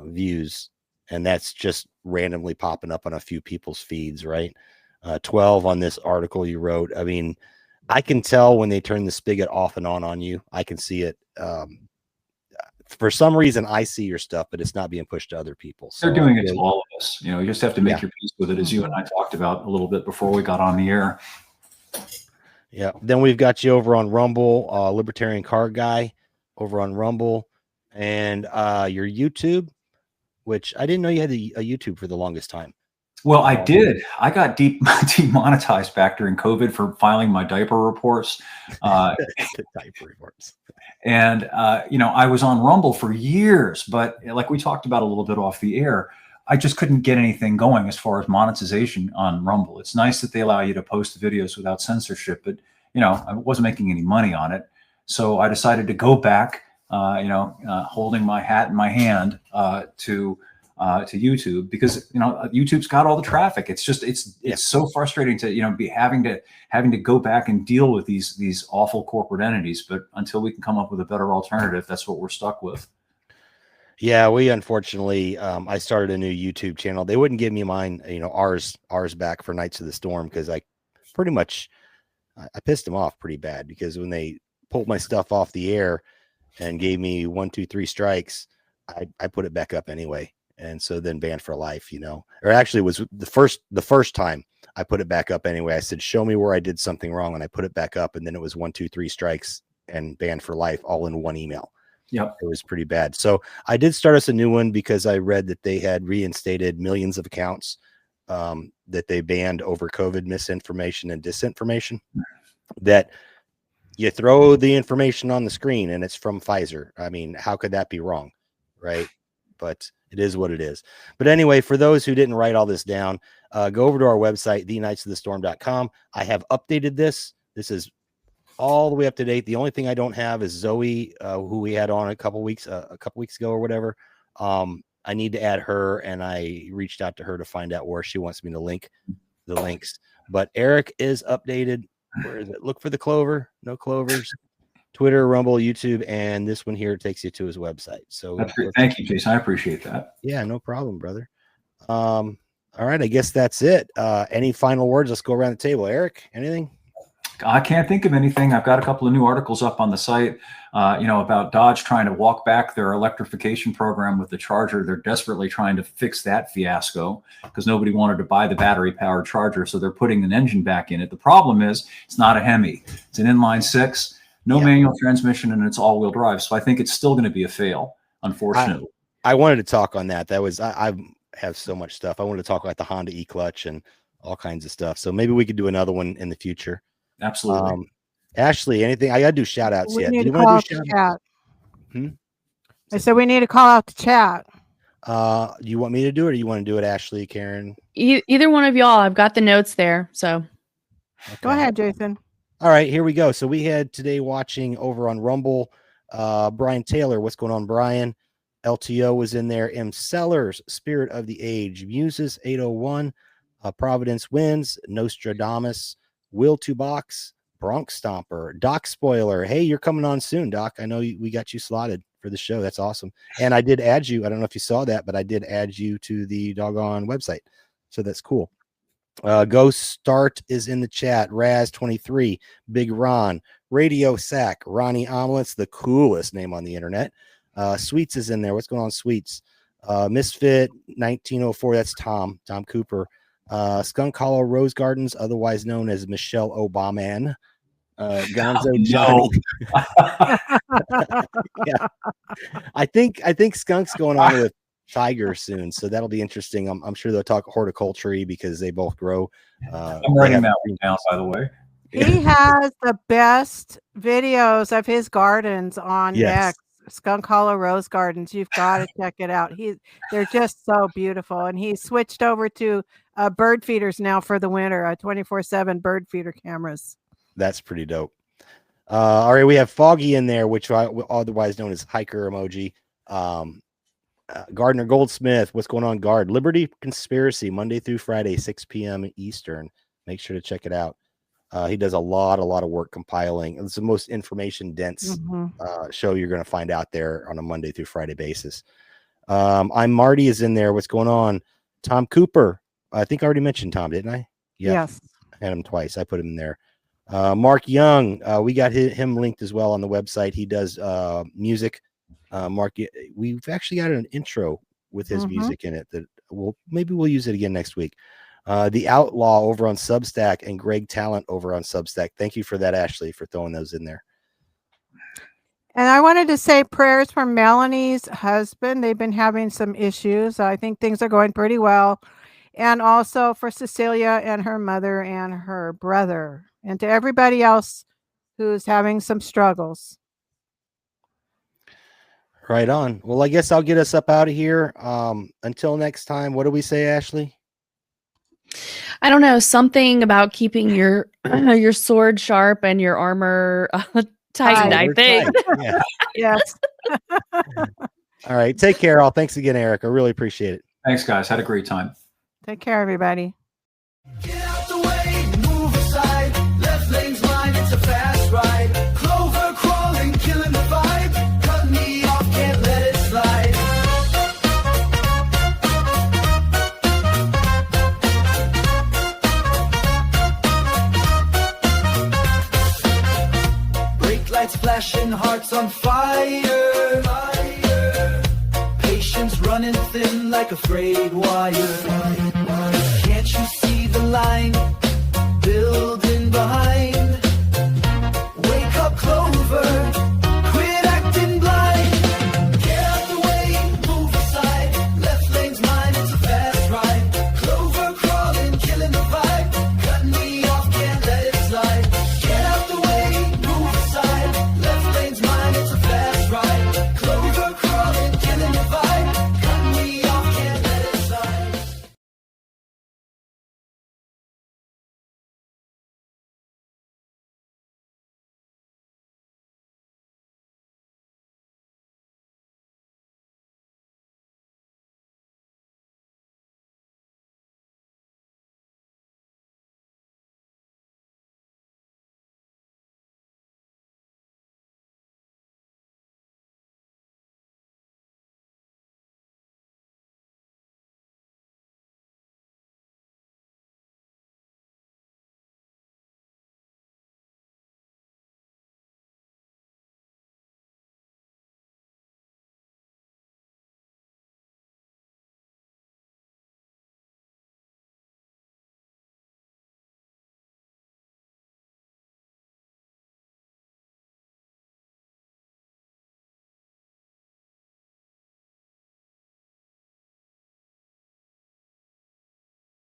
views, and that's just randomly popping up on a few people's feeds, right? 12 on this article you wrote. I mean, I can tell when they turn the spigot off and on you. I can see it. For some reason, I see your stuff, but it's not being pushed to other people. So they're doing it to all of us. You just have to make your peace with it, as you and I talked about a little bit before we got on the air. Yeah. Then we've got you over on Rumble, Libertarian Car Guy, over on Rumble, and your YouTube, which I didn't know you had a YouTube for the longest time. Well, I did. I got demonetized back during COVID for filing my diaper reports. The diaper reports. And, I was on Rumble for years, but like we talked about a little bit off the air, I just couldn't get anything going as far as monetization on Rumble. It's nice that they allow you to post videos without censorship, but, I wasn't making any money on it. So I decided to go back, holding my hat in my hand to YouTube, because YouTube's got all the traffic. It's just it's so frustrating to be having to go back and deal with these awful corporate entities. But until we can come up with a better alternative, that's what we're stuck with. Yeah, we unfortunately I started a new YouTube channel. They wouldn't give me mine, ours back for Knights of the Storm, because I pretty much I pissed them off pretty bad, because when they pulled my stuff off the air and gave me 1, 2, 3 strikes, I put it back up anyway. And so then banned for life, or actually it was the first time I put it back up anyway. I said, show me where I did something wrong. And I put it back up, and then it was 1, 2, 3 strikes and banned for life, all in one email. Yep. It was pretty bad. So I did start us a new one, because I read that they had reinstated millions of accounts that they banned over COVID misinformation and disinformation, that you throw the information on the screen and it's from Pfizer. I mean, how could that be wrong? Right. But it is what it is. But anyway, for those who didn't write all this down, go over to our website, thenightsofthestorm.com. I have updated this. This is all the way up to date. The only thing I don't have is Zoe, who we had on a couple weeks ago or whatever. I need to add her, and I reached out to her to find out where she wants me to link the links. But Eric is updated. Where is it? Look for the clover. No clovers. Twitter, Rumble, YouTube, and this one here takes you to his website. So that's great. Thank you, Jason. I appreciate that. Yeah, no problem, brother. All right, I guess that's it. Any final words? Let's go around the table. Eric, anything? I can't think of anything. I've got a couple of new articles up on the site, about Dodge trying to walk back their electrification program with the Charger. They're desperately trying to fix that fiasco, because nobody wanted to buy the battery-powered Charger, so they're putting an engine back in it. The problem is it's not a Hemi. It's an inline 6. No manual transmission, and it's all-wheel drive. So I think it's still going to be a fail, unfortunately. I wanted to talk on that. That was I have so much stuff. I wanted to talk about the Honda e-clutch and all kinds of stuff. So maybe we could do another one in the future. Absolutely. Ashley, anything? I got to do shout outs yet. Do you want to do shout out? I said we need to call out the chat. Do you want me to do it, or do you want to do it, Ashley, Karen? Either one of y'all. I've got the notes there. So okay. Go ahead, Jason. All right, here we go. So we had today watching over on Rumble, Brian Taylor. What's going on, Brian? LTO was in there. M. Sellers, Spirit of the Age. Muses 801. Providence Wins. Nostradamus. Will to Box. Bronx Stomper. Doc Spoiler. Hey, you're coming on soon, Doc. I know we got you slotted for the show. That's awesome. And I did add you. I don't know if you saw that, but I did add you to the doggone website. So that's cool. Ghost Start is in the chat. Raz23, Big Ron, Radio Sack, Ronnie Omelets, the coolest name on the internet. Sweets is in there. What's going on, Sweets? Misfit 1904. That's Tom Cooper. Skunk Hollow Rose Gardens, otherwise known as Michelle Obama. Gonzo Johnny. Yeah. I think Skunk's going on with Tiger soon, so that'll be interesting. I'm sure they'll talk horticulture because they both grow. I'm writing that one down, by the way. He has the best videos of his gardens on X. Skunk Hollow Rose Gardens. You've got to check it out. They're just so beautiful. And he switched over to bird feeders now for the winter, 24/7 bird feeder cameras. That's pretty dope. All right, we have Foggy in there, which otherwise known as Hiker Emoji. Gardner Goldsmith, what's going on, Guard? Liberty Conspiracy, Monday through Friday, 6 p.m. Eastern. Make sure to check it out. He does a lot of work compiling. It's the most information dense show you're going to find out there on a Monday through Friday basis. I'm Marty is in there. What's going on? Tom Cooper. I think I already mentioned Tom, didn't I? Yeah. Yes. I had him twice. I put him in there. Mark Young. We got him linked as well on the website. He does music. Mark, we've actually got an intro with his music in it that maybe we'll use it again next week. The Outlaw over on Substack and Greg Talent over on Substack. Thank you for that, Ashley, for throwing those in there. And I wanted to say prayers for Melanie's husband. They've been having some issues. I think things are going pretty well. And also for Cecilia and her mother and her brother, and to everybody else who's having some struggles. Right on. Well, I guess I'll get us up out of here. Until next time, what do we say, Ashley? I don't know, something about keeping your your sword sharp and your armor tightened, I We're think. tight. Yeah. Yes. All right. Take care, all. Thanks again, Eric. I really appreciate it. Thanks, guys. Had a great time. Take care, everybody. Get out the way, move aside. Left lane's mine, it's a fast ride. Clover crawling, killing the vibe. Cut me off, can't let it slide. Brake lights flashing, hearts on fire. Patience running thin like a frayed wire. Can't you see the line? Build